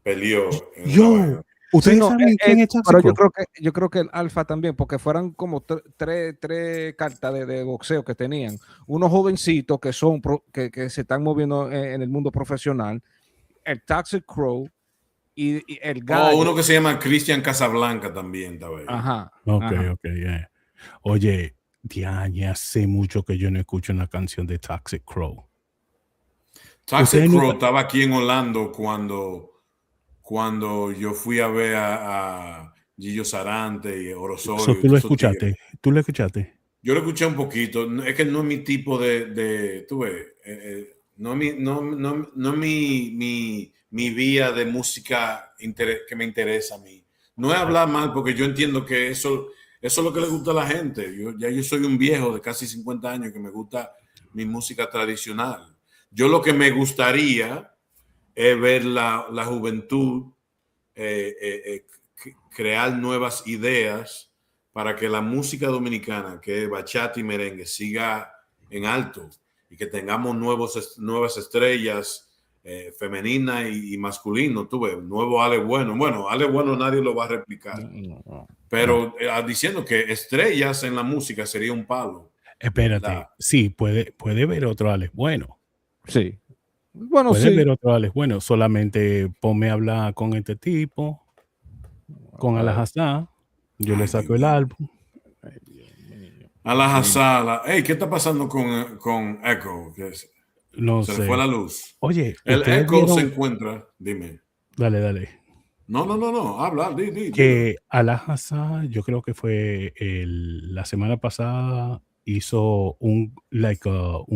Speaker 3: peleó en una
Speaker 2: Yo,
Speaker 3: vaina.
Speaker 4: sí,
Speaker 2: ¿ustedes
Speaker 4: no,
Speaker 2: saben quién es Toxic
Speaker 4: pero
Speaker 2: Crow?
Speaker 4: yo creo que el Alfa también, porque fueran como tres cartas de boxeo que tenían. Unos jovencitos que son que se están moviendo en el mundo profesional, el Toxic Crow y el
Speaker 3: Oh,
Speaker 4: gallo.
Speaker 3: uno que se llama Christian Casablanca también estaba ahí.
Speaker 4: Ajá,
Speaker 2: Ok,
Speaker 4: ajá.
Speaker 2: ok, yeah. Oye, ya hace mucho que yo no escucho una canción de Toxic Crow.
Speaker 3: Toxic
Speaker 2: Ustedes
Speaker 3: Crow
Speaker 2: nunca,
Speaker 3: estaba aquí en Orlando cuando yo fui a ver a Gillo Sarante y
Speaker 2: so,
Speaker 3: Orosorio y todos esos tigres.
Speaker 2: tú lo escuchaste.
Speaker 3: Yo lo escuché un poquito. Es que no es mi tipo tú ves, no es no es mi vía de música que me interesa a mí. No es hablar mal, porque yo entiendo que eso es lo que le gusta a la gente. Yo soy un viejo de casi 50 años que me gusta mi música tradicional. Yo lo que me gustaría es ver la juventud crear nuevas ideas para que la música dominicana, que es bachata y merengue, siga en alto y que tengamos nuevas estrellas femeninas y masculinos. Tú ves, nuevo Ale Bueno. Bueno, Ale Bueno nadie lo va a replicar. Pero diciendo que estrellas en la música sería un palo.
Speaker 2: Espérate, sí, puede ver otro Alex Bueno.
Speaker 4: Sí. Bueno,
Speaker 2: puede
Speaker 4: sí.
Speaker 2: ver otro Alex Bueno. Solamente ponme a hablar con este tipo, con Alajazá. Yo le saco el álbum.
Speaker 3: Alajazá. Hey, ¿qué está pasando con Echo?
Speaker 2: No
Speaker 3: Se
Speaker 2: sé.
Speaker 3: le fue la luz.
Speaker 2: Oye,
Speaker 3: el Echo
Speaker 2: vieron...
Speaker 3: se encuentra. Dime.
Speaker 2: Dale.
Speaker 3: No. Habla,
Speaker 2: que Alajazá, yo creo que fue la semana pasada, hizo un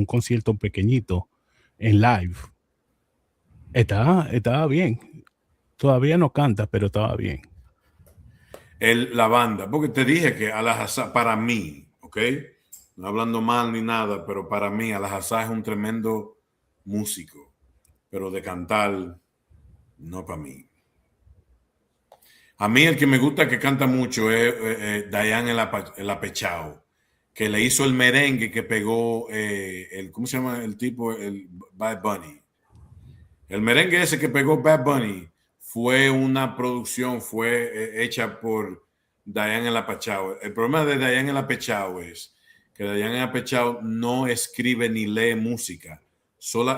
Speaker 2: concierto pequeñito en live. Estaba bien. Todavía no canta, pero estaba bien.
Speaker 3: La banda, porque te dije que Alajazá, para mí, ¿ok? No hablando mal ni nada, pero para mí Alajazá es un tremendo músico, pero de cantar, no para mí. A mí el que me gusta que canta mucho es Dayan el Apechao, que le hizo el merengue que pegó ¿cómo se llama el tipo? El Bad Bunny. El merengue ese que pegó Bad Bunny fue una producción, fue hecha por Dayan el Apechao. El problema de Dayan el Apechao es que Dayan el Apechao no escribe ni lee música.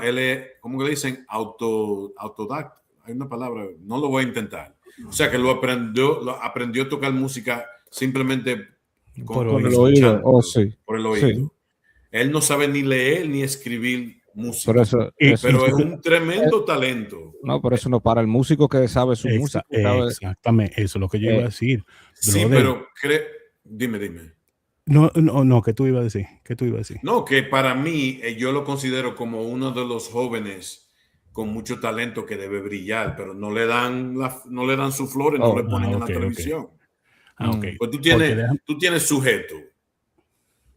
Speaker 3: Él es, ¿cómo que le dicen? Autodacta. Hay una palabra, no lo voy a intentar. O sea que aprendió a tocar música simplemente
Speaker 4: por el oído.
Speaker 3: Por el oído.
Speaker 4: Sí.
Speaker 3: Él no sabe ni leer ni escribir música.
Speaker 4: Pero
Speaker 3: es un tremendo talento.
Speaker 4: No, pero eso no para el músico que sabe su música.
Speaker 2: Exactamente, eso es lo que yo iba a decir.
Speaker 3: Sí,
Speaker 2: brother.
Speaker 3: pero dime.
Speaker 2: No, ¿qué tú ibas a decir?
Speaker 3: No, que para mí yo lo considero como uno de los jóvenes con mucho talento que debe brillar, pero no le dan sus flores, no le ponen en la televisión.
Speaker 2: Okay.
Speaker 3: Pues tú tienes sujeto.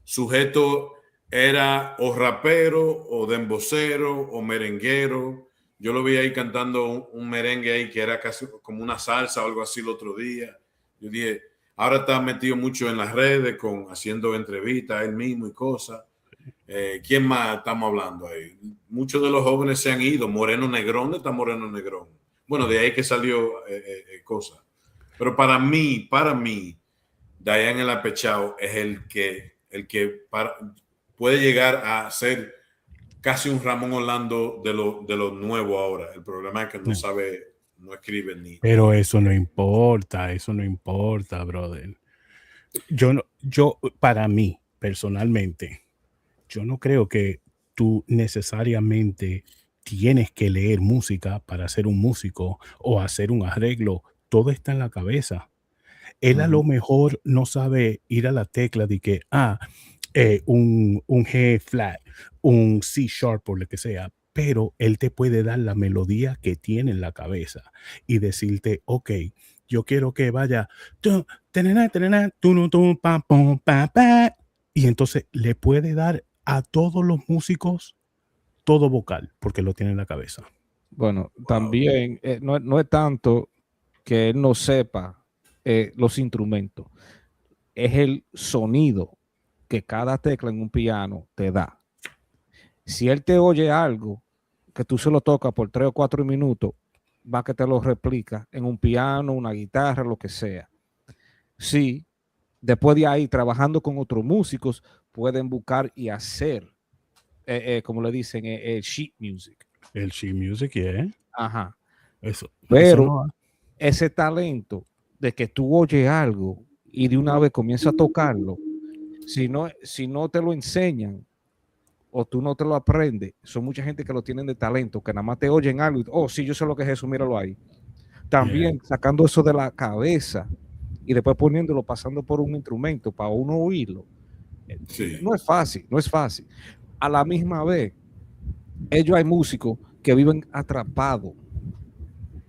Speaker 3: Sujeto era o rapero, o dembocero, o merenguero. Yo lo vi ahí cantando un merengue ahí que era casi como una salsa o algo así el otro día. Yo dije, ahora está metido mucho en las redes, haciendo entrevistas él mismo y cosas. ¿Quién más estamos hablando ahí? Muchos de los jóvenes se han ido. Moreno Negrón, ¿dónde está Moreno Negrón? Bueno, de ahí que salió cosas. Pero para mí, Dayan el Apechao es el que puede llegar a ser casi un Ramón Orlando de lo nuevo ahora. El problema es que no sabe, no escribe ni.
Speaker 2: Pero eso no importa, brother. Yo, para mí, personalmente, yo no creo que tú necesariamente tienes que leer música para ser un músico o hacer un arreglo. Todo está en la cabeza. Él a lo mejor no sabe ir a la tecla de que, un G flat, un C sharp, por lo que sea, pero él te puede dar la melodía que tiene en la cabeza y decirte, ok, yo quiero que vaya, y entonces le puede dar a todos los músicos todo vocal, porque lo tiene en la cabeza.
Speaker 4: Bueno, también no es tanto que él no sepa los instrumentos, es el sonido que cada tecla en un piano te da. Si él te oye algo que tú se lo tocas por 3 o 4 minutos, va que te lo replica en un piano, una guitarra, lo que sea. Sí, después de ahí, trabajando con otros músicos, pueden buscar y hacer, como le dicen, el sheet music.
Speaker 2: El sheet music, yeah.
Speaker 4: Ajá.
Speaker 2: Eso.
Speaker 4: Pero
Speaker 2: eso no,
Speaker 4: ese talento de que tú oyes algo y de una vez comienzas a tocarlo, si no te lo enseñan o tú no te lo aprendes, son mucha gente que lo tienen de talento, que nada más te oyen algo y, sí, yo sé lo que es eso, míralo ahí. También sacando eso de la cabeza y después poniéndolo, pasando por un instrumento para uno oírlo. Sí. No es fácil. A la misma vez, hay músicos que viven atrapados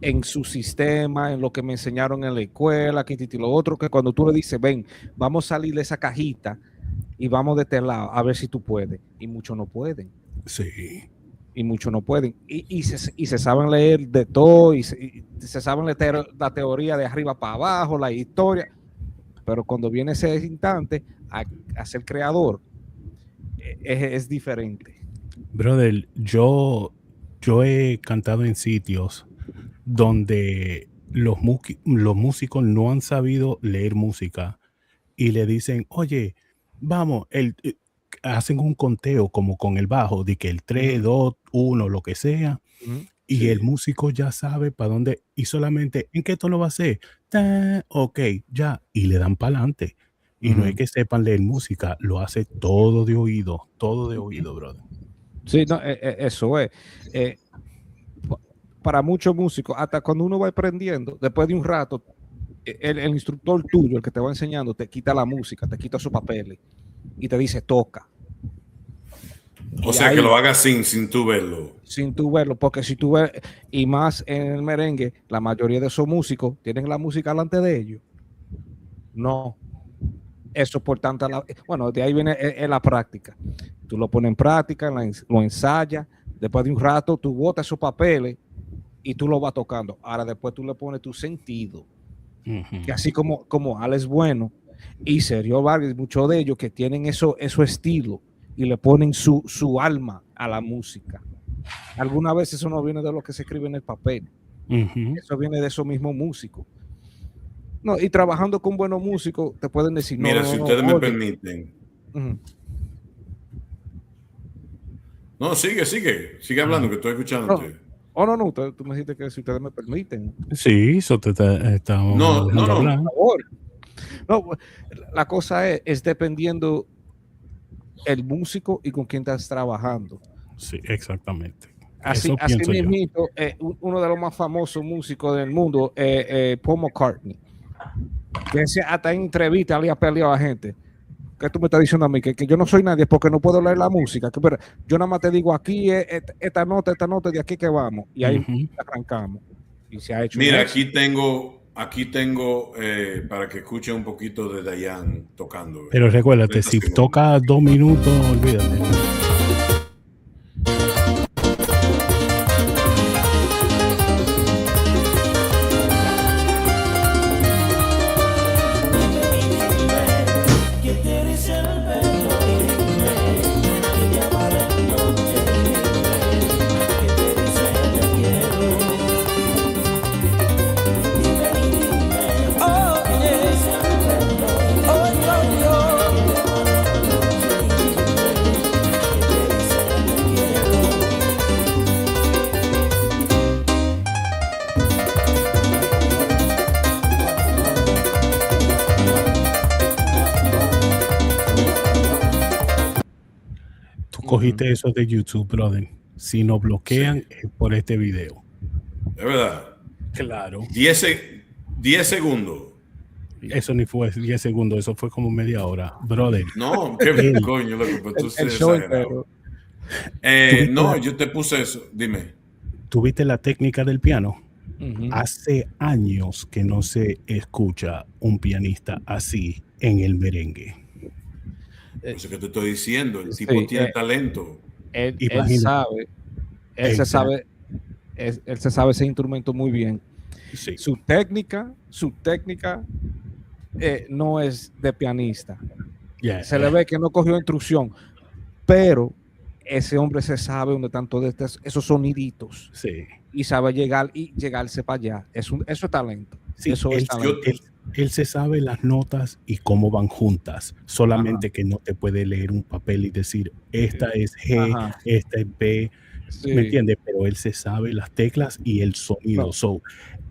Speaker 4: en su sistema, en lo que me enseñaron en la escuela, que lo otro, que cuando tú le dices, ven, vamos a salir de esa cajita y vamos de este lado a ver si tú puedes. Y muchos no pueden.
Speaker 2: Sí.
Speaker 4: y muchos no pueden. Y se saben leer de todo, y se saben leer la teoría de arriba para abajo, la historia, pero cuando viene ese instante a ser creador, es diferente.
Speaker 2: Brother, yo he cantado en sitios donde los músicos no han sabido leer música y le dicen, oye, vamos, hacen un conteo como con el bajo, de que el 3, 2, 1, lo que sea, y el músico ya sabe para dónde, y solamente, ¿en qué tono va a ser? Ok, ya, y le dan para adelante. Y no es que sepan leer música, lo hace todo de oído, brother.
Speaker 4: Sí, no, eso es. Para muchos músicos, hasta cuando uno va aprendiendo, después de un rato, el instructor tuyo, el que te va enseñando, te quita la música, te quita sus papeles y te dice toca.
Speaker 3: O sea, que lo haga sin tú verlo.
Speaker 4: Sin tú verlo, porque si tú ves, y más en el merengue, la mayoría de esos músicos tienen la música delante de ellos. No. Eso por tanto, bueno, de ahí viene la práctica. Tú lo pones en práctica, lo ensayas, después de un rato tú botas esos papeles y tú lo vas tocando. Ahora después tú le pones tu sentido. Que así como Alex Bueno y Sergio Vargas, muchos de ellos que tienen eso estilo y le ponen su alma a la música. Algunas veces eso no viene de lo que se escribe en el papel. Eso viene de esos mismos músicos. No, y trabajando con buenos músicos te pueden decir,
Speaker 3: mira,
Speaker 4: no,
Speaker 3: si ustedes me permiten. No, sigue hablando, que estoy escuchándote.
Speaker 4: No, tú me dijiste que si ustedes me permiten.
Speaker 2: Sí, eso estamos
Speaker 3: no.
Speaker 2: hablar.
Speaker 4: Por favor. No, la cosa es dependiendo el músico y con quién estás trabajando.
Speaker 2: Sí, exactamente.
Speaker 4: Así mismito, uno de los más famosos músicos del mundo, Paul McCartney, que hasta en entrevistas le ha peleado a gente. ¿Qué tú me estás diciendo a mí? Que yo no soy nadie porque no puedo leer la música. Pero yo nada más te digo aquí, esta nota, de aquí que vamos. Y ahí arrancamos. Y se ha hecho.
Speaker 3: Mira, aquí tengo para que escuchen un poquito de Dayan tocando.
Speaker 2: Pero recuérdate, si toca 2 minutos, olvídate. Cogiste eso de YouTube, brother. Si nos bloquean es por este video.
Speaker 3: Es verdad.
Speaker 2: Claro.
Speaker 3: 10 segundos.
Speaker 2: Eso ni fue 10 segundos, eso fue como media hora, brother.
Speaker 3: No, qué coño, loco, tú se exagerado. No, yo te puse eso. Dime.
Speaker 2: ¿Tuviste la técnica del piano? Hace años que no se escucha un pianista así en el merengue.
Speaker 3: Eso que te estoy diciendo, el tipo tiene talento.
Speaker 4: Él se sabe ese instrumento muy bien.
Speaker 2: Sí.
Speaker 4: Su técnica no es de pianista. Se le ve que no cogió instrucción, pero ese hombre se sabe dónde están todos esos soniditos.
Speaker 2: Sí.
Speaker 4: Y sabe llegarse para allá. Eso es talento.
Speaker 2: Sí,
Speaker 4: eso es talento.
Speaker 2: Él se sabe las notas y cómo van juntas, solamente que no te puede leer un papel y decir, esta es G, esta es B, ¿me entiendes? Pero él se sabe las teclas y el sonido. No. So,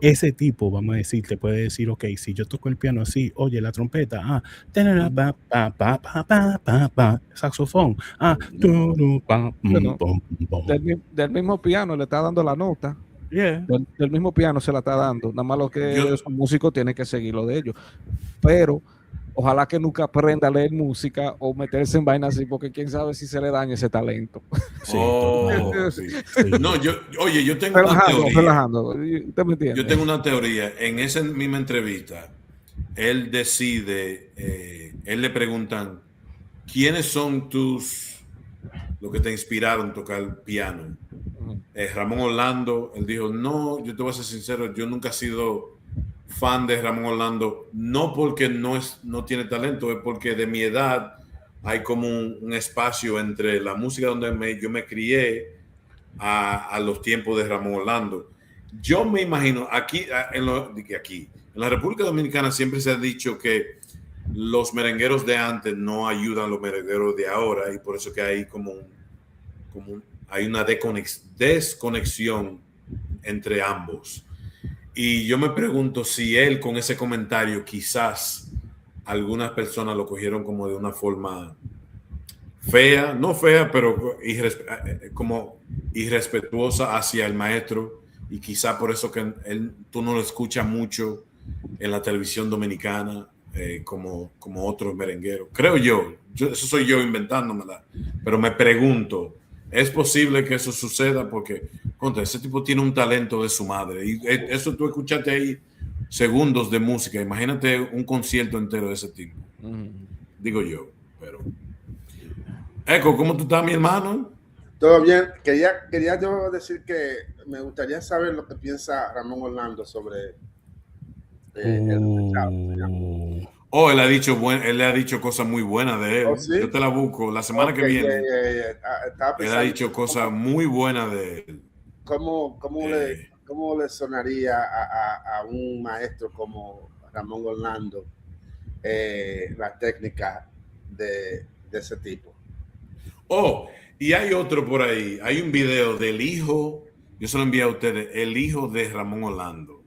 Speaker 2: ese tipo, vamos a decir, te puede decir, ok, si yo toco el piano así, oye, la trompeta, saxofón,
Speaker 4: del mismo piano le está dando la nota. Del mismo piano se la está dando, nada más lo que los músicos tienen que seguir lo de ellos, pero ojalá que nunca aprenda a leer música o meterse en vainas así, porque quién sabe si se le daña ese talento.
Speaker 3: Sí. No, yo tengo una teoría.
Speaker 4: ¿Usted me entiende?
Speaker 3: Yo tengo una teoría. En esa misma entrevista, él decide, él le preguntan, ¿quiénes son tus lo que te inspiraron a tocar el piano. Ramón Orlando, él dijo, no, yo te voy a ser sincero, yo nunca he sido fan de Ramón Orlando, no porque no tiene talento, es porque de mi edad hay como un espacio entre la música donde yo me crié a los tiempos de Ramón Orlando. Yo me imagino, aquí en la República Dominicana siempre se ha dicho que los merengueros de antes no ayudan a los merengueros de ahora, y por eso que hay hay una desconexión entre ambos. Y yo me pregunto si él con ese comentario quizás algunas personas lo cogieron como de una forma fea, no fea, pero como irrespetuosa hacia el maestro, y quizá por eso que tú no lo escuchas mucho en la televisión dominicana como otros merengueros. Creo eso soy yo inventándomela, pero me pregunto, ¿es posible que eso suceda? Porque contra ese tipo tiene un talento de su madre, y eso tú escuchaste ahí segundos de música, imagínate un concierto entero de ese tipo. Digo yo, pero Eco, ¿cómo tú estás, mi hermano?
Speaker 6: Todo bien. Quería yo decir que me gustaría saber lo que piensa Ramón Orlando sobre
Speaker 3: él ha dicho cosas muy buenas de él.
Speaker 6: ¿Sí?
Speaker 3: Yo te la busco la semana que viene. Él ha dicho cosas muy buenas de él.
Speaker 6: ¿Cómo le sonaría a un maestro como Ramón Orlando la técnica de ese tipo?
Speaker 3: Y hay otro por ahí. Hay un video del hijo, yo se lo envié a ustedes, el hijo de Ramón Orlando,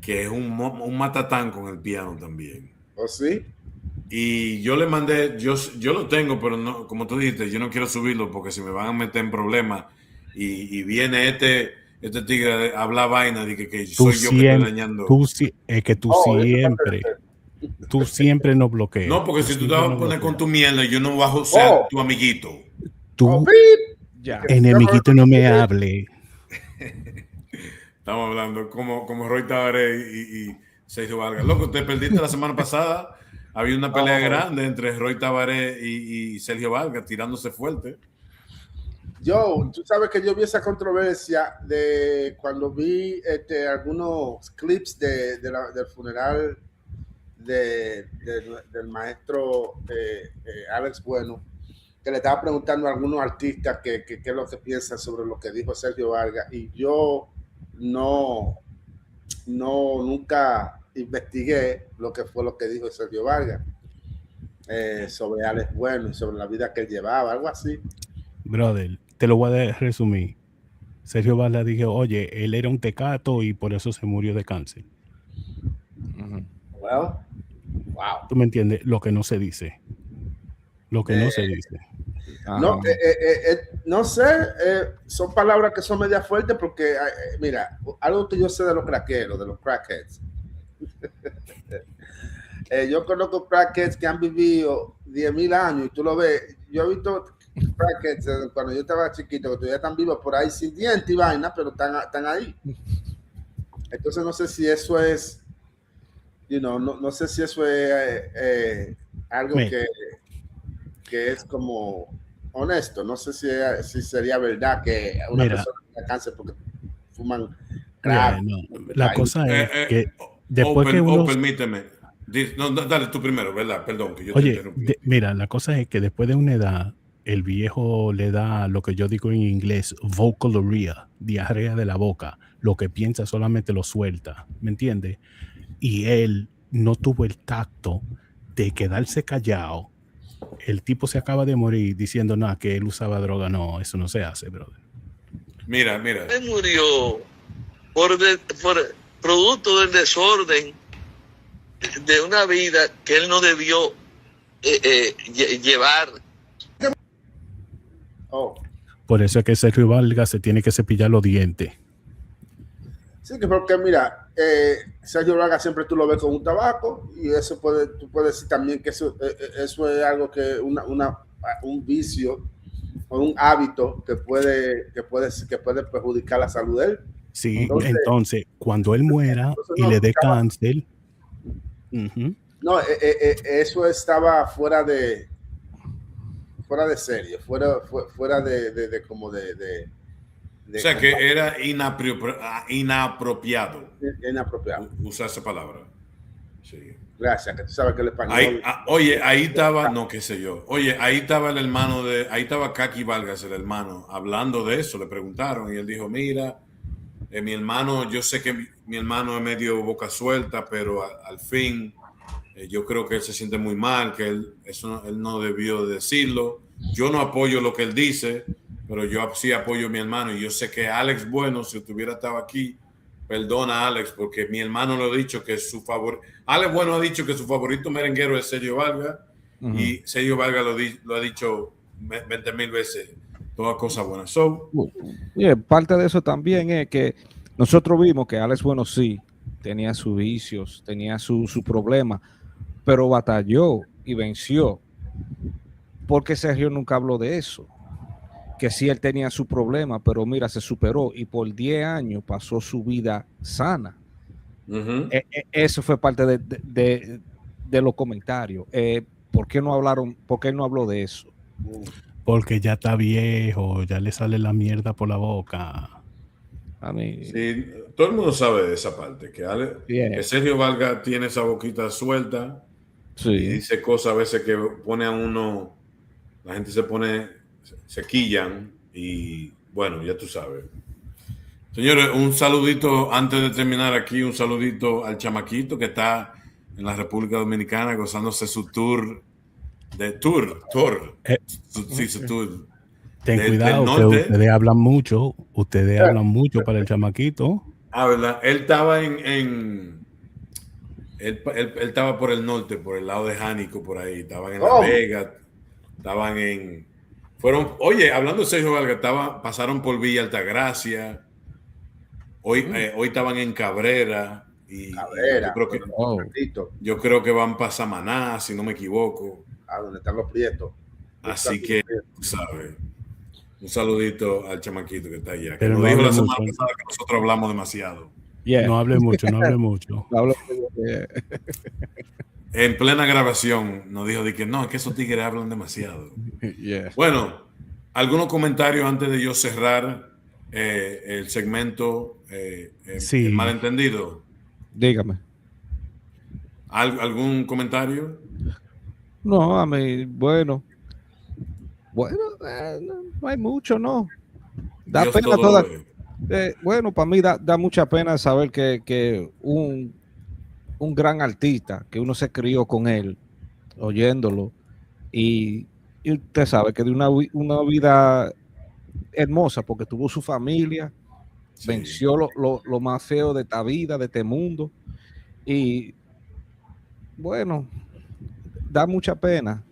Speaker 3: que es un matatán con el piano también.
Speaker 6: ¿Sí?
Speaker 3: Y yo le mandé, yo lo tengo, pero no, como tú dijiste, yo no quiero subirlo porque si me van a meter en problemas y viene este tigre a hablar vaina de que soy yo que estoy dañando.
Speaker 2: Es que tú siempre nos bloqueas.
Speaker 3: No, porque si tú te vas a poner con tu mierda, yo no bajo ser tu amiguito.
Speaker 2: Enemiguito, no me hable.
Speaker 3: Estamos hablando como Roy Tabaré y Sergio Vargas. Loco, te perdiste la semana pasada. Había una pelea grande entre Roy Tabaré y Sergio Vargas tirándose fuerte.
Speaker 6: Tú sabes que yo vi esa controversia de cuando vi algunos clips del funeral del maestro Alex Bueno, que le estaba preguntando a algunos artistas qué es lo que piensan sobre lo que dijo Sergio Vargas, y yo nunca investigué lo que dijo Sergio Vargas sobre Alex Bueno y sobre la vida que él llevaba, algo así.
Speaker 2: Brother, te lo voy a resumir. Sergio Vargas dijo, oye, él era un tecato y por eso se murió de cáncer.
Speaker 6: Well, wow.
Speaker 2: ¿Tú me entiendes? Lo que no se dice. No se dice.
Speaker 6: No sé, son palabras que son media fuertes porque, mira, algo que yo sé de los craqueros, de los crackheads. Yo conozco crackheads que han vivido 10,000 años y tú lo ves. Yo he visto crackheads cuando yo estaba chiquito que todavía están vivos por ahí sin dientes y vaina, pero están ahí. Entonces no sé si eso es, no sé si eso es algo que es como honesto. No sé si sería verdad que una persona tenga cáncer porque fuman crack.
Speaker 2: La cosa es que después que uno...
Speaker 3: permíteme. No, dale tú primero, ¿verdad? Perdón que yo te interrumpí.
Speaker 2: Mira, la cosa es que después de una edad, el viejo le da lo que yo digo en inglés, vocaloria, diarrea de la boca. Lo que piensa solamente lo suelta, ¿me entiendes? Y él no tuvo el tacto de quedarse callado. El tipo se acaba de morir diciendo nada, que él usaba droga. No, eso no se hace, brother.
Speaker 3: Mira.
Speaker 9: Él murió por producto del desorden de una vida que él no debió llevar.
Speaker 2: Por eso es que Sergio Vargas se tiene que cepillar los dientes.
Speaker 6: Sí, porque mira, Sergio Vargas siempre tú lo ves con un tabaco, y eso tú puedes decir también que eso es algo que un vicio o un hábito que puede perjudicar la salud de él.
Speaker 2: Sí, entonces cuando él muera y le dé cáncer.
Speaker 6: No, eso estaba fuera de fuera de serie, fuera de como de
Speaker 3: o sea, que era inapropiado
Speaker 6: inapropiado.
Speaker 3: usar esa palabra. Sí.
Speaker 6: Gracias, que tú sabes que el español.
Speaker 3: Ahí, oye, ahí estaba, no, qué sé yo. Oye, ahí estaba el hermano ahí estaba Kaki Vargas, el hermano, hablando de eso. Le preguntaron y él dijo, mira, mi hermano, yo sé que mi hermano es medio boca suelta, pero al fin yo creo que él se siente muy mal, que él no debió decirlo. Yo no apoyo lo que él dice, pero yo sí apoyo a mi hermano y yo sé que Alex Bueno, si hubiera estado aquí, perdona a Alex, porque mi hermano lo ha dicho que su favorito. Alex Bueno ha dicho que su favorito merenguero es Sergio Vargas y Sergio Vargas lo ha dicho 20,000 veces. Todas cosas buenas.
Speaker 4: Parte de eso también es que nosotros vimos que Alex Bueno sí tenía sus vicios, tenía su problema, pero batalló y venció. Porque Sergio nunca habló de eso. Que sí, él tenía su problema, pero mira, se superó y por 10 años pasó su vida sana. Eso fue parte de los comentarios. ¿Por qué no hablaron? ¿Por qué no habló de eso?
Speaker 2: Porque ya está viejo, ya le sale la mierda por la boca.
Speaker 4: A mí,
Speaker 3: sí, todo el mundo sabe de esa parte, que Sergio Vargas tiene esa boquita suelta y dice cosas a veces que pone a uno, la gente se quillan y bueno, ya tú sabes. Señores, un saludito antes de terminar aquí, un saludito al chamaquito que está en la República Dominicana gozándose su tour. Su tour.
Speaker 2: Ten cuidado, que ustedes hablan mucho para el chamaquito.
Speaker 3: ¿Verdad? Él estaba él estaba por el norte, por el lado de Jánico, por ahí, estaban en La Vega, oye, hablando de Sergio Vargas, pasaron por Villa Altagracia, hoy estaban en Cabrera, y yo creo que van para Samaná, si no me equivoco.
Speaker 6: Donde están los prietos.
Speaker 3: Así que, ¿sabes? Un saludito al chamaquito que está allá.
Speaker 2: Pero
Speaker 3: que nos dijo la semana pasada que nosotros hablamos demasiado.
Speaker 2: No hable mucho.
Speaker 3: En plena grabación nos dijo de que no, es que esos tigres hablan demasiado. Bueno, algunos comentarios antes de yo cerrar el segmento el malentendido.
Speaker 4: Dígame.
Speaker 3: ¿Algún comentario?
Speaker 4: No, a mí, bueno, no hay mucho, ¿no? Da
Speaker 3: Dios
Speaker 4: pena toda. Bueno, para mí da mucha pena saber que un gran artista, que uno se crió con él, oyéndolo, y usted sabe que de una vida hermosa, porque tuvo su familia, venció lo más feo de esta vida, de este mundo, y bueno, da mucha pena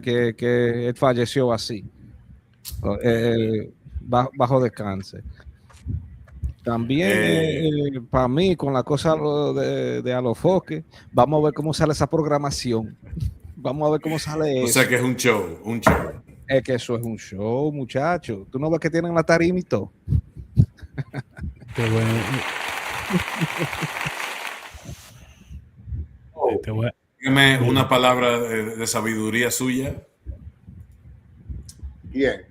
Speaker 4: que él falleció así, bajo descanso. También para mí, con la cosa de Alofoque, vamos a ver cómo sale esa programación. Vamos a ver cómo sale eso.
Speaker 3: O sea que es un show.
Speaker 4: Es que eso es un show, muchachos. ¿Tú no ves que tienen la tarima y todo?
Speaker 2: Qué bueno.
Speaker 3: Dígame una palabra de sabiduría suya.
Speaker 6: Bien.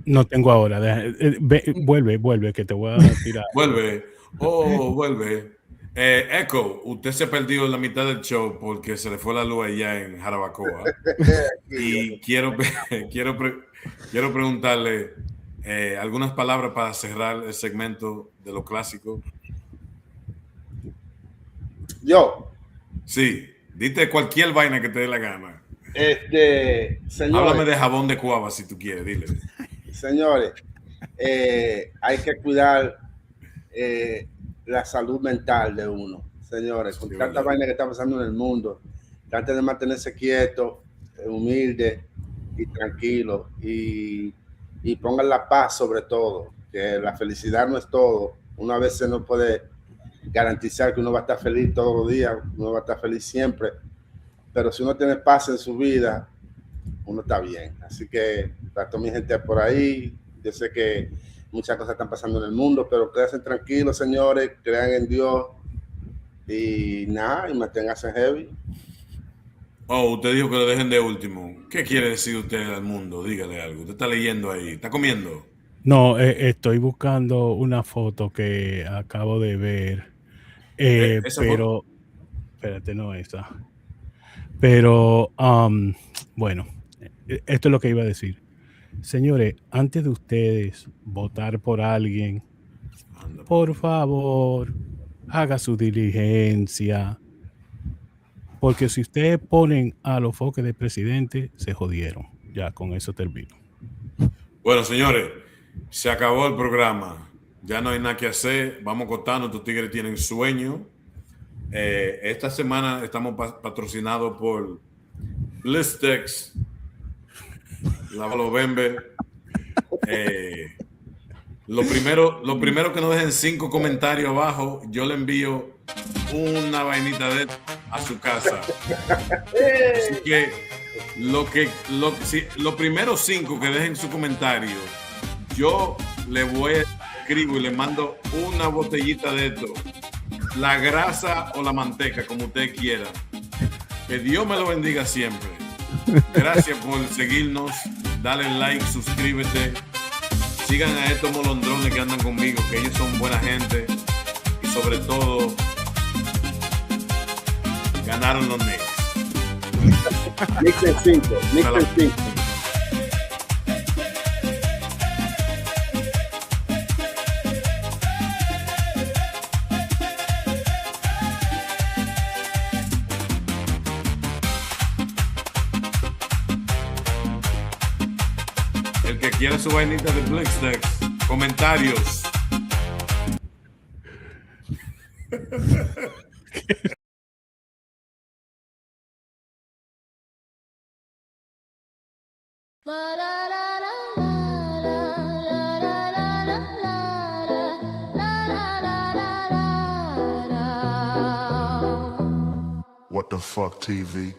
Speaker 2: No tengo ahora. Vuelve, que te voy a tirar.
Speaker 3: Vuelve. Echo, usted se perdió en la mitad del show porque se le fue la luz allá en Jarabacoa. Y quiero preguntarle algunas palabras para cerrar el segmento de lo clásico.
Speaker 6: Yo.
Speaker 3: Sí, dite cualquier vaina que te dé la gana.
Speaker 6: Señores,
Speaker 3: háblame de jabón de cuava si tú quieres, dile.
Speaker 6: Señores, hay que cuidar la salud mental de uno. Señores, con tanta vaina que está pasando en el mundo, traten de mantenerse quietos, humildes y tranquilos y pongan la paz sobre todo, que la felicidad no es todo. Uno a veces no puede garantizar que uno va a estar feliz todos los días, uno va a estar feliz siempre, pero si uno tiene paz en su vida, uno está bien. Así que para toda mi gente por ahí, yo sé que muchas cosas están pasando en el mundo, pero quédense tranquilos, señores, crean en Dios y nada, y manténganse heavy.
Speaker 3: Oh, usted dijo que lo dejen de último. ¿Qué quiere decir usted al mundo? Dígale algo. Usted está leyendo ahí. ¿Está comiendo?
Speaker 2: No, estoy buscando una foto que acabo de ver,
Speaker 3: Esa fue.
Speaker 2: pero espérate, no esa. Pero bueno, esto es lo que iba a decir. Señores, antes de ustedes votar por alguien,
Speaker 3: Anda,
Speaker 2: por
Speaker 3: papito.
Speaker 2: favor, haga su diligencia. Porque si ustedes ponen a los foques de presidente, se jodieron. Ya, con eso termino.
Speaker 3: Bueno, señores, se acabó el programa. Ya no hay nada que hacer. Vamos cortando. Estos tigres tienen sueño. Esta semana estamos patrocinados por Blistex, Lávalo Bembe. Lo primero que nos dejen 5 comentarios abajo, yo le envío una vainita de a su casa. Así que los primeros 5 que dejen su comentario, yo le voy a escribo y le mando una botellita de esto, la grasa o la manteca, como usted quiera. Que Dios me lo bendiga siempre. Gracias por seguirnos, dale like, suscríbete. Sigan a estos molondrones que andan conmigo, que ellos son buena gente y sobre todo ganaron los Knicks.
Speaker 6: Knicks en 5, Knicks en 5.
Speaker 3: El que quiera su vainita de Blistex, comentarios.
Speaker 1: What the fuck, TV?